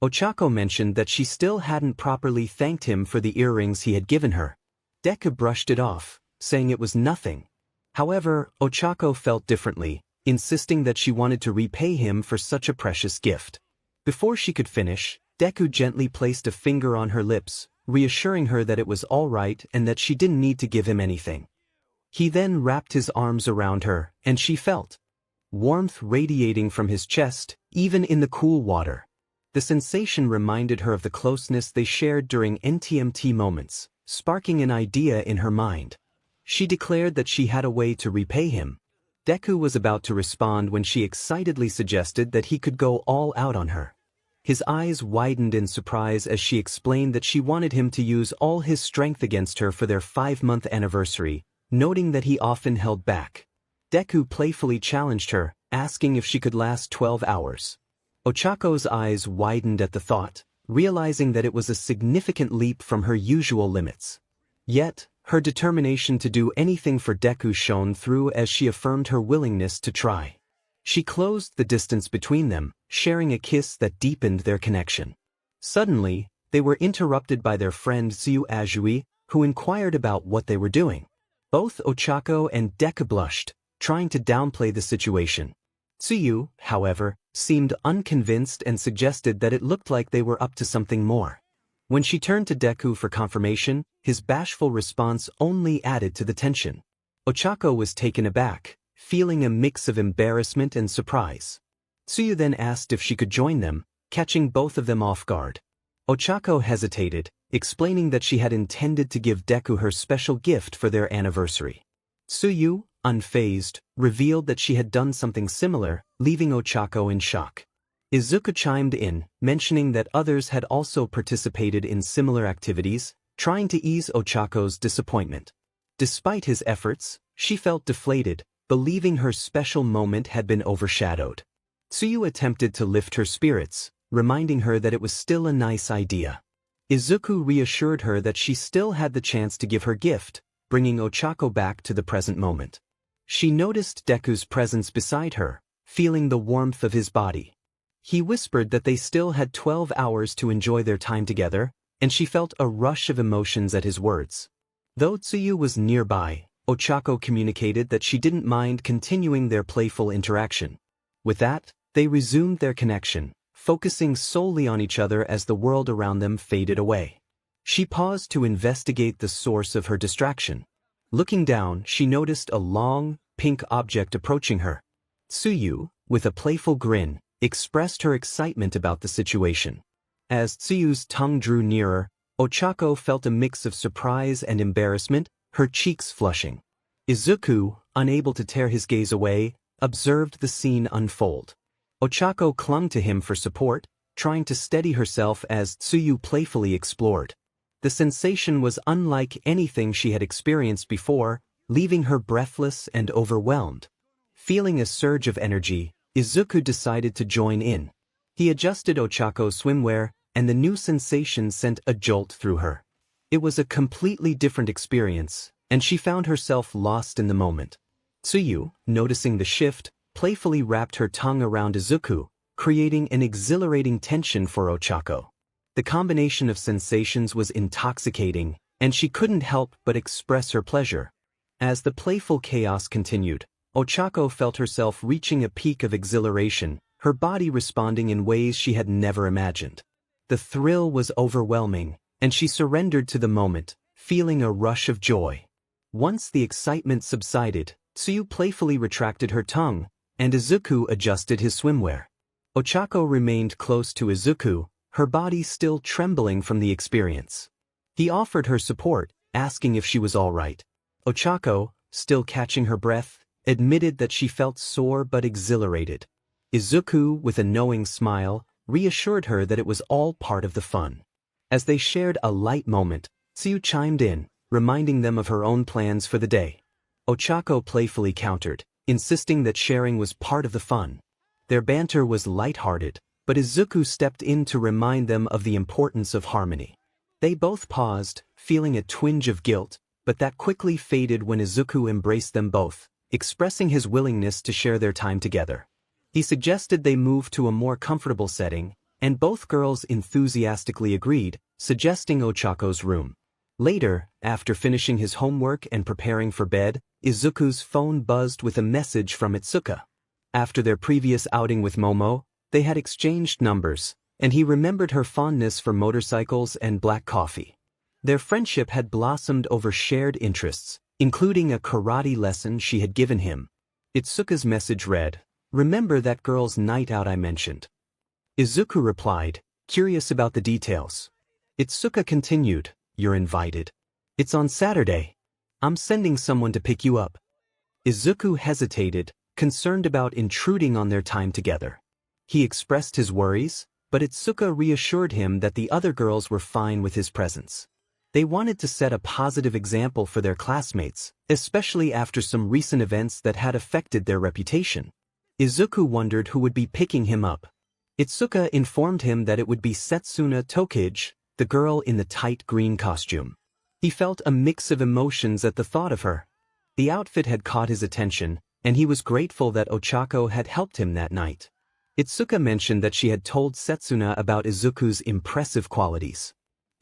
A: Ochako mentioned that she still hadn't properly thanked him for the earrings he had given her. Deku brushed it off, saying it was nothing. However, Ochako felt differently, insisting that she wanted to repay him for such a precious gift. Before she could finish, Deku gently placed a finger on her lips, reassuring her that it was all right and that she didn't need to give him anything. He then wrapped his arms around her, and she felt warmth radiating from his chest, even in the cool water. The sensation reminded her of the closeness they shared during NTMT moments, sparking an idea in her mind. She declared that she had a way to repay him. Deku was about to respond when she excitedly suggested that he could go all out on her. His eyes widened in surprise as she explained that she wanted him to use all his strength against her for their 5-month anniversary, noting that he often held back. Deku playfully challenged her, asking if she could last 12 hours. Ochako's eyes widened at the thought, realizing that it was a significant leap from her usual limits. Yet, her determination to do anything for Deku shone through as she affirmed her willingness to try. She closed the distance between them, sharing a kiss that deepened their connection. Suddenly, they were interrupted by their friend Tsuyu Ajui, who inquired about what they were doing. Both Ochako and Deku blushed, trying to downplay the situation. Tsuyu, however, seemed unconvinced and suggested that it looked like they were up to something more. When she turned to Deku for confirmation, his bashful response only added to the tension. Ochako was taken aback, feeling a mix of embarrassment and surprise. Tsuyu then asked if she could join them, catching both of them off guard. Ochako hesitated, explaining that she had intended to give Deku her special gift for their anniversary. Tsuyu, unfazed, revealed that she had done something similar, leaving Ochako in shock. Izuku chimed in, mentioning that others had also participated in similar activities, trying to ease Ochako's disappointment. Despite his efforts, she felt deflated, believing her special moment had been overshadowed. Tsuyu attempted to lift her spirits, reminding her that it was still a nice idea. Izuku reassured her that she still had the chance to give her gift, bringing Ochako back to the present moment. She noticed Deku's presence beside her, feeling the warmth of his body. He whispered that they still had 12 hours to enjoy their time together, and she felt a rush of emotions at his words. Though Tsuyu was nearby, Ochako communicated that she didn't mind continuing their playful interaction. With that, they resumed their connection, focusing solely on each other as the world around them faded away. She paused to investigate the source of her distraction. Looking down, she noticed a long, pink object approaching her. Tsuyu, with a playful grin, expressed her excitement about the situation. As Tsuyu's tongue drew nearer, Ochako felt a mix of surprise and embarrassment, her cheeks flushing. Izuku, unable to tear his gaze away, observed the scene unfold. Ochako clung to him for support, trying to steady herself as Tsuyu playfully explored. The sensation was unlike anything she had experienced before, leaving her breathless and overwhelmed. Feeling a surge of energy, Izuku decided to join in. He adjusted Ochako's swimwear, and the new sensation sent a jolt through her. It was a completely different experience, and she found herself lost in the moment. Tsuyu, noticing the shift, playfully wrapped her tongue around Izuku, creating an exhilarating tension for Ochako. The combination of sensations was intoxicating, and she couldn't help but express her pleasure. As the playful chaos continued, Ochako felt herself reaching a peak of exhilaration, her body responding in ways she had never imagined. The thrill was overwhelming, and she surrendered to the moment, feeling a rush of joy. Once the excitement subsided, Tsuyu playfully retracted her tongue, and Izuku adjusted his swimwear. Ochako remained close to Izuku, her body still trembling from the experience. He offered her support, asking if she was all right. Ochako, still catching her breath, admitted that she felt sore but exhilarated. Izuku, with a knowing smile, reassured her that it was all part of the fun. As they shared a light moment, Tsuyu chimed in, reminding them of her own plans for the day. Ochako playfully countered, insisting that sharing was part of the fun. Their banter was light-hearted, but Izuku stepped in to remind them of the importance of harmony. They both paused, feeling a twinge of guilt, but that quickly faded when Izuku embraced them both, expressing his willingness to share their time together. He suggested they move to a more comfortable setting, and both girls enthusiastically agreed, suggesting Ochako's room. Later, after finishing his homework and preparing for bed, Izuku's phone buzzed with a message from Itsuka. After their previous outing with Momo, they had exchanged numbers, and he remembered her fondness for motorcycles and black coffee. Their friendship had blossomed over shared interests, including a karate lesson she had given him. Itsuka's message read, "Remember that girl's night out I mentioned?" Izuku replied, curious about the details. Itsuka continued, "You're invited. It's on Saturday. I'm sending someone to pick you up." Izuku hesitated, concerned about intruding on their time together. He expressed his worries, but Itsuka reassured him that the other girls were fine with his presence. They wanted to set a positive example for their classmates, especially after some recent events that had affected their reputation. Izuku wondered who would be picking him up. Itsuka informed him that it would be Setsuna Tokage, the girl in the tight green costume. He felt a mix of emotions at the thought of her. The outfit had caught his attention, and he was grateful that Ochako had helped him that night. Itsuka mentioned that she had told Setsuna about Izuku's impressive qualities.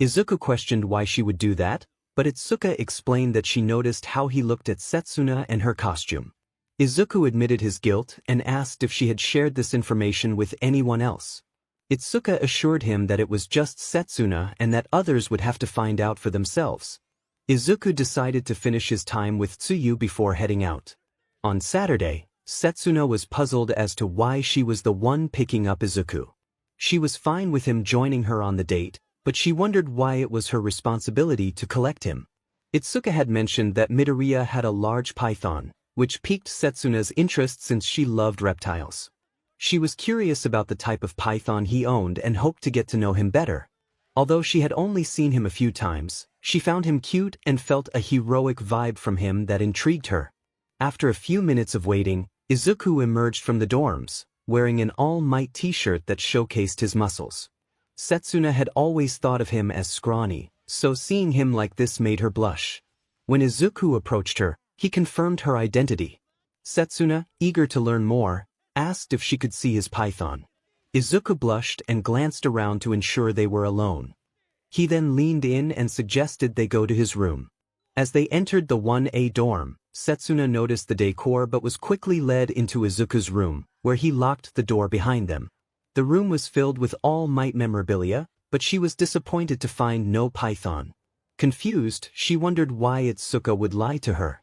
A: Izuku questioned why she would do that, but Itsuka explained that she noticed how he looked at Setsuna and her costume. Izuku admitted his guilt and asked if she had shared this information with anyone else. Itsuka assured him that it was just Setsuna and that others would have to find out for themselves. Izuku decided to finish his time with Tsuyu before heading out. On Saturday, Setsuna was puzzled as to why she was the one picking up Izuku. She was fine with him joining her on the date, but she wondered why it was her responsibility to collect him. Itsuka had mentioned that Midoriya had a large python, which piqued Setsuna's interest since she loved reptiles. She was curious about the type of python he owned and hoped to get to know him better. Although she had only seen him a few times, she found him cute and felt a heroic vibe from him that intrigued her. After a few minutes of waiting, Izuku emerged from the dorms, wearing an All Might t-shirt that showcased his muscles. Setsuna had always thought of him as scrawny, so seeing him like this made her blush. When Izuku approached her, he confirmed her identity. Setsuna, eager to learn more, asked if she could see his python. Izuku blushed and glanced around to ensure they were alone. He then leaned in and suggested they go to his room. As they entered the 1A dorm, Setsuna noticed the decor but was quickly led into Izuku's room, where he locked the door behind them. The room was filled with All Might memorabilia, but she was disappointed to find no python. Confused, she wondered why Itsuka would lie to her.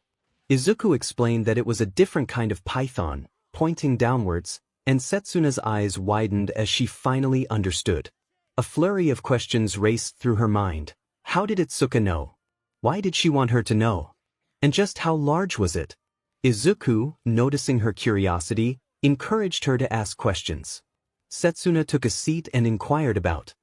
A: Izuku explained that it was a different kind of python, pointing downwards, and Setsuna's eyes widened as she finally understood. A flurry of questions raced through her mind, How did Itsuka know? Why did she want her to know? And just how large was it? Izuku, noticing her curiosity, encouraged her to ask questions. Setsuna took a seat and inquired about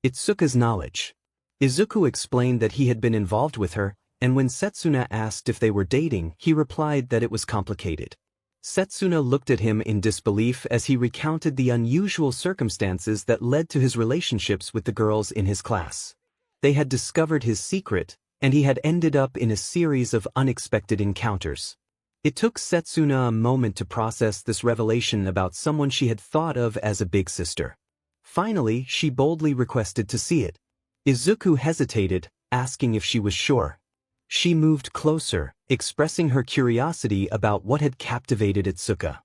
A: Itsuka's knowledge. Izuku explained that he had been involved with her, and when Setsuna asked if they were dating, he replied that it was complicated. Setsuna looked at him in disbelief as he recounted the unusual circumstances that led to his relationships with the girls in his class. They had discovered his secret, and he had ended up in a series of unexpected encounters. It took Setsuna a moment to process this revelation about someone she had thought of as a big sister. Finally, she boldly requested to see it. Izuku hesitated, asking if she was sure. She moved closer, expressing her curiosity about what had captivated Itsuka.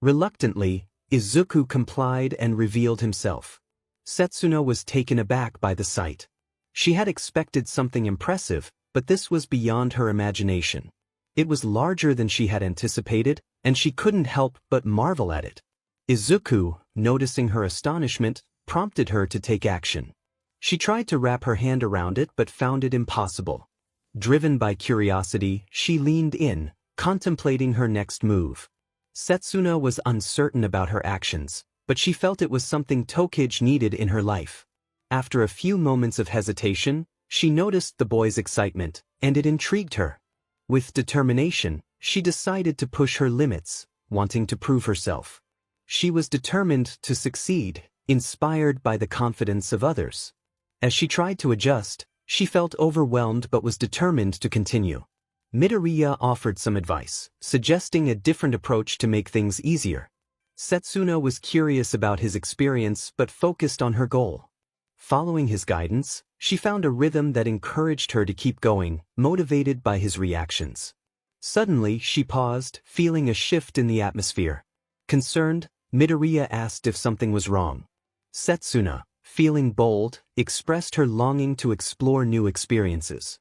A: Reluctantly, Izuku complied and revealed himself. Setsuna was taken aback by the sight. She had expected something impressive, but this was beyond her imagination. It was larger than she had anticipated, and she couldn't help but marvel at it. Izuku, noticing her astonishment, prompted her to take action. She tried to wrap her hand around it but found it impossible. Driven by curiosity, she leaned in, contemplating her next move. Setsuna was uncertain about her actions, but she felt it was something Tokage needed in her life. After a few moments of hesitation, she noticed the boy's excitement, and it intrigued her. With determination, she decided to push her limits, wanting to prove herself. She was determined to succeed, inspired by the confidence of others. As she tried to adjust, she felt overwhelmed but was determined to continue. Midoriya offered some advice, suggesting a different approach to make things easier. Setsuna was curious about his experience but focused on her goal. Following his guidance, she found a rhythm that encouraged her to keep going, motivated by his reactions. Suddenly, she paused, feeling a shift in the atmosphere. Concerned, Midoriya asked if something was wrong. Setsuna, feeling bold, expressed her longing to explore new experiences.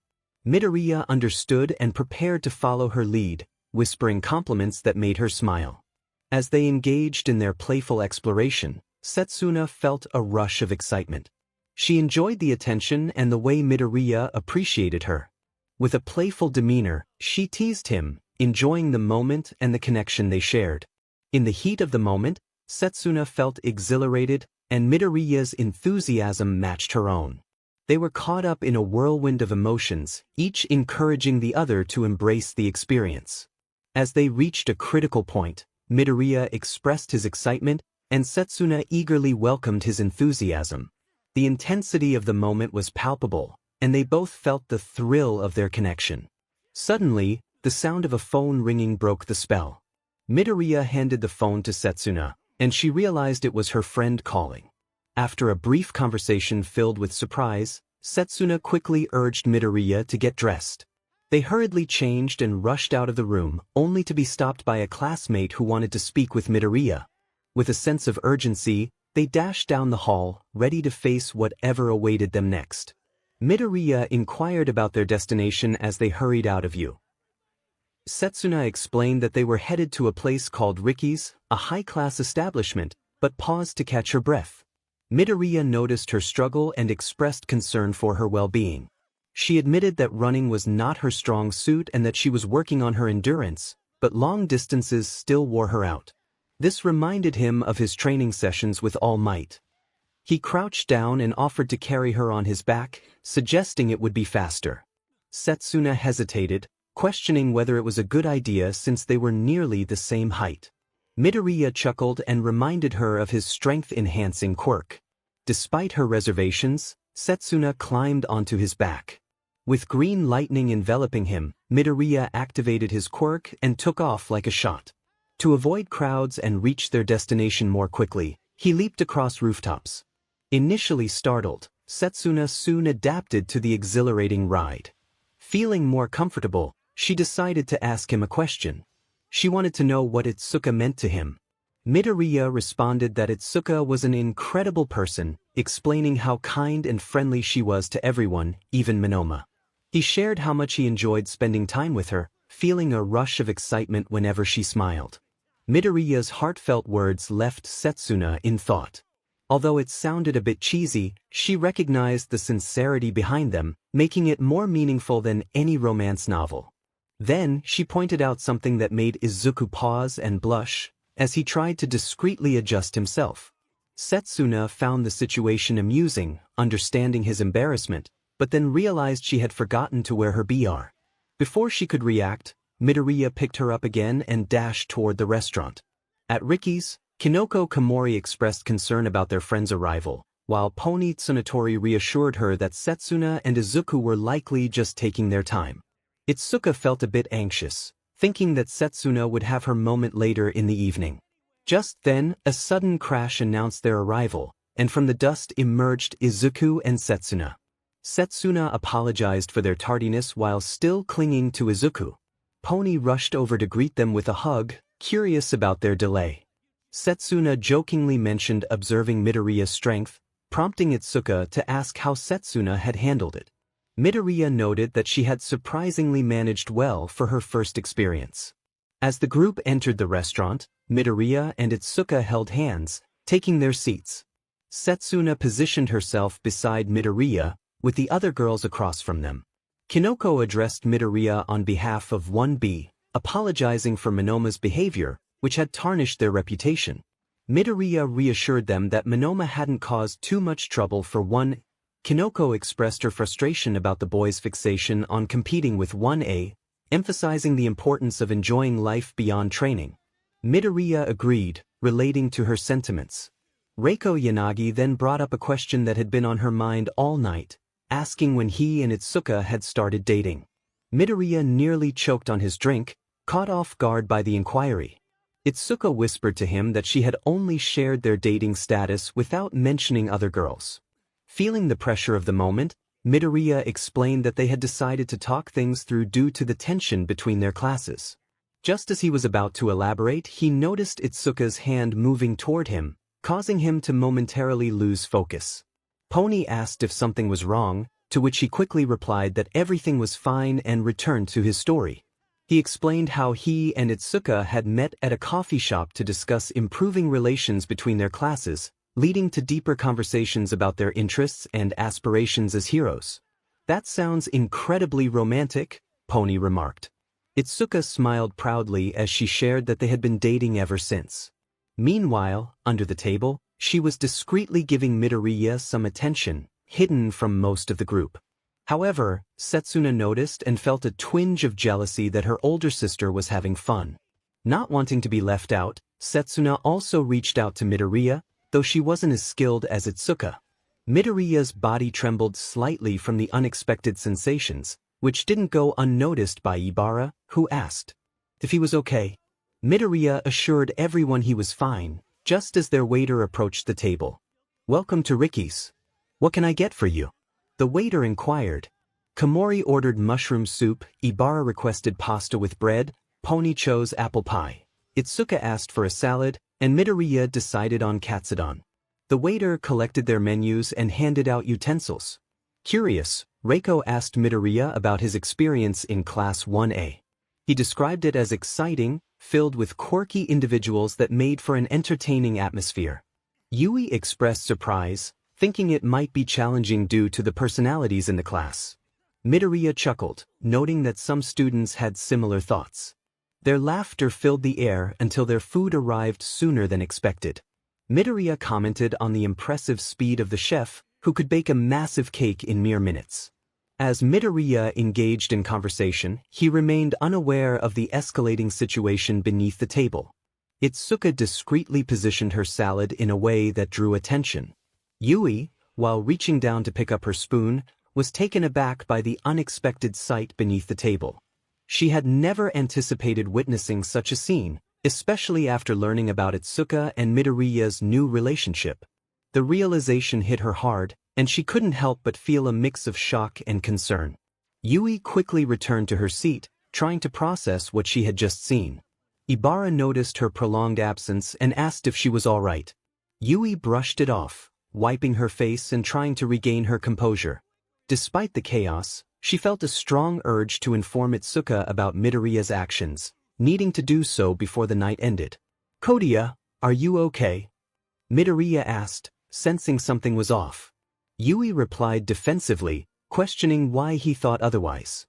A: Midoriya understood and prepared to follow her lead, whispering compliments that made her smile. As they engaged in their playful exploration, Setsuna felt a rush of excitement. She enjoyed the attention and the way Midoriya appreciated her. With a playful demeanor, she teased him, enjoying the moment and the connection they shared. In the heat of the moment, Setsuna felt exhilarated, and Midoriya's enthusiasm matched her own. They were caught up in a whirlwind of emotions, each encouraging the other to embrace the experience. As they reached a critical point, Midoriya expressed his excitement, and Setsuna eagerly welcomed his enthusiasm. The intensity of the moment was palpable, and they both felt the thrill of their connection. Suddenly, the sound of a phone ringing broke the spell. Midoriya handed the phone to Setsuna, and she realized it was her friend calling. After a brief conversation filled with surprise, Setsuna quickly urged Midoriya to get dressed. They hurriedly changed and rushed out of the room, only to be stopped by a classmate who wanted to speak with Midoriya. With a sense of urgency, they dashed down the hall, ready to face whatever awaited them next. Midoriya inquired about their destination as they hurried out of view. Setsuna explained that they were headed to a place called Ricky's, a high-class establishment, but paused to catch her breath. Midoriya noticed her struggle and expressed concern for her well-being. She admitted that running was not her strong suit and that she was working on her endurance, but long distances still wore her out. This reminded him of his training sessions with All Might. He crouched down and offered to carry her on his back, suggesting it would be faster. Setsuna hesitated, questioning whether it was a good idea since they were nearly the same height. Midoriya chuckled and reminded her of his strength-enhancing quirk. Despite her reservations, Setsuna climbed onto his back. With green lightning enveloping him, Midoriya activated his quirk and took off like a shot. To avoid crowds and reach their destination more quickly, he leaped across rooftops. Initially startled, Setsuna soon adapted to the exhilarating ride. Feeling more comfortable, she decided to ask him a question. She wanted to know what Itsuka meant to him. Midoriya responded that Itsuka was an incredible person, explaining how kind and friendly she was to everyone, even Minoma. He shared how much he enjoyed spending time with her, feeling a rush of excitement whenever she smiled. Midoriya's heartfelt words left Setsuna in thought. Although it sounded a bit cheesy, she recognized the sincerity behind them, making it more meaningful than any romance novel. Then, she pointed out something that made Izuku pause and blush, as he tried to discreetly adjust himself. Setsuna found the situation amusing, understanding his embarrassment, but then realized she had forgotten to wear her BR. Before she could react, Midoriya picked her up again and dashed toward the restaurant. At Ricky's, Kinoko Komori expressed concern about their friend's arrival, while Pony Tsunatori reassured her that Setsuna and Izuku were likely just taking their time. Itsuka felt a bit anxious, thinking that Setsuna would have her moment later in the evening. Just then, a sudden crash announced their arrival, and from the dust emerged Izuku and Setsuna. Setsuna apologized for their tardiness while still clinging to Izuku. Pony rushed over to greet them with a hug, curious about their delay. Setsuna jokingly mentioned observing Midoriya's strength, prompting Itsuka to ask how Setsuna had handled it. Midoriya noted that she had surprisingly managed well for her first experience. As the group entered the restaurant, Midoriya and Itsuka held hands, taking their seats. Setsuna positioned herself beside Midoriya, with the other girls across from them. Kinoko addressed Midoriya on behalf of 1B, apologizing for Monoma's behavior, which had tarnished their reputation. Midoriya reassured them that Monoma hadn't caused too much trouble for 1. Kinoko expressed her frustration about the boys' fixation on competing with 1A, emphasizing the importance of enjoying life beyond training. Midoriya agreed, relating to her sentiments. Reiko Yanagi then brought up a question that had been on her mind all night, asking when he and Itsuka had started dating. Midoriya nearly choked on his drink, caught off guard by the inquiry. Itsuka whispered to him that she had only shared their dating status without mentioning other girls. Feeling the pressure of the moment, Midoriya explained that they had decided to talk things through due to the tension between their classes. Just as he was about to elaborate, he noticed Itsuka's hand moving toward him, causing him to momentarily lose focus. Pony asked if something was wrong, to which he quickly replied that everything was fine and returned to his story. He explained how he and Itsuka had met at a coffee shop to discuss improving relations between their classes, leading to deeper conversations about their interests and aspirations as heroes. "That sounds incredibly romantic," Pony remarked. Itsuka smiled proudly as she shared that they had been dating ever since. Meanwhile, under the table, she was discreetly giving Midoriya some attention, hidden from most of the group. However, Setsuna noticed and felt a twinge of jealousy that her older sister was having fun. Not wanting to be left out, Setsuna also reached out to Midoriya, though she wasn't as skilled as Itsuka. Midoriya's body trembled slightly from the unexpected sensations, which didn't go unnoticed by Ibara, who asked if he was okay. Midoriya assured everyone he was fine, just as their waiter approached the table. "Welcome to Ricky's. What can I get for you?" the waiter inquired. Komori ordered mushroom soup, Ibara requested pasta with bread, Pony chose apple pie. Itsuka asked for a salad, and Midoriya decided on katsudon. The waiter collected their menus and handed out utensils. Curious, Reiko asked Midoriya about his experience in Class 1A. He described it as exciting, filled with quirky individuals that made for an entertaining atmosphere. Yui expressed surprise, thinking it might be challenging due to the personalities in the class. Midoriya chuckled, noting that some students had similar thoughts. Their laughter filled the air until their food arrived sooner than expected. Midoriya commented on the impressive speed of the chef, who could bake a massive cake in mere minutes. As Midoriya engaged in conversation, he remained unaware of the escalating situation beneath the table. Itsuka discreetly positioned her salad in a way that drew attention. Yui, while reaching down to pick up her spoon, was taken aback by the unexpected sight beneath the table. She had never anticipated witnessing such a scene, especially after learning about Itsuka and Midoriya's new relationship. The realization hit her hard, and she couldn't help but feel a mix of shock and concern. Yui quickly returned to her seat, trying to process what she had just seen. Ibara noticed her prolonged absence and asked if she was all right. Yui brushed it off, wiping her face and trying to regain her composure. Despite the chaos, she felt a strong urge to inform Itsuka about Midoriya's actions, needing to do so before the night ended. "Kodiya, are you okay?" Midoriya asked, sensing something was off. Yui replied defensively, questioning why he thought otherwise.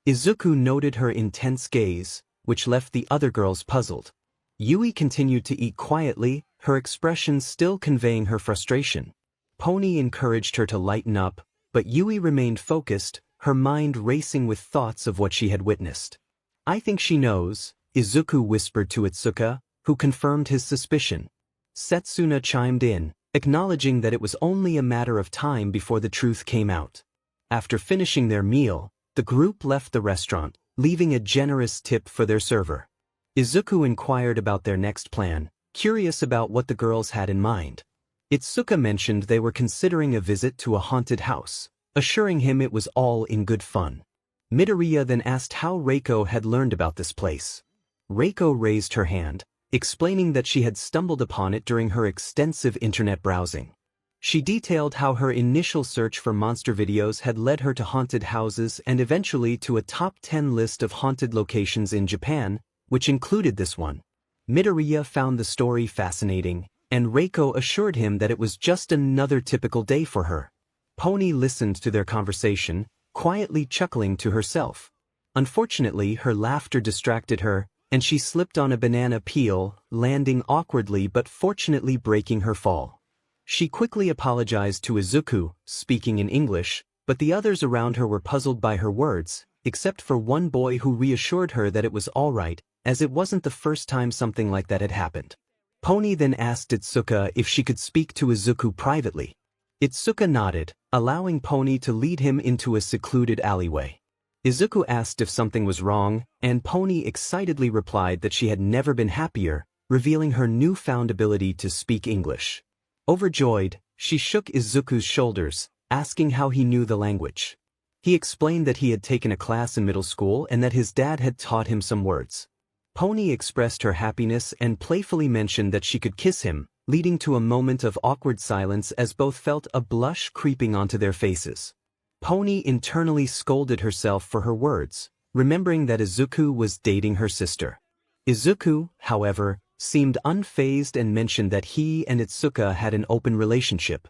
A: Izuku noted her intense gaze, which left the other girls puzzled. Yui continued to eat quietly, her expression still conveying her frustration. Pony encouraged her to lighten up, but Yui remained focused, her mind racing with thoughts of what she had witnessed. "I think she knows," Izuku whispered to Itsuka, who confirmed his suspicion. Setsuna chimed in, acknowledging that it was only a matter of time before the truth came out. After finishing their meal, the group left the restaurant, leaving a generous tip for their server. Izuku inquired about their next plan, curious about what the girls had in mind. Itsuka mentioned they were considering a visit to a haunted house, assuring him it was all in good fun. Midoriya then asked how Reiko had learned about this place. Reiko raised her hand, explaining that she had stumbled upon it during her extensive internet browsing. She detailed how her initial search for monster videos had led her to haunted houses and eventually to a top 10 list of haunted locations in Japan, which included this one. Midoriya found the story fascinating, and Reiko assured him that it was just another typical day for her. Pony listened to their conversation, quietly chuckling to herself. Unfortunately, her laughter distracted her, and she slipped on a banana peel, landing awkwardly but fortunately breaking her fall. She quickly apologized to Izuku, speaking in English, but the others around her were puzzled by her words, except for one boy who reassured her that it was all right, as it wasn't the first time something like that had happened. Pony then asked Itsuka if she could speak to Izuku privately. Itsuka nodded, allowing Pony to lead him into a secluded alleyway. Izuku asked if something was wrong, and Pony excitedly replied that she had never been happier, revealing her newfound ability to speak English. Overjoyed, she shook Izuku's shoulders, asking how he knew the language. He explained that he had taken a class in middle school and that his dad had taught him some words. Pony expressed her happiness and playfully mentioned that she could kiss him, leading to a moment of awkward silence as both felt a blush creeping onto their faces. Pony internally scolded herself for her words, remembering that Izuku was dating her sister. Izuku, however, seemed unfazed and mentioned that he and Itsuka had an open relationship.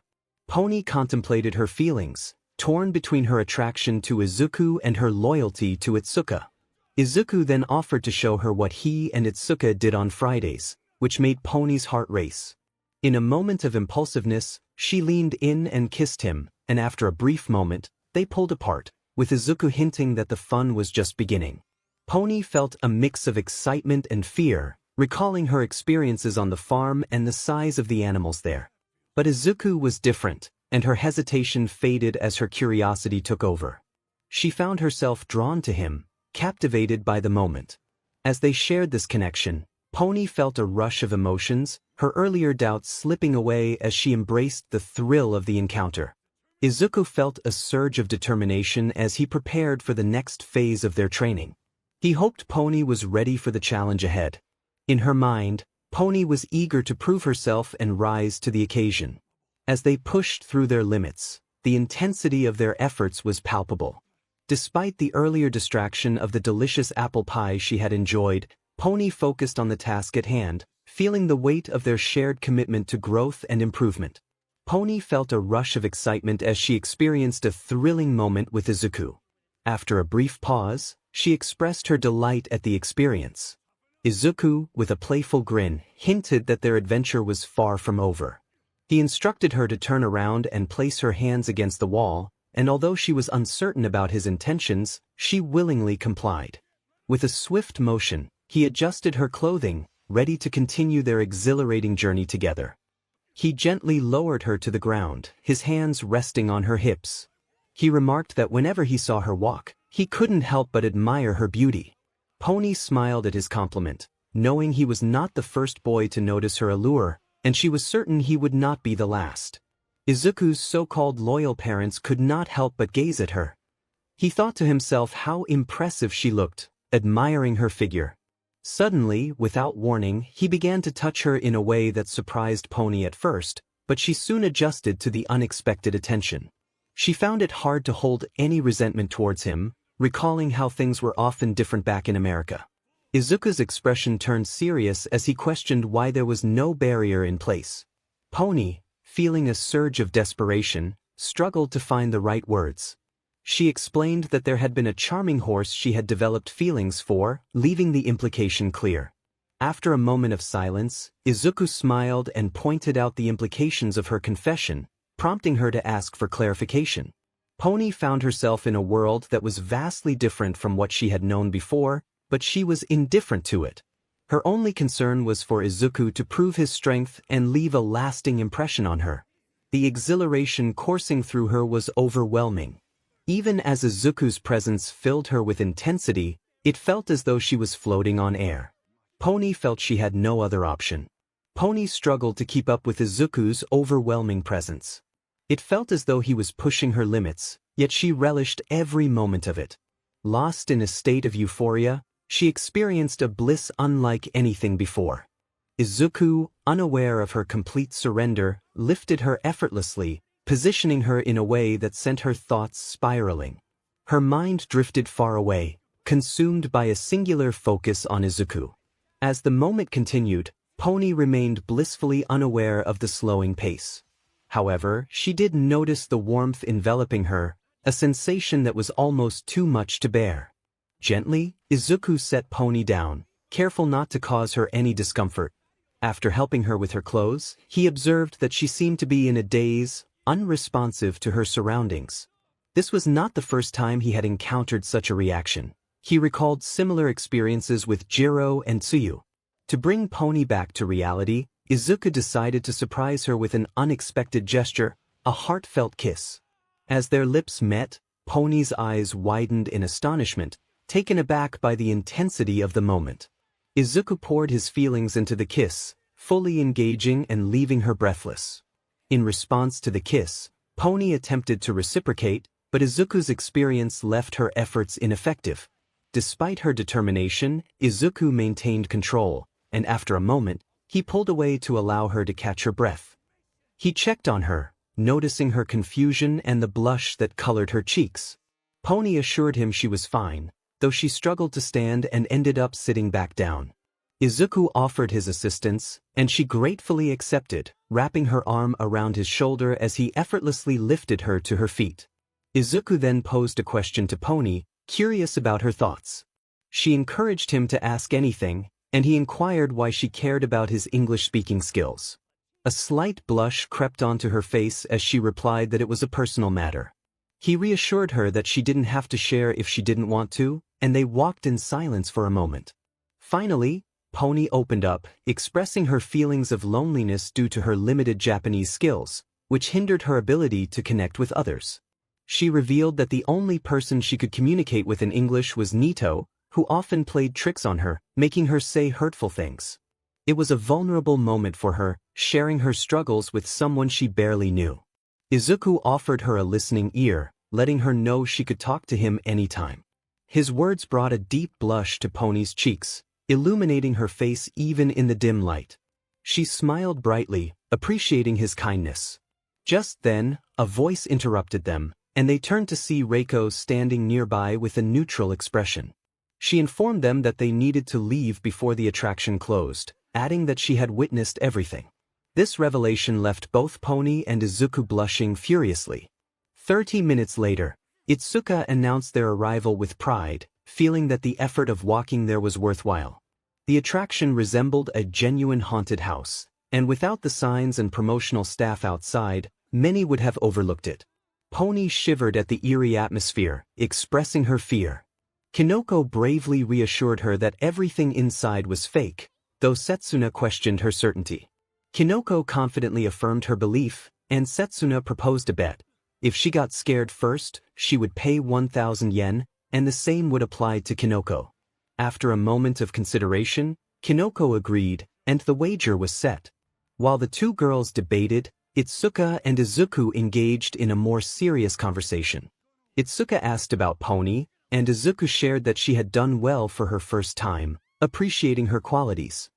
A: Pony contemplated her feelings, torn between her attraction to Izuku and her loyalty to Itsuka. Izuku then offered to show her what he and Itsuka did on Fridays, which made Pony's heart race. In a moment of impulsiveness, she leaned in and kissed him, and after a brief moment, they pulled apart, with Izuku hinting that the fun was just beginning. Pony felt a mix of excitement and fear, recalling her experiences on the farm and the size of the animals there. But Izuku was different, and her hesitation faded as her curiosity took over. She found herself drawn to him, captivated by the moment. As they shared this connection, Pony felt a rush of emotions, her earlier doubts slipping away as she embraced the thrill of the encounter. Izuku felt a surge of determination as he prepared for the next phase of their training. He hoped Pony was ready for the challenge ahead. In her mind, Pony was eager to prove herself and rise to the occasion. As they pushed through their limits, the intensity of their efforts was palpable. Despite the earlier distraction of the delicious apple pie she had enjoyed, Pony focused on the task at hand, feeling the weight of their shared commitment to growth and improvement. Pony felt a rush of excitement as she experienced a thrilling moment with Izuku. After a brief pause, she expressed her delight at the experience. Izuku, with a playful grin, hinted that their adventure was far from over. He instructed her to turn around and place her hands against the wall, and although she was uncertain about his intentions, she willingly complied. With a swift motion, he adjusted her clothing, ready to continue their exhilarating journey together. He gently lowered her to the ground, his hands resting on her hips. He remarked that whenever he saw her walk, he couldn't help but admire her beauty. Pony smiled at his compliment, knowing he was not the first boy to notice her allure, and she was certain he would not be the last. Izuku's so-called loyal parents could not help but gaze at her. He thought to himself how impressive she looked, admiring her figure. Suddenly, without warning, he began to touch her in a way that surprised Pony at first, but she soon adjusted to the unexpected attention. She found it hard to hold any resentment towards him, recalling how things were often different back in America. Izuku's expression turned serious as he questioned why there was no barrier in place. Pony, feeling a surge of desperation, struggled to find the right words. She explained that there had been a charming horse she had developed feelings for, leaving the implication clear. After a moment of silence, Izuku smiled and pointed out the implications of her confession, prompting her to ask for clarification. Pony found herself in a world that was vastly different from what she had known before, but she was indifferent to it. Her only concern was for Izuku to prove his strength and leave a lasting impression on her. The exhilaration coursing through her was overwhelming. Even as Izuku's presence filled her with intensity, it felt as though she was floating on air. Pony felt she had no other option. Pony struggled to keep up with Izuku's overwhelming presence. It felt as though he was pushing her limits, yet she relished every moment of it. Lost in a state of euphoria, she experienced a bliss unlike anything before. Izuku, unaware of her complete surrender, lifted her effortlessly, positioning her in a way that sent her thoughts spiraling. Her mind drifted far away, consumed by a singular focus on Izuku. As the moment continued, Pony remained blissfully unaware of the slowing pace. However, she did notice the warmth enveloping her, a sensation that was almost too much to bear. Gently, Izuku set Pony down, careful not to cause her any discomfort. After helping her with her clothes, he observed that she seemed to be in a daze, unresponsive to her surroundings. This was not the first time he had encountered such a reaction. He recalled similar experiences with Jiro and Tsuyu. To bring Pony back to reality, Izuku decided to surprise her with an unexpected gesture, a heartfelt kiss. As their lips met, Pony's eyes widened in astonishment, taken aback by the intensity of the moment. Izuku poured his feelings into the kiss, fully engaging and leaving her breathless. In response to the kiss, Pony attempted to reciprocate, but Izuku's experience left her efforts ineffective. Despite her determination, Izuku maintained control, and after a moment, he pulled away to allow her to catch her breath. He checked on her, noticing her confusion and the blush that colored her cheeks. Pony assured him she was fine, though she struggled to stand and ended up sitting back down. Izuku offered his assistance, and she gratefully accepted, wrapping her arm around his shoulder as he effortlessly lifted her to her feet. Izuku then posed a question to Pony, curious about her thoughts. She encouraged him to ask anything, and he inquired why she cared about his English-speaking skills. A slight blush crept onto her face as she replied that it was a personal matter. He reassured her that she didn't have to share if she didn't want to, and they walked in silence for a moment. Finally, Pony opened up, expressing her feelings of loneliness due to her limited Japanese skills, which hindered her ability to connect with others. She revealed that the only person she could communicate with in English was Nito, who often played tricks on her, making her say hurtful things. It was a vulnerable moment for her, sharing her struggles with someone she barely knew. Izuku offered her a listening ear, letting her know she could talk to him anytime. His words brought a deep blush to Pony's cheeks, illuminating her face even in the dim light. She smiled brightly, appreciating his kindness. Just then, a voice interrupted them, and they turned to see Reiko standing nearby with a neutral expression. She informed them that they needed to leave before the attraction closed, adding that she had witnessed everything. This revelation left both Pony and Izuku blushing furiously. 30 minutes later, Itsuka announced their arrival with pride, feeling that the effort of walking there was worthwhile. The attraction resembled a genuine haunted house, and without the signs and promotional staff outside, many would have overlooked it. Pony shivered at the eerie atmosphere, expressing her fear. Kinoko bravely reassured her that everything inside was fake, though Setsuna questioned her certainty. Kinoko confidently affirmed her belief, and Setsuna proposed a bet. If she got scared first, she would pay 1,000 yen, and the same would apply to Kinoko. After a moment of consideration, Kinoko agreed, and the wager was set. While the two girls debated, Itsuka and Izuku engaged in a more serious conversation. Itsuka asked about Pony, and Izuku shared that she had done well for her first time, appreciating her qualities.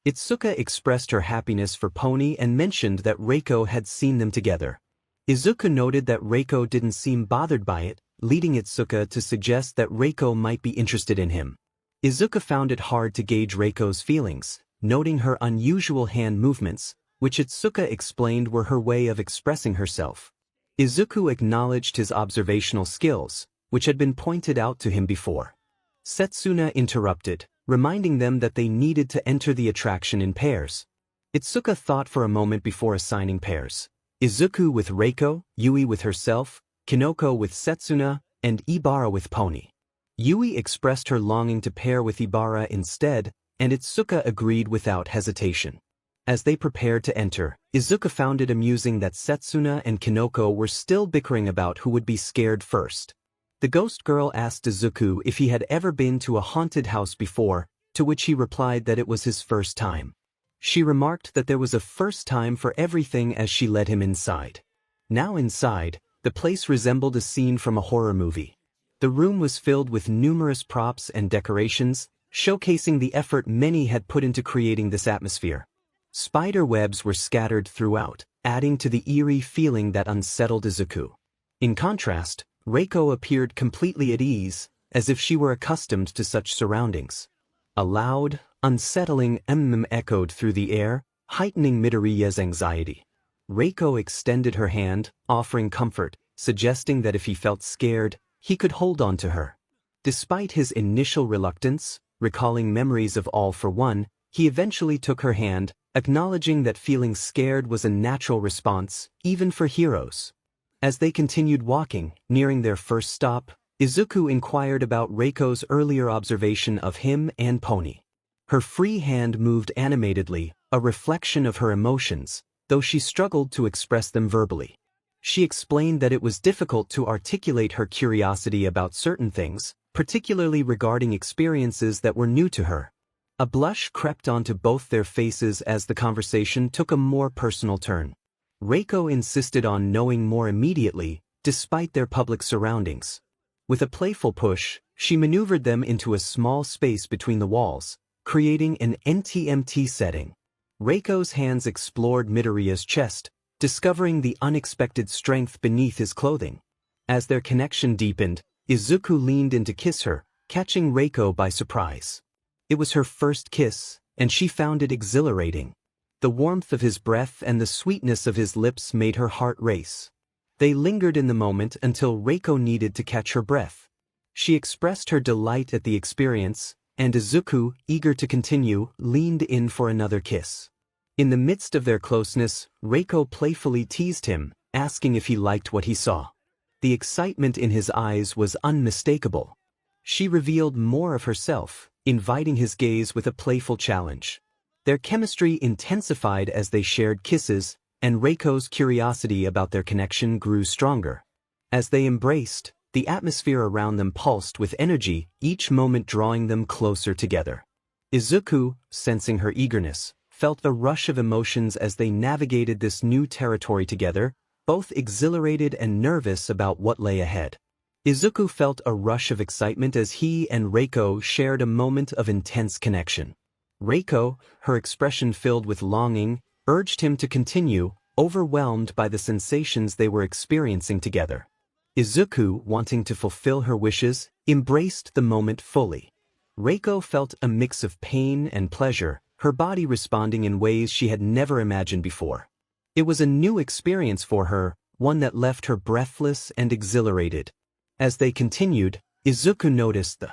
A: Itsuka expressed her happiness for Pony and mentioned that Reiko had seen them together. Izuku noted that Reiko didn't seem bothered by it, leading Itsuka to suggest that Reiko might be interested in him. Izuku found it hard to gauge Reiko's feelings, noting her unusual hand movements, which Itsuka explained were her way of expressing herself. Izuku acknowledged his observational skills, which had been pointed out to him before. Setsuna interrupted, reminding them that they needed to enter the attraction in pairs. Itsuka thought for a moment before assigning pairs. Izuku with Reiko, Yui with herself, Kinoko with Setsuna, and Ibara with Pony. Yui expressed her longing to pair with Ibara instead, and Itsuka agreed without hesitation. As they prepared to enter, Izuka found it amusing that Setsuna and Kinoko were still bickering about who would be scared first. The ghost girl asked Izuku if he had ever been to a haunted house before, to which he replied that it was his first time. She remarked that there was a first time for everything as she led him inside. Now inside, the place resembled a scene from a horror movie. The room was filled with numerous props and decorations, showcasing the effort many had put into creating this atmosphere. Spider webs were scattered throughout, adding to the eerie feeling that unsettled Izuku. In contrast, Reiko appeared completely at ease, as if she were accustomed to such surroundings. A loud, unsettling echoed through the air, heightening Midoriya's anxiety. Reiko extended her hand, offering comfort, suggesting that if he felt scared, he could hold on to her. Despite his initial reluctance, recalling memories of All for One, he eventually took her hand, acknowledging that feeling scared was a natural response, even for heroes. As they continued walking, nearing their first stop, Izuku inquired about Reiko's earlier observation of him and Pony. Her free hand moved animatedly, a reflection of her emotions, though she struggled to express them verbally. She explained that it was difficult to articulate her curiosity about certain things, particularly regarding experiences that were new to her. A blush crept onto both their faces as the conversation took a more personal turn. Reiko insisted on knowing more immediately, despite their public surroundings. With a playful push, she maneuvered them into a small space between the walls, creating an NTMT setting. Reiko's hands explored Midoriya's chest, discovering the unexpected strength beneath his clothing. As their connection deepened, Izuku leaned in to kiss her, catching Reiko by surprise. It was her first kiss, and she found it exhilarating. The warmth of his breath and the sweetness of his lips made her heart race. They lingered in the moment until Reiko needed to catch her breath. She expressed her delight at the experience, and Izuku, eager to continue, leaned in for another kiss. In the midst of their closeness, Reiko playfully teased him, asking if he liked what he saw. The excitement in his eyes was unmistakable. She revealed more of herself, inviting his gaze with a playful challenge. Their chemistry intensified as they shared kisses, and Reiko's curiosity about their connection grew stronger. As they embraced, the atmosphere around them pulsed with energy, each moment drawing them closer together. Izuku, sensing her eagerness, felt a rush of emotions as they navigated this new territory together, both exhilarated and nervous about what lay ahead. Izuku felt a rush of excitement as he and Reiko shared a moment of intense connection. Reiko, her expression filled with longing, urged him to continue, overwhelmed by the sensations they were experiencing together. Izuku, wanting to fulfill her wishes, embraced the moment fully. Reiko felt a mix of pain and pleasure, her body responding in ways she had never imagined before. It was a new experience for her, one that left her breathless and exhilarated. As they continued, Izuku noticed the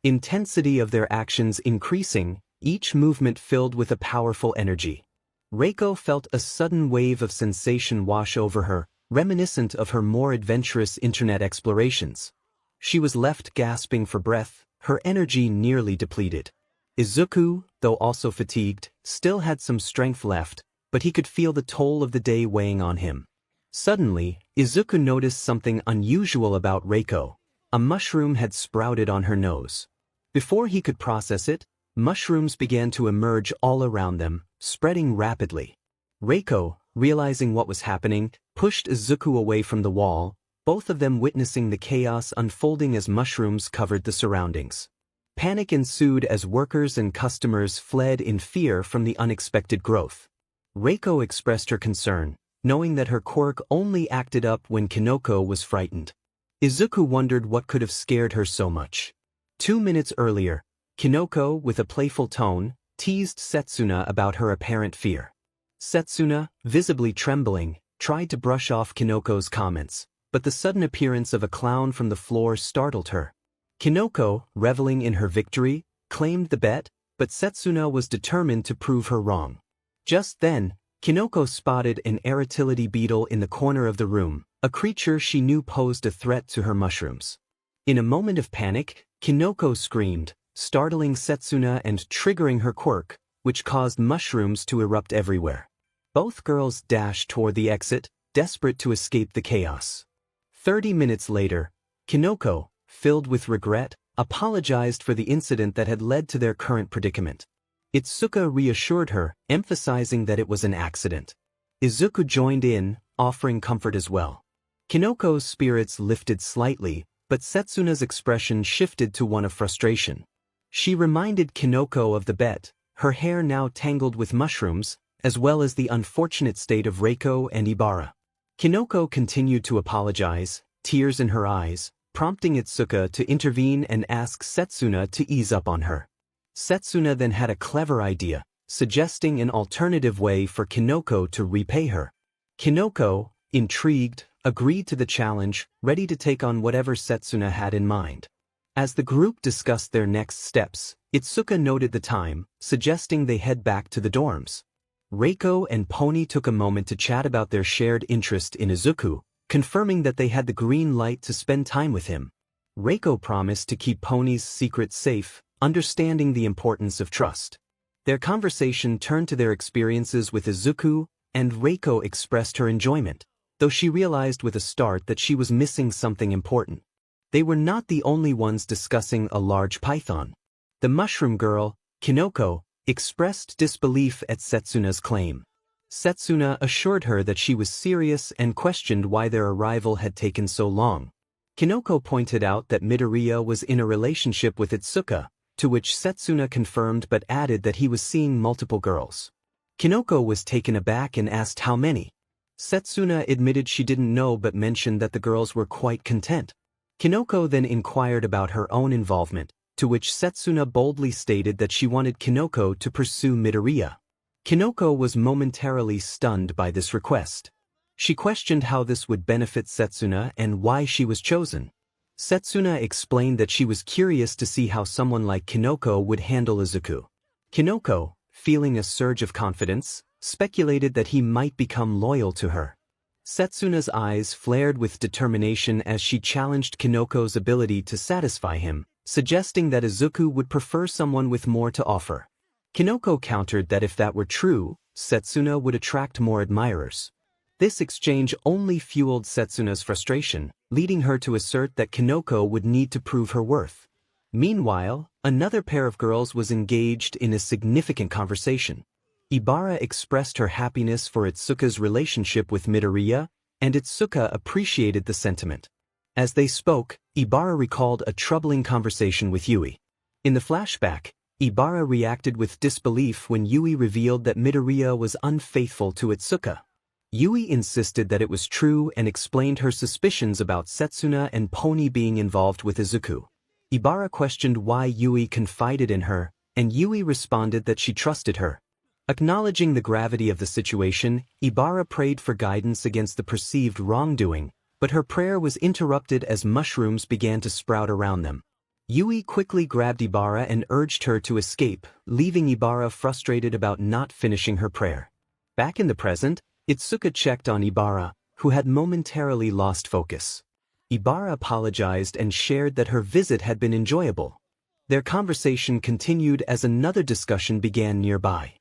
A: intensity of their actions increasing, each movement filled with a powerful energy. Reiko felt a sudden wave of sensation wash over her, reminiscent of her more adventurous internet explorations. She was left gasping for breath, her energy nearly depleted. Izuku, though also fatigued, still had some strength left, but he could feel the toll of the day weighing on him. Suddenly, Izuku noticed something unusual about Reiko. A mushroom had sprouted on her nose. Before he could process it, mushrooms began to emerge all around them, spreading rapidly. Reiko, realizing what was happening, pushed Izuku away from the wall, both of them witnessing the chaos unfolding as mushrooms covered the surroundings. Panic ensued as workers and customers fled in fear from the unexpected growth. Reiko expressed her concern, knowing that her quirk only acted up when Kinoko was frightened. Izuku wondered what could have scared her so much. 2 minutes earlier, Kinoko, with a playful tone, teased Setsuna about her apparent fear. Setsuna, visibly trembling, tried to brush off Kinoko's comments, but the sudden appearance of a clown from the floor startled her. Kinoko, reveling in her victory, claimed the bet, but Setsuna was determined to prove her wrong. Just then, Kinoko spotted an eratility beetle in the corner of the room, a creature she knew posed a threat to her mushrooms. In a moment of panic, Kinoko screamed, startling Setsuna and triggering her quirk, which caused mushrooms to erupt everywhere. Both girls dashed toward the exit, desperate to escape the chaos. 30 minutes later, Kinoko, filled with regret, apologized for the incident that had led to their current predicament. Itsuka reassured her, emphasizing that it was an accident. Izuku joined in, offering comfort as well. Kinoko's spirits lifted slightly, but Setsuna's expression shifted to one of frustration. She reminded Kinoko of the bet, her hair now tangled with mushrooms, as well as the unfortunate state of Reiko and Ibara. Kinoko continued to apologize, tears in her eyes, prompting Itsuka to intervene and ask Setsuna to ease up on her. Setsuna then had a clever idea, suggesting an alternative way for Kinoko to repay her. Kinoko, intrigued, agreed to the challenge, ready to take on whatever Setsuna had in mind. As the group discussed their next steps, Itsuka noted the time, suggesting they head back to the dorms. Reiko and Pony took a moment to chat about their shared interest in Izuku, confirming that they had the green light to spend time with him. Reiko promised to keep Pony's secret safe, understanding the importance of trust. Their conversation turned to their experiences with Izuku, and Reiko expressed her enjoyment, though she realized with a start that she was missing something important. They were not the only ones discussing a large python. The mushroom girl, Kinoko, expressed disbelief at Setsuna's claim. Setsuna assured her that she was serious and questioned why their arrival had taken so long. Kinoko pointed out that Midoriya was in a relationship with Itsuka, to which Setsuna confirmed but added that he was seeing multiple girls. Kinoko was taken aback and asked how many. Setsuna admitted she didn't know but mentioned that the girls were quite content. Kinoko then inquired about her own involvement, to which Setsuna boldly stated that she wanted Kinoko to pursue Midoriya. Kinoko was momentarily stunned by this request. She questioned how this would benefit Setsuna and why she was chosen. Setsuna explained that she was curious to see how someone like Kinoko would handle Izuku. Kinoko, feeling a surge of confidence, speculated that he might become loyal to her. Setsuna's eyes flared with determination as she challenged Kinoko's ability to satisfy him, suggesting that Izuku would prefer someone with more to offer. Kinoko countered that if that were true, Setsuna would attract more admirers. This exchange only fueled Setsuna's frustration, leading her to assert that Kinoko would need to prove her worth. Meanwhile, another pair of girls was engaged in a significant conversation. Ibara expressed her happiness for Itsuka's relationship with Midoriya, and Itsuka appreciated the sentiment. As they spoke, Ibara recalled a troubling conversation with Yui. In the flashback, Ibara reacted with disbelief when Yui revealed that Midoriya was unfaithful to Itsuka. Yui insisted that it was true and explained her suspicions about Setsuna and Pony being involved with Izuku. Ibara questioned why Yui confided in her, and Yui responded that she trusted her. Acknowledging the gravity of the situation, Ibara prayed for guidance against the perceived wrongdoing, but her prayer was interrupted as mushrooms began to sprout around them. Yui quickly grabbed Ibara and urged her to escape, leaving Ibara frustrated about not finishing her prayer. Back in the present, Itsuka checked on Ibara, who had momentarily lost focus. Ibara apologized and shared that her visit had been enjoyable. Their conversation continued as another discussion began nearby.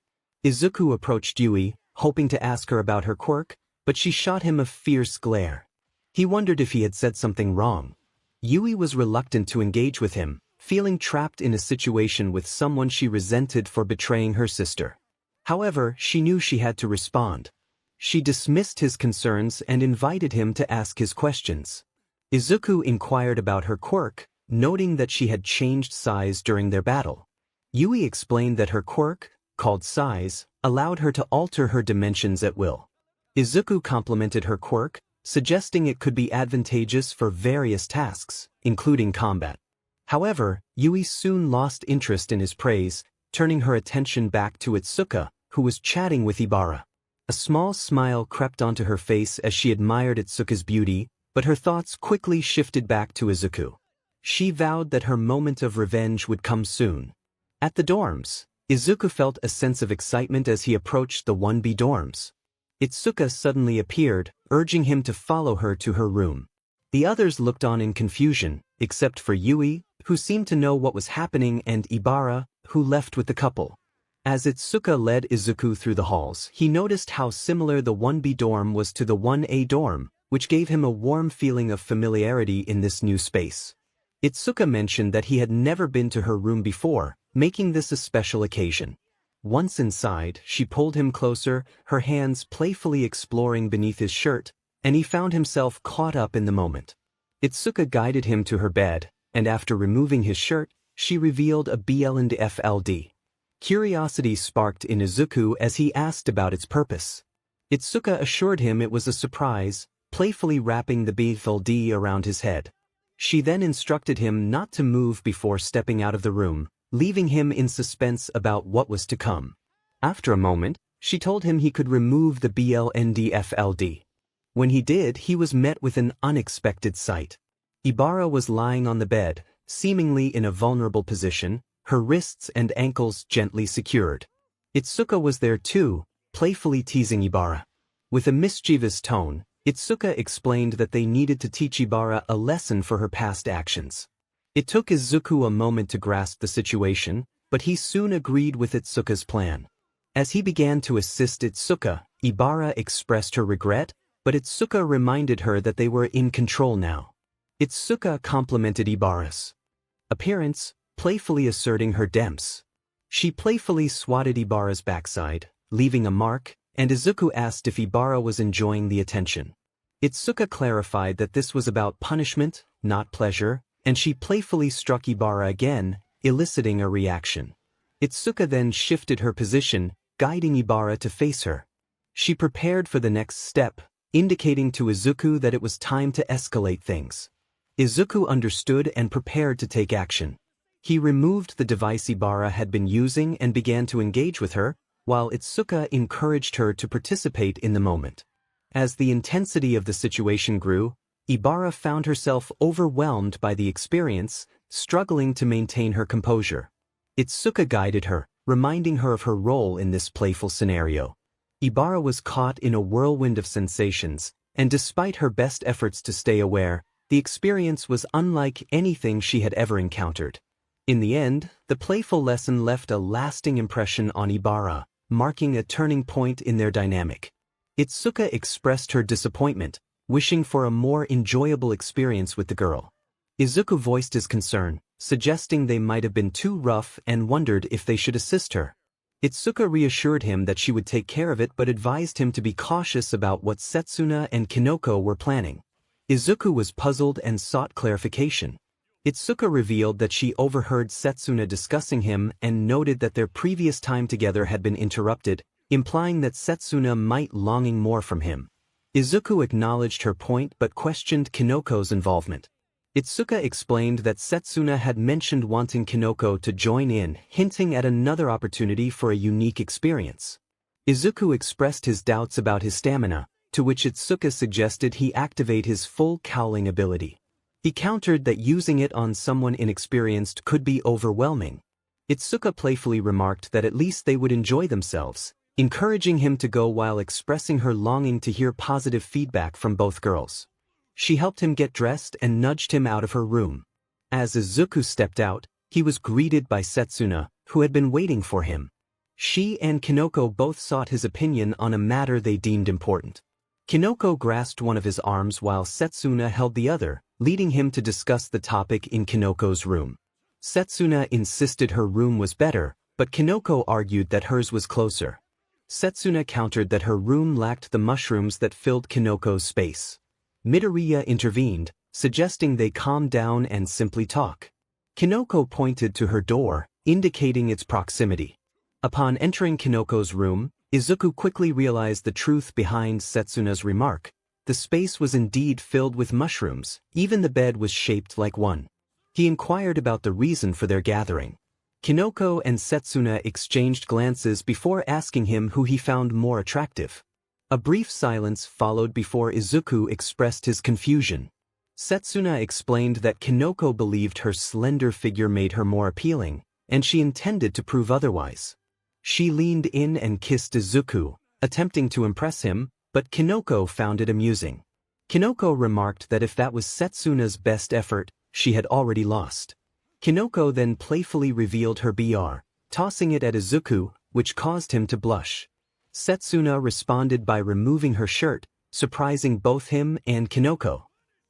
A: Izuku approached Yui, hoping to ask her about her quirk, but she shot him a fierce glare. He wondered if he had said something wrong. Yui was reluctant to engage with him, feeling trapped in a situation with someone she resented for betraying her sister. However, she knew she had to respond. She dismissed his concerns and invited him to ask his questions. Izuku inquired about her quirk, noting that she had changed size during their battle. Yui explained that her quirk, called size, allowed her to alter her dimensions at will. Izuku complimented her quirk, suggesting it could be advantageous for various tasks, including combat. However, Yui soon lost interest in his praise, turning her attention back to Itsuka, who was chatting with Ibara. A small smile crept onto her face as she admired Itsuka's beauty, but her thoughts quickly shifted back to Izuku. She vowed that her moment of revenge would come soon. At the dorms, Izuku felt a sense of excitement as he approached the 1B dorms. Itsuka suddenly appeared, urging him to follow her to her room. The others looked on in confusion, except for Yui, who seemed to know what was happening, and Ibara, who left with the couple. As Itsuka led Izuku through the halls, he noticed how similar the 1B dorm was to the 1A dorm, which gave him a warm feeling of familiarity in this new space. Itsuka mentioned that he had never been to her room before, making this a special occasion. Once inside, she pulled him closer, her hands playfully exploring beneath his shirt, and he found himself caught up in the moment. Itsuka guided him to her bed, and after removing his shirt, she revealed a BL and FLD. Curiosity sparked in Izuku as he asked about its purpose. Itsuka assured him it was a surprise, playfully wrapping the BFLD around his head. She then instructed him not to move before stepping out of the room, leaving him in suspense about what was to come. After a moment, she told him he could remove the BLNDFLD. When he did, he was met with an unexpected sight. Ibara was lying on the bed, seemingly in a vulnerable position, her wrists and ankles gently secured. Itsuka was there too, playfully teasing Ibara. With a mischievous tone, Itsuka explained that they needed to teach Ibara a lesson for her past actions. It took Izuku a moment to grasp the situation, but he soon agreed with Itsuka's plan. As he began to assist Itsuka, Ibara expressed her regret, but Itsuka reminded her that they were in control now. Itsuka complimented Ibara's appearance, playfully asserting her demps. She playfully swatted Ibara's backside, leaving a mark, and Izuku asked if Ibara was enjoying the attention. Itsuka clarified that this was about punishment, not pleasure, and she playfully struck Ibara again, eliciting a reaction. Itsuka then shifted her position, guiding Ibara to face her. She prepared for the next step, indicating to Izuku that it was time to escalate things. Izuku understood and prepared to take action. He removed the device Ibara had been using and began to engage with her, while Itsuka encouraged her to participate in the moment. As the intensity of the situation grew, Ibara found herself overwhelmed by the experience, struggling to maintain her composure. Itsuka guided her, reminding her of her role in this playful scenario. Ibara was caught in a whirlwind of sensations, and despite her best efforts to stay aware, the experience was unlike anything she had ever encountered. In the end, the playful lesson left a lasting impression on Ibara, marking a turning point in their dynamic. Itsuka expressed her disappointment, wishing for a more enjoyable experience with the girl. Izuku voiced his concern, suggesting they might have been too rough and wondered if they should assist her. Itsuka reassured him that she would take care of it but advised him to be cautious about what Setsuna and Kinoko were planning. Izuku was puzzled and sought clarification. Itsuka revealed that she overheard Setsuna discussing him and noted that their previous time together had been interrupted, implying that Setsuna might longing more from him. Izuku acknowledged her point but questioned Kinoko's involvement. Itsuka explained that Setsuna had mentioned wanting Kinoko to join in, hinting at another opportunity for a unique experience. Izuku expressed his doubts about his stamina, to which Itsuka suggested he activate his full cowling ability. He countered that using it on someone inexperienced could be overwhelming. Itsuka playfully remarked that at least they would enjoy themselves, encouraging him to go while expressing her longing to hear positive feedback from both girls. She helped him get dressed and nudged him out of her room. As Izuku stepped out, he was greeted by Setsuna, who had been waiting for him. She and Kinoko both sought his opinion on a matter they deemed important. Kinoko grasped one of his arms while Setsuna held the other, leading him to discuss the topic in Kinoko's room. Setsuna insisted her room was better, but Kinoko argued that hers was closer. Setsuna countered that her room lacked the mushrooms that filled Kinoko's space. Midoriya intervened, suggesting they calm down and simply talk. Kinoko pointed to her door, indicating its proximity. Upon entering Kinoko's room, Izuku quickly realized the truth behind Setsuna's remark. The space was indeed filled with mushrooms, even the bed was shaped like one. He inquired about the reason for their gathering. Kinoko and Setsuna exchanged glances before asking him who he found more attractive. A brief silence followed before Izuku expressed his confusion. Setsuna explained that Kinoko believed her slender figure made her more appealing, and she intended to prove otherwise. She leaned in and kissed Izuku, attempting to impress him, but Kinoko found it amusing. Kinoko remarked that if that was Setsuna's best effort, she had already lost. Kinoko then playfully revealed her BR, tossing it at Izuku, which caused him to blush. Setsuna responded by removing her shirt, surprising both him and Kinoko.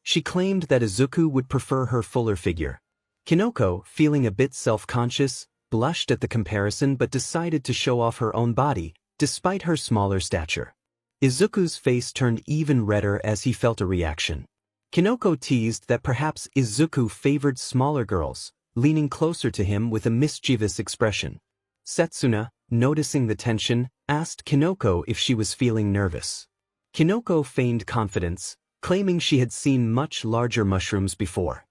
A: She claimed that Izuku would prefer her fuller figure. Kinoko, feeling a bit self-conscious, blushed at the comparison but decided to show off her own body, despite her smaller stature. Izuku's face turned even redder as he felt a reaction. Kinoko teased that perhaps Izuku favored smaller girls, leaning closer to him with a mischievous expression. Setsuna, noticing the tension, asked Kinoko if she was feeling nervous. Kinoko feigned confidence, claiming she had seen much larger mushrooms before.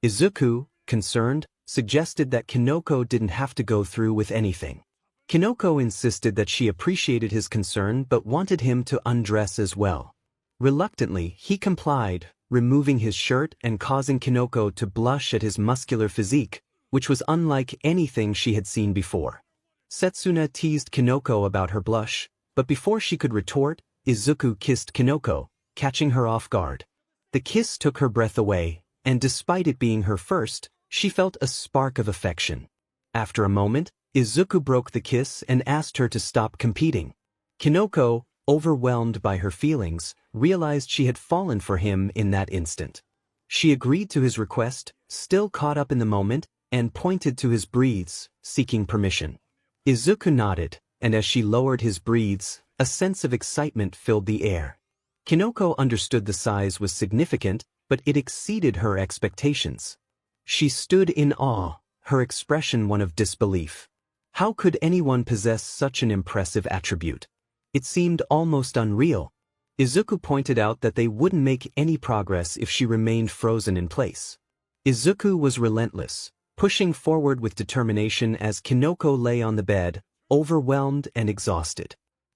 A: Izuku, concerned, suggested that Kinoko didn't have to go through with anything. Kinoko insisted that she appreciated his concern but wanted him to undress as well. Reluctantly, he complied, removing his shirt and causing Kinoko to blush at his muscular physique, which was unlike anything she had seen before. Setsuna teased Kinoko about her blush, but before she could retort, Izuku kissed Kinoko, catching her off guard. The kiss took her breath away, and despite it being her first, she felt a spark of affection. After a moment, Izuku broke the kiss and asked her to stop competing. Kinoko, overwhelmed by her feelings, realized she had fallen for him in that instant. She agreed to his request, still caught up in the moment, and pointed to his breathes, seeking permission. Izuku nodded, and as she lowered his breathes, a sense of excitement filled the air. Kinoko understood the size was significant, but it exceeded her expectations. She stood in awe, her expression one of disbelief. How could anyone possess such an impressive attribute? It seemed almost unreal. Izuku pointed out that they wouldn't make any progress if she remained frozen in place. Izuku was relentless, pushing forward with determination as Kinoko lay on the bed, overwhelmed and exhausted.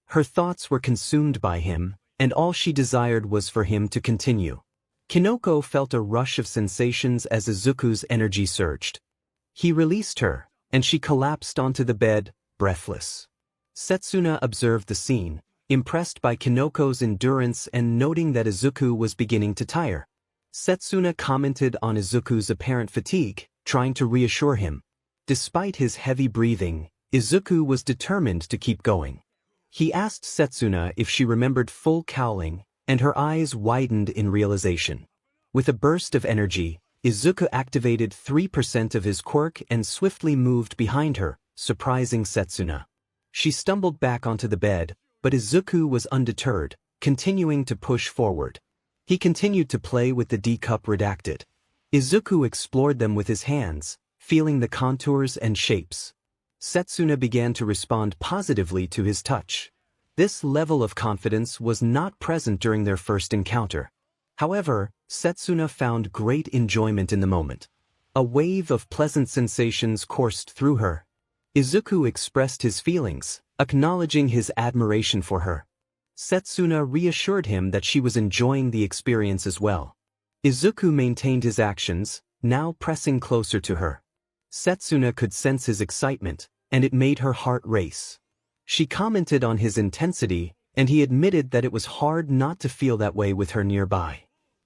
A: Her thoughts were consumed by him, and all she desired was for him to continue. Kinoko felt a rush of sensations as Izuku's energy surged. He released her, and she collapsed onto the bed, breathless. Setsuna observed the scene, impressed by Kinoko's endurance and noting that Izuku was beginning to tire. Setsuna commented on Izuku's apparent fatigue, trying to reassure him. Despite his heavy breathing, Izuku was determined to keep going. He asked Setsuna if she remembered full cowling, and her eyes widened in realization. With a burst of energy, Izuku activated 3% of his quirk and swiftly moved behind her, surprising Setsuna. She stumbled back onto the bed, but Izuku was undeterred, continuing to push forward. He continued to play with the D-cup redacted. Izuku explored them with his hands, feeling the contours and shapes. Setsuna began to respond positively to his touch. This level of confidence was not present during their first encounter. However, Setsuna found great enjoyment in the moment. A wave of pleasant sensations coursed through her. Izuku expressed his feelings, acknowledging his admiration for her. Setsuna reassured him that she was enjoying the experience as well. Izuku maintained his actions, now pressing closer to her. Setsuna could sense his excitement, and it made her heart race. She commented on his intensity, and he admitted that it was hard not to feel that way with her nearby.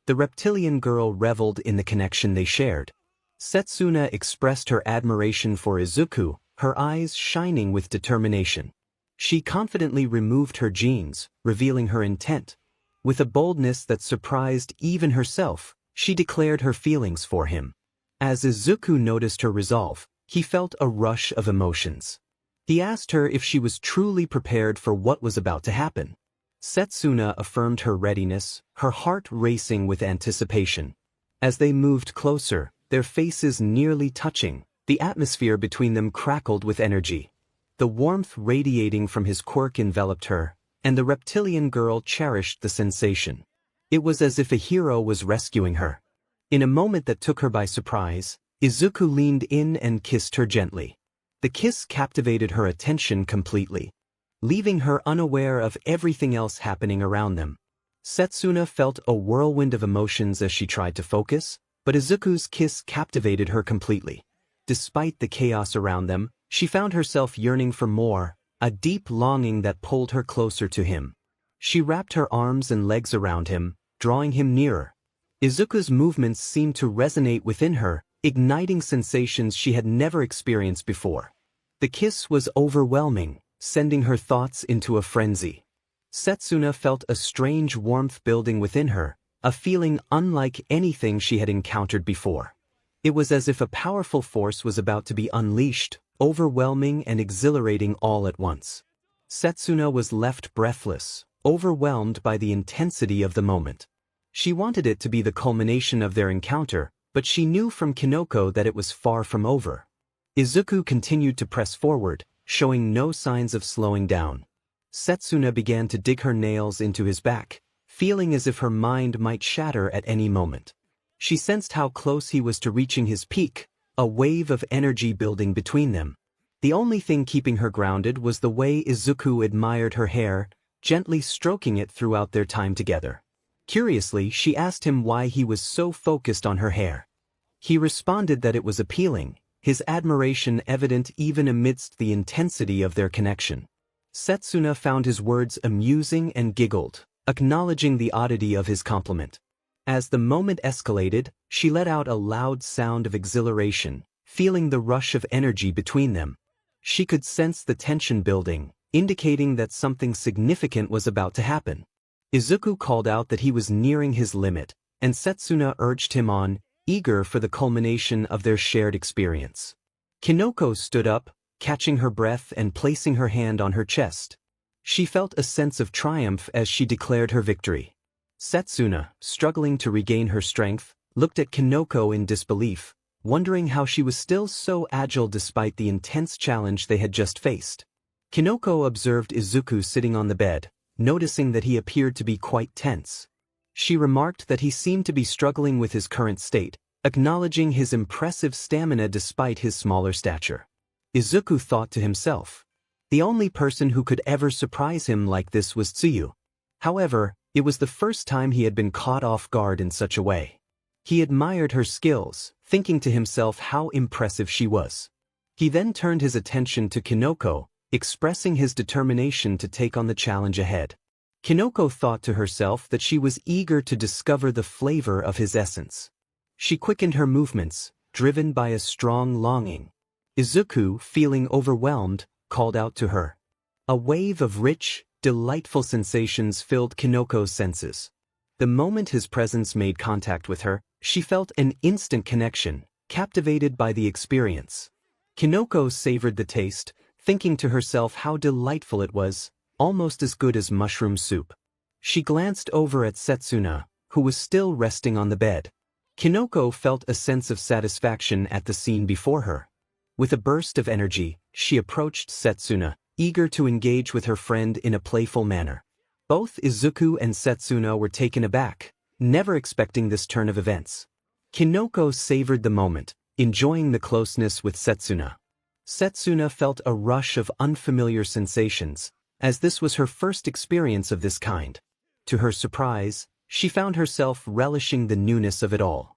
A: The reptilian girl reveled in the connection they shared. Setsuna expressed her admiration for Izuku, her eyes shining with determination. She confidently removed her jeans, revealing her intent. With a boldness that surprised even herself, she declared her feelings for him. As Izuku noticed her resolve, he felt a rush of emotions. He asked her if she was truly prepared for what was about to happen. Setsuna affirmed her readiness, her heart racing with anticipation. As they moved closer, their faces nearly touching, the atmosphere between them crackled with energy. The warmth radiating from his quirk enveloped her, and the reptilian girl cherished the sensation. It was as if a hero was rescuing her. In a moment that took her by surprise, Izuku leaned in and kissed her gently. The kiss captivated her attention completely. leaving her unaware of everything else happening around them. Setsuna felt a whirlwind of emotions as she tried to focus, but Izuku's kiss captivated her completely. Despite the chaos around them, she found herself yearning for more, a deep longing that pulled her closer to him. She wrapped her arms and legs around him, drawing him nearer. Izuku's movements seemed to resonate within her, igniting sensations she had never experienced before. The kiss was overwhelming, sending her thoughts into a frenzy. Setsuna felt a strange warmth building within her, a feeling unlike anything she had encountered before. It was as if a powerful force was about to be unleashed, overwhelming and exhilarating all at once. Setsuna was left breathless, overwhelmed by the intensity of the moment. She wanted it to be the culmination of their encounter, but she knew from Kinoko that it was far from over. Izuku continued to press forward, showing no signs of slowing down. Setsuna began to dig her nails into his back, feeling as if her mind might shatter at any moment. She sensed how close he was to reaching his peak, a wave of energy building between them. The only thing keeping her grounded was the way Izuku admired her hair, gently stroking it throughout their time together. Curiously, she asked him why he was so focused on her hair. He responded that it was appealing, his admiration evident even amidst the intensity of their connection. Setsuna found his words amusing and giggled, acknowledging the oddity of his compliment. As the moment escalated, she let out a loud sound of exhilaration, feeling the rush of energy between them. She could sense the tension building, indicating that something significant was about to happen. Izuku called out that he was nearing his limit, and Setsuna urged him on, eager for the culmination of their shared experience. Kinoko stood up, catching her breath and placing her hand on her chest. She felt a sense of triumph as she declared her victory. Setsuna, struggling to regain her strength, looked at Kinoko in disbelief, wondering how she was still so agile despite the intense challenge they had just faced. Kinoko observed Izuku sitting on the bed, noticing that he appeared to be quite tense. She remarked that he seemed to be struggling with his current state, acknowledging his impressive stamina despite his smaller stature. Izuku thought to himself, the only person who could ever surprise him like this was Tsuyu. However, it was the first time he had been caught off guard in such a way. He admired her skills, thinking to himself how impressive she was. He then turned his attention to Kinoko, expressing his determination to take on the challenge ahead. Kinoko thought to herself that she was eager to discover the flavor of his essence. She quickened her movements, driven by a strong longing. Izuku, feeling overwhelmed, called out to her. A wave of rich, delightful sensations filled Kinoko's senses. The moment his presence made contact with her, she felt an instant connection, captivated by the experience. Kinoko savored the taste, thinking to herself how delightful it was, almost as good as mushroom soup. She glanced over at Setsuna, who was still resting on the bed. Kinoko felt a sense of satisfaction at the scene before her. With a burst of energy, she approached Setsuna, eager to engage with her friend in a playful manner. Both Izuku and Setsuna were taken aback, never expecting this turn of events. Kinoko savored the moment, enjoying the closeness with Setsuna. Setsuna felt a rush of unfamiliar sensations, as this was her first experience of this kind. To her surprise, she found herself relishing the newness of it all.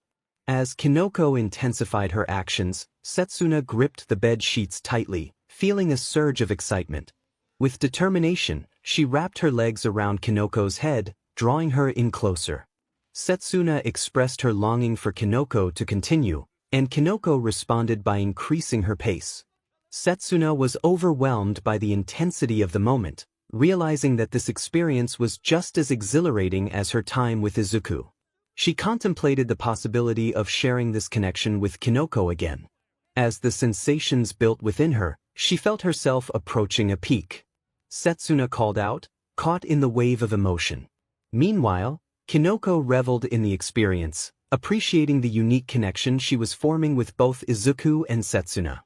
A: As Kinoko intensified her actions, Setsuna gripped the bed sheets tightly, feeling a surge of excitement. With determination, she wrapped her legs around Kinoko's head, drawing her in closer. Setsuna expressed her longing for Kinoko to continue, and Kinoko responded by increasing her pace. Setsuna was overwhelmed by the intensity of the moment, realizing that this experience was just as exhilarating as her time with Izuku. She contemplated the possibility of sharing this connection with Kinoko again. As the sensations built within her, she felt herself approaching a peak. Setsuna called out, caught in the wave of emotion. Meanwhile, Kinoko reveled in the experience, appreciating the unique connection she was forming with both Izuku and Setsuna.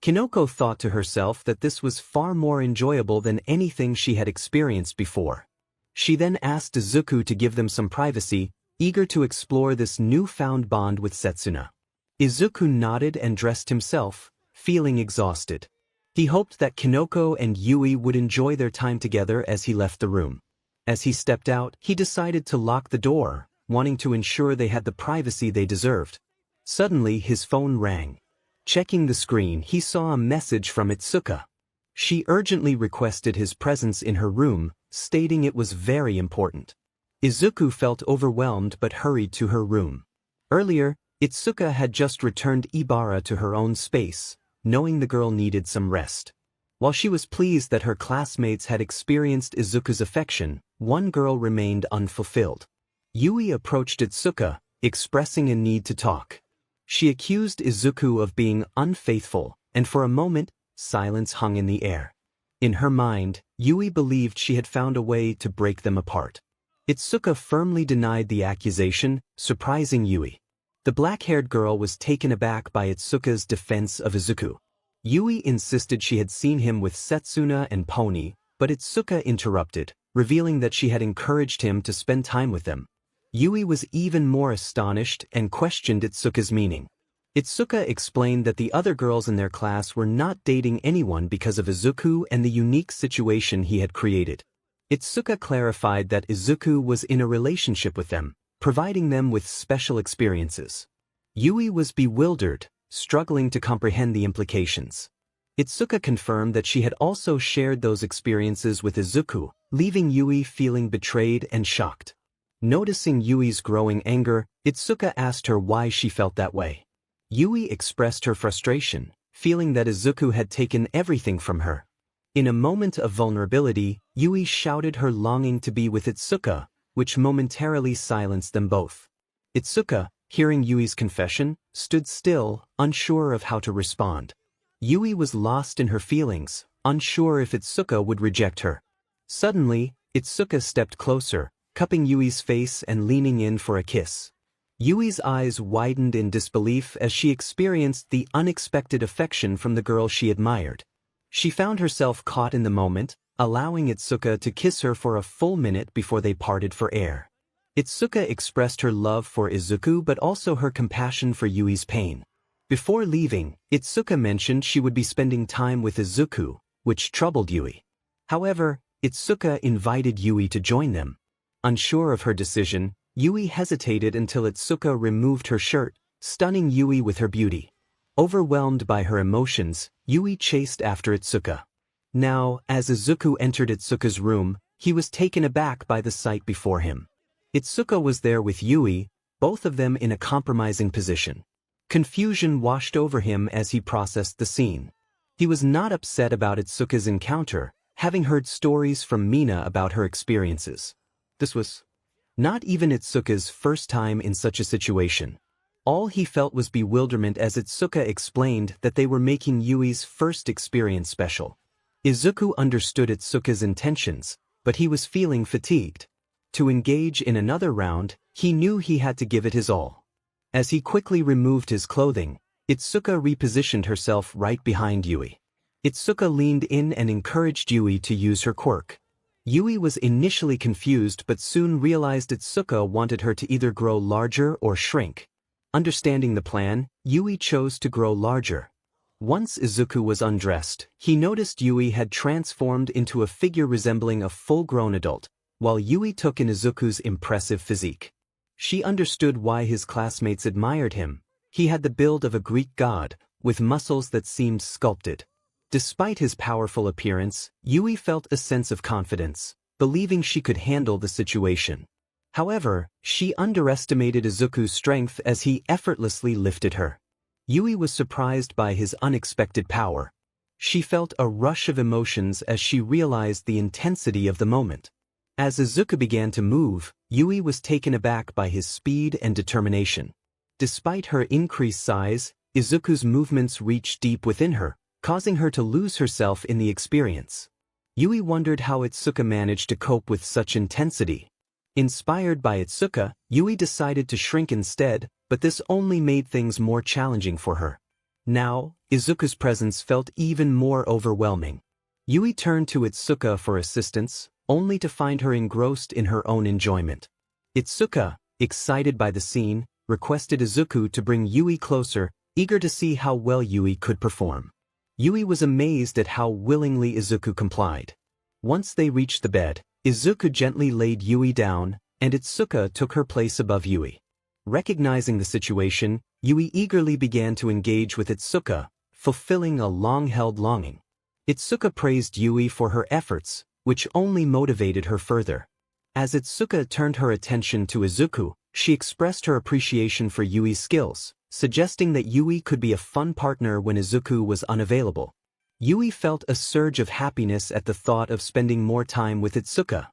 A: Kinoko thought to herself that this was far more enjoyable than anything she had experienced before. She then asked Izuku to give them some privacy, eager to explore this newfound bond with Setsuna. Izuku nodded and dressed himself, feeling exhausted. He hoped that Kinoko and Yui would enjoy their time together as he left the room. As he stepped out, he decided to lock the door, wanting to ensure they had the privacy they deserved. Suddenly, his phone rang. Checking the screen, he saw a message from Itsuka. She urgently requested his presence in her room, stating it was very important. Izuku felt overwhelmed but hurried to her room. Earlier, Itsuka had just returned Ibara to her own space, knowing the girl needed some rest. While she was pleased that her classmates had experienced Izuku's affection, one girl remained unfulfilled. Yui approached Itsuka, expressing a need to talk. She accused Izuku of being unfaithful, and for a moment, silence hung in the air. In her mind, Yui believed she had found a way to break them apart. Itsuka firmly denied the accusation, surprising Yui. The black-haired girl was taken aback by Itsuka's defense of Izuku. Yui insisted she had seen him with Setsuna and Pony, but Itsuka interrupted, revealing that she had encouraged him to spend time with them. Yui was even more astonished and questioned Itsuka's meaning. Itsuka explained that the other girls in their class were not dating anyone because of Izuku and the unique situation he had created. Itsuka clarified that Izuku was in a relationship with them, providing them with special experiences. Yui was bewildered, struggling to comprehend the implications. Itsuka confirmed that she had also shared those experiences with Izuku, leaving Yui feeling betrayed and shocked. Noticing Yui's growing anger, Itsuka asked her why she felt that way. Yui expressed her frustration, feeling that Izuku had taken everything from her. In a moment of vulnerability, Yui shouted her longing to be with Itsuka, which momentarily silenced them both. Itsuka, hearing Yui's confession, stood still, unsure of how to respond. Yui was lost in her feelings, unsure if Itsuka would reject her. Suddenly, Itsuka stepped closer, cupping Yui's face and leaning in for a kiss. Yui's eyes widened in disbelief as she experienced the unexpected affection from the girl she admired. She found herself caught in the moment, allowing Itsuka to kiss her for a full minute before they parted for air. Itsuka expressed her love for Izuku but also her compassion for Yui's pain. Before leaving, Itsuka mentioned she would be spending time with Izuku, which troubled Yui. However, Itsuka invited Yui to join them. Unsure of her decision, Yui hesitated until Itsuka removed her shirt, stunning Yui with her beauty. Overwhelmed by her emotions, Yui chased after Itsuka. Now, as Izuku entered Itsuka's room, he was taken aback by the sight before him. Itsuka was there with Yui, both of them in a compromising position. Confusion washed over him as he processed the scene. He was not upset about Itsuka's encounter, having heard stories from Mina about her experiences. This was not even Itsuka's first time in such a situation. All he felt was bewilderment as Itsuka explained that they were making Yui's first experience special. Izuku understood Itsuka's intentions, but he was feeling fatigued. To engage in another round, he knew he had to give it his all. As he quickly removed his clothing, Itsuka repositioned herself right behind Yui. Itsuka leaned in and encouraged Yui to use her quirk. Yui was initially confused but soon realized Itsuka wanted her to either grow larger or shrink. Understanding the plan, Yui chose to grow larger. Once Izuku was undressed, he noticed Yui had transformed into a figure resembling a full-grown adult, while Yui took in Izuku's impressive physique. She understood why his classmates admired him. He had the build of a Greek god, with muscles that seemed sculpted. Despite his powerful appearance, Yui felt a sense of confidence, believing she could handle the situation. However, she underestimated Izuku's strength as he effortlessly lifted her. Yui was surprised by his unexpected power. She felt a rush of emotions as she realized the intensity of the moment. As Izuku began to move, Yui was taken aback by his speed and determination. Despite her increased size, Izuku's movements reached deep within her, causing her to lose herself in the experience. Yui wondered how Itsuka managed to cope with such intensity. Inspired by Itsuka, Yui decided to shrink instead, but this only made things more challenging for her. Now, Izuku's presence felt even more overwhelming. Yui turned to Itsuka for assistance, only to find her engrossed in her own enjoyment. Itsuka, excited by the scene, requested Izuku to bring Yui closer, eager to see how well Yui could perform. Yui was amazed at how willingly Izuku complied. Once they reached the bed, Izuku gently laid Yui down, and Itsuka took her place above Yui. Recognizing the situation, Yui eagerly began to engage with Itsuka, fulfilling a long-held longing. Itsuka praised Yui for her efforts, which only motivated her further. As Itsuka turned her attention to Izuku, she expressed her appreciation for Yui's skills, suggesting that Yui could be a fun partner when Izuku was unavailable. Yui felt a surge of happiness at the thought of spending more time with Itsuka.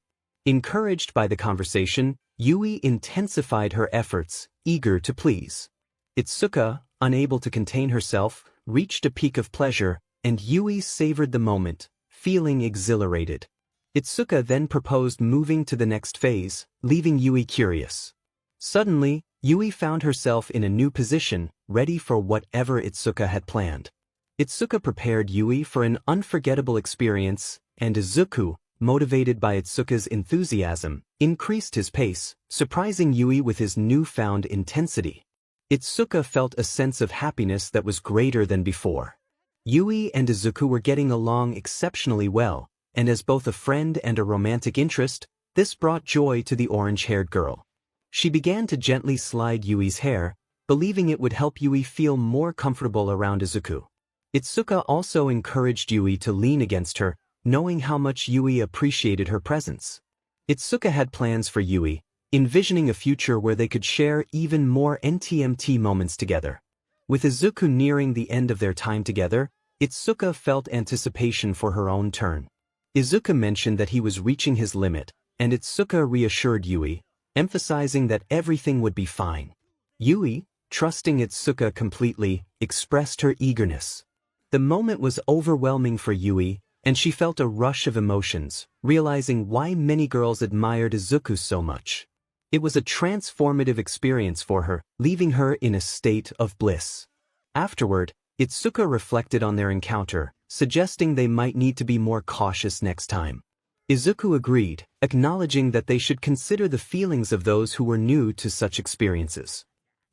A: Encouraged by the conversation, Yui intensified her efforts, eager to please. Itsuka, unable to contain herself, reached a peak of pleasure, and Yui savored the moment, feeling exhilarated. Itsuka then proposed moving to the next phase, leaving Yui curious. Suddenly, Yui found herself in a new position, ready for whatever Itsuka had planned. Itsuka prepared Yui for an unforgettable experience, and Izuku, motivated by Itsuka's enthusiasm, increased his pace, surprising Yui with his newfound intensity. Itsuka felt a sense of happiness that was greater than before. Yui and Izuku were getting along exceptionally well, and as both a friend and a romantic interest, this brought joy to the orange-haired girl. She began to gently slide Yui's hair, believing it would help Yui feel more comfortable around Izuku. Itsuka also encouraged Yui to lean against her, knowing how much Yui appreciated her presence. Itsuka had plans for Yui, envisioning a future where they could share even more NTMT moments together. With Izuku nearing the end of their time together, Itsuka felt anticipation for her own turn. Izuku mentioned that he was reaching his limit, and Itsuka reassured Yui, emphasizing that everything would be fine. Yui, trusting Itsuka completely, expressed her eagerness. The moment was overwhelming for Yui, and she felt a rush of emotions, realizing why many girls admired Izuku so much. It was a transformative experience for her, leaving her in a state of bliss. Afterward, Itsuka reflected on their encounter, suggesting they might need to be more cautious next time. Izuku agreed, acknowledging that they should consider the feelings of those who were new to such experiences.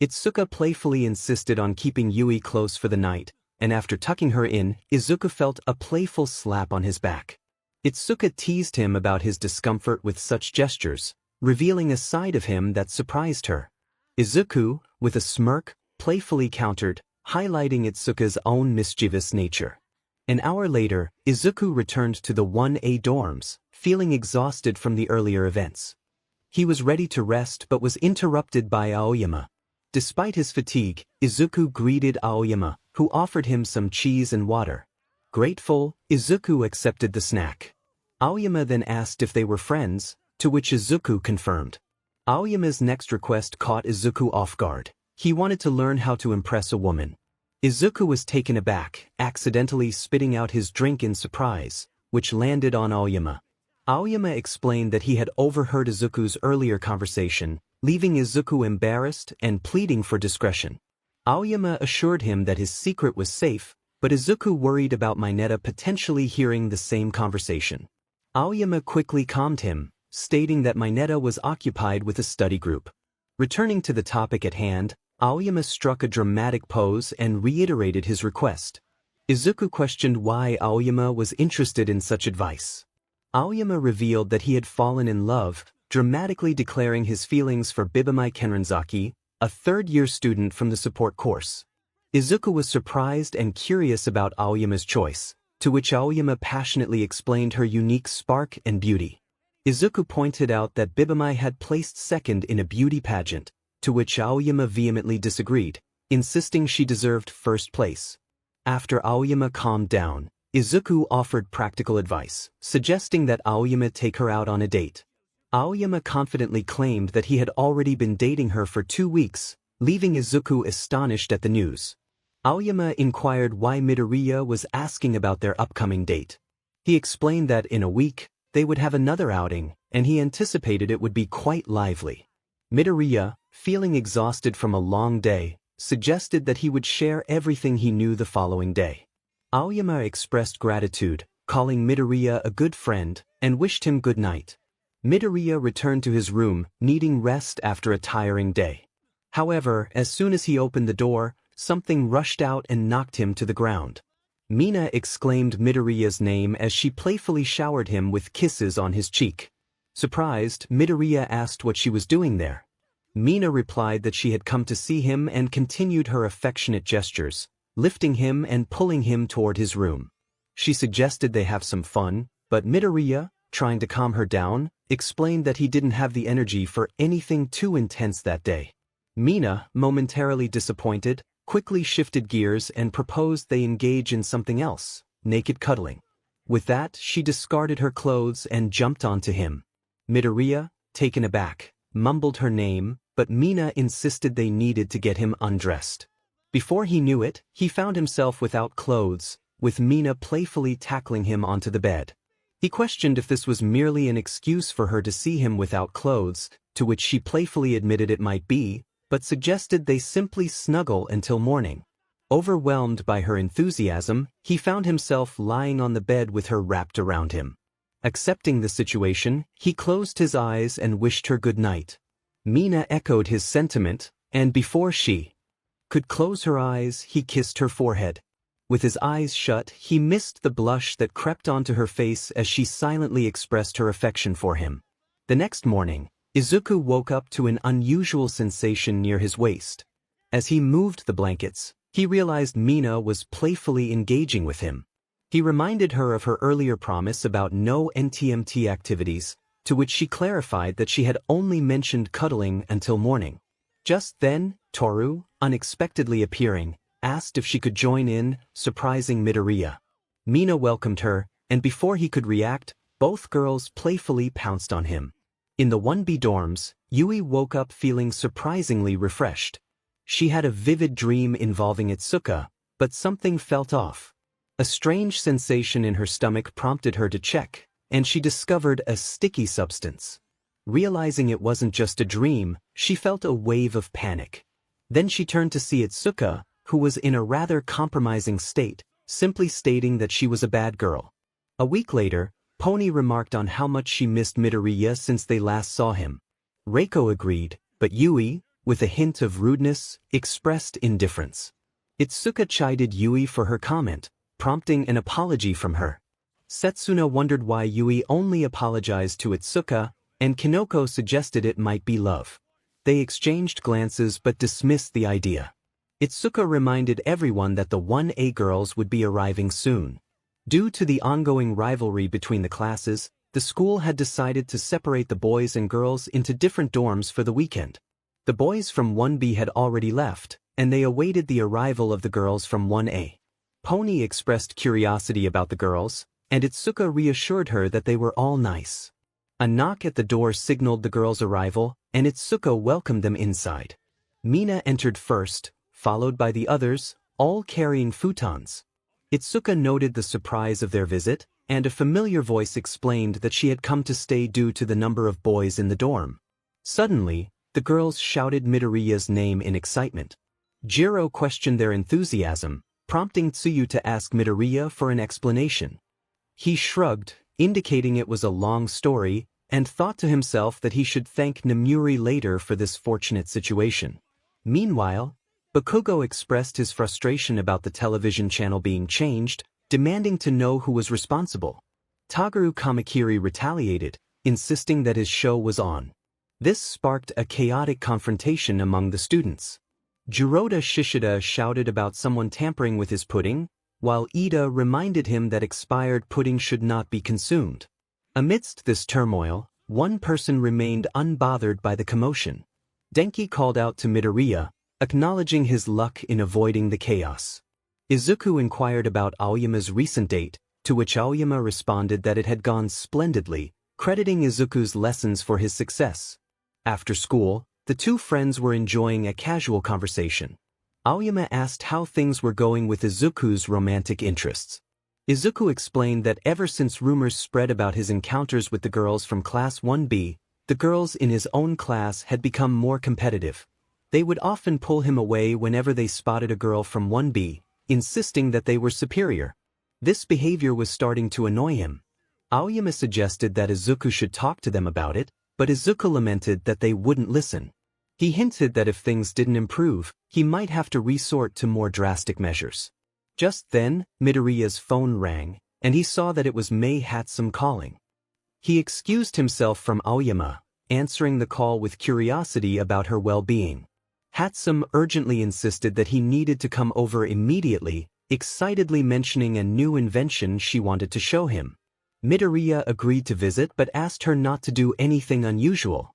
A: Itsuka playfully insisted on keeping Yui close for the night, and after tucking her in, Izuku felt a playful slap on his back. Itsuka teased him about his discomfort with such gestures, revealing a side of him that surprised her. Izuku, with a smirk, playfully countered, highlighting Itsuka's own mischievous nature. An hour later, Izuku returned to the 1A dorms, feeling exhausted from the earlier events. He was ready to rest but was interrupted by Aoyama. Despite his fatigue, Izuku greeted Aoyama, who offered him some cheese and water. Grateful, Izuku accepted the snack. Aoyama then asked if they were friends, to which Izuku confirmed. Aoyama's next request caught Izuku off guard. He wanted to learn how to impress a woman. Izuku was taken aback, accidentally spitting out his drink in surprise, which landed on Aoyama. Aoyama explained that he had overheard Izuku's earlier conversation, leaving Izuku embarrassed and pleading for discretion. Aoyama assured him that his secret was safe, but Izuku worried about Mineta potentially hearing the same conversation. Aoyama quickly calmed him, stating that Mineta was occupied with a study group. Returning to the topic at hand, Aoyama struck a dramatic pose and reiterated his request. Izuku questioned why Aoyama was interested in such advice. Aoyama revealed that he had fallen in love, dramatically declaring his feelings for Bibamai Kenranzaki, a third-year student from the support course. Izuku was surprised and curious about Aoyama's choice, to which Aoyama passionately explained her unique spark and beauty. Izuku pointed out that Bibamai had placed second in a beauty pageant, to which Aoyama vehemently disagreed, insisting she deserved first place. After Aoyama calmed down, Izuku offered practical advice, suggesting that Aoyama take her out on a date. Aoyama confidently claimed that he had already been dating her for 2 weeks, leaving Izuku astonished at the news. Aoyama inquired why Midoriya was asking about their upcoming date. He explained that in a week, they would have another outing, and he anticipated it would be quite lively. Midoriya, feeling exhausted from a long day, suggested that he would share everything he knew the following day. Aoyama expressed gratitude, calling Midoriya a good friend, and wished him good night. Midoriya returned to his room, needing rest after a tiring day. However, as soon as he opened the door, something rushed out and knocked him to the ground. Mina exclaimed Midoriya's name as she playfully showered him with kisses on his cheek. Surprised, Midoriya asked what she was doing there. Mina replied that she had come to see him and continued her affectionate gestures, lifting him and pulling him toward his room. She suggested they have some fun, but Midoriya, trying to calm her down, explained that he didn't have the energy for anything too intense that day. Mina, momentarily disappointed, quickly shifted gears and proposed they engage in something else, naked cuddling. With that, she discarded her clothes and jumped onto him. Midoriya, taken aback, mumbled her name, but Mina insisted they needed to get him undressed. Before he knew it, he found himself without clothes, with Mina playfully tackling him onto the bed. He questioned if this was merely an excuse for her to see him without clothes, to which she playfully admitted it might be, but suggested they simply snuggle until morning. Overwhelmed by her enthusiasm, he found himself lying on the bed with her wrapped around him. Accepting the situation, he closed his eyes and wished her good night. Mina echoed his sentiment, and before she could close her eyes, he kissed her forehead. With his eyes shut, he missed the blush that crept onto her face as she silently expressed her affection for him. The next morning, Izuku woke up to an unusual sensation near his waist. As he moved the blankets, he realized Mina was playfully engaging with him. He reminded her of her earlier promise about no NTMT activities, to which she clarified that she had only mentioned cuddling until morning. Just then, Toru, unexpectedly appearing, asked if she could join in, surprising Midoriya. Mina welcomed her, and before he could react, both girls playfully pounced on him. In the 1B dorms, Yui woke up feeling surprisingly refreshed. She had a vivid dream involving Itsuka, but something felt off. A strange sensation in her stomach prompted her to check, and she discovered a sticky substance. Realizing it wasn't just a dream, she felt a wave of panic. Then she turned to see Itsuka, who was in a rather compromising state, simply stating that she was a bad girl. A week later, Pony remarked on how much she missed Midoriya since they last saw him. Reiko agreed, but Yui, with a hint of rudeness, expressed indifference. Itsuka chided Yui for her comment, prompting an apology from her. Setsuna wondered why Yui only apologized to Itsuka, and Kinoko suggested it might be love. They exchanged glances but dismissed the idea. Itsuka reminded everyone that the 1A girls would be arriving soon. Due to the ongoing rivalry between the classes, the school had decided to separate the boys and girls into different dorms for the weekend. The boys from 1B had already left, and they awaited the arrival of the girls from 1A. Pony expressed curiosity about the girls, and Itsuka reassured her that they were all nice. A knock at the door signaled the girls' arrival, and Itsuka welcomed them inside. Mina entered first, followed by the others, all carrying futons. Itsuka noted the surprise of their visit, and a familiar voice explained that she had come to stay due to the number of boys in the dorm. Suddenly, the girls shouted Midoriya's name in excitement. Jiro questioned their enthusiasm, prompting Tsuyu to ask Midoriya for an explanation. He shrugged, indicating it was a long story, and thought to himself that he should thank Namuri later for this fortunate situation. Meanwhile, Bakugo expressed his frustration about the television channel being changed, demanding to know who was responsible. Toguro Kamakiri retaliated, insisting that his show was on. This sparked a chaotic confrontation among the students. Jiroda Shishida shouted about someone tampering with his pudding, while Ida reminded him that expired pudding should not be consumed. Amidst this turmoil, one person remained unbothered by the commotion. Denki called out to Midoriya, acknowledging his luck in avoiding the chaos. Izuku inquired about Aoyama's recent date, to which Aoyama responded that it had gone splendidly, crediting Izuku's lessons for his success. After school, the two friends were enjoying a casual conversation. Aoyama asked how things were going with Izuku's romantic interests. Izuku explained that ever since rumors spread about his encounters with the girls from Class 1B, the girls in his own class had become more competitive. They would often pull him away whenever they spotted a girl from 1B, insisting that they were superior. This behavior was starting to annoy him. Aoyama suggested that Izuku should talk to them about it, but Izuku lamented that they wouldn't listen. He hinted that if things didn't improve, he might have to resort to more drastic measures. Just then, Midoriya's phone rang, and he saw that it was Mei Hatsum calling. He excused himself from Aoyama, answering the call with curiosity about her well-being. Hatsum urgently insisted that he needed to come over immediately, excitedly mentioning a new invention she wanted to show him. Midoriya agreed to visit but asked her not to do anything unusual.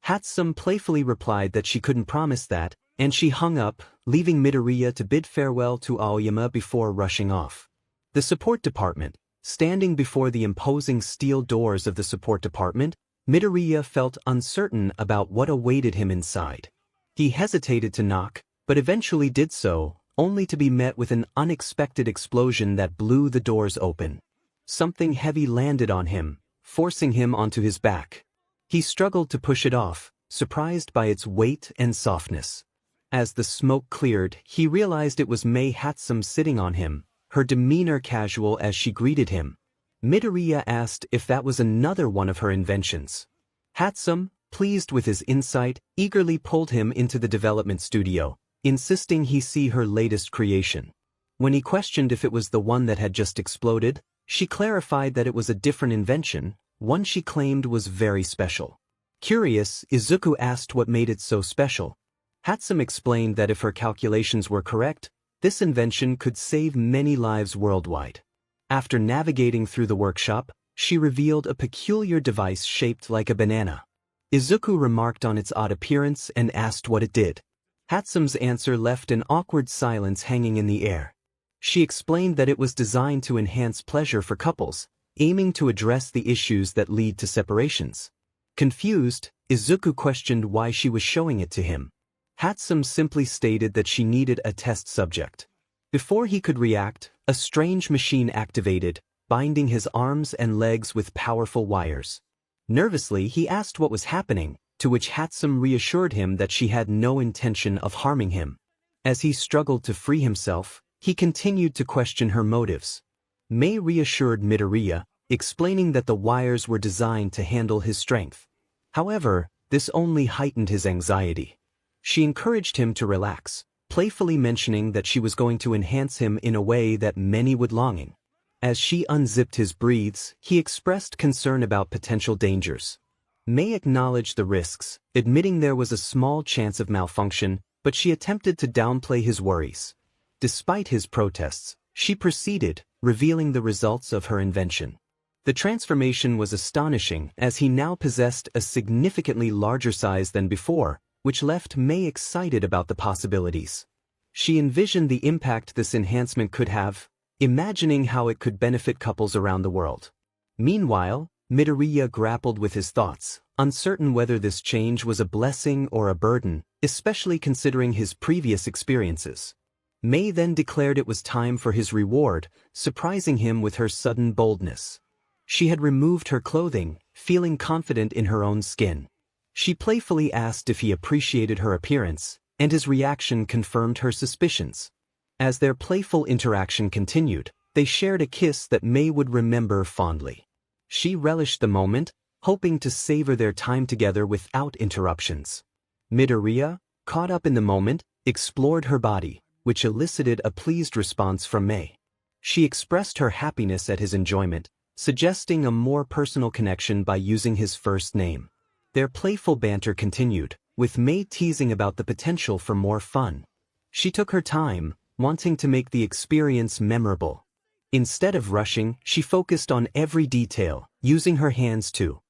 A: Hatsum playfully replied that she couldn't promise that, and she hung up, leaving Midoriya to bid farewell to Aoyama before rushing off. The support department. Standing before the imposing steel doors of the support department, Midoriya felt uncertain about what awaited him inside. He hesitated to knock, but eventually did so, only to be met with an unexpected explosion that blew the doors open. Something heavy landed on him, forcing him onto his back. He struggled to push it off, surprised by its weight and softness. As the smoke cleared, he realized it was Mei Hatsum sitting on him, her demeanor casual as she greeted him. Midoriya asked if that was another one of her inventions. Hatsum, pleased with his insight, eagerly pulled him into the development studio, insisting he see her latest creation. When he questioned if it was the one that had just exploded, she clarified that it was a different invention, one she claimed was very special. Curious, Izuku asked what made it so special. Hatsum explained that if her calculations were correct, this invention could save many lives worldwide. After navigating through the workshop, she revealed a peculiar device shaped like a banana. Izuku remarked on its odd appearance and asked what it did. Hatsum's answer left an awkward silence hanging in the air. She explained that it was designed to enhance pleasure for couples, aiming to address the issues that lead to separations. Confused, Izuku questioned why she was showing it to him. Hatsum simply stated that she needed a test subject. Before he could react, a strange machine activated, binding his arms and legs with powerful wires. Nervously, he asked what was happening, to which Hatsum reassured him that she had no intention of harming him. As he struggled to free himself, he continued to question her motives. Mei reassured Midoriya, explaining that the wires were designed to handle his strength. However, this only heightened his anxiety. She encouraged him to relax, playfully mentioning that she was going to enhance him in a way that many would longing. As she unzipped his breathes, he expressed concern about potential dangers. Mei acknowledged the risks, admitting there was a small chance of malfunction, but she attempted to downplay his worries. Despite his protests, she proceeded, revealing the results of her invention. The transformation was astonishing as he now possessed a significantly larger size than before, which left Mei excited about the possibilities. She envisioned the impact this enhancement could have, imagining how it could benefit couples around the world. Meanwhile, Midoriya grappled with his thoughts, uncertain whether this change was a blessing or a burden, especially considering his previous experiences. Mei then declared it was time for his reward, surprising him with her sudden boldness. She had removed her clothing, feeling confident in her own skin. She playfully asked if he appreciated her appearance, and his reaction confirmed her suspicions. As their playful interaction continued, they shared a kiss that Mei would remember fondly. She relished the moment, hoping to savor their time together without interruptions. Midoriya, caught up in the moment, explored her body, which elicited a pleased response from Mei. She expressed her happiness at his enjoyment, suggesting a more personal connection by using his first name. Their playful banter continued, with Mei teasing about the potential for more fun. She took her time, wanting to make the experience memorable. Instead of rushing, she focused on every detail, using her hands to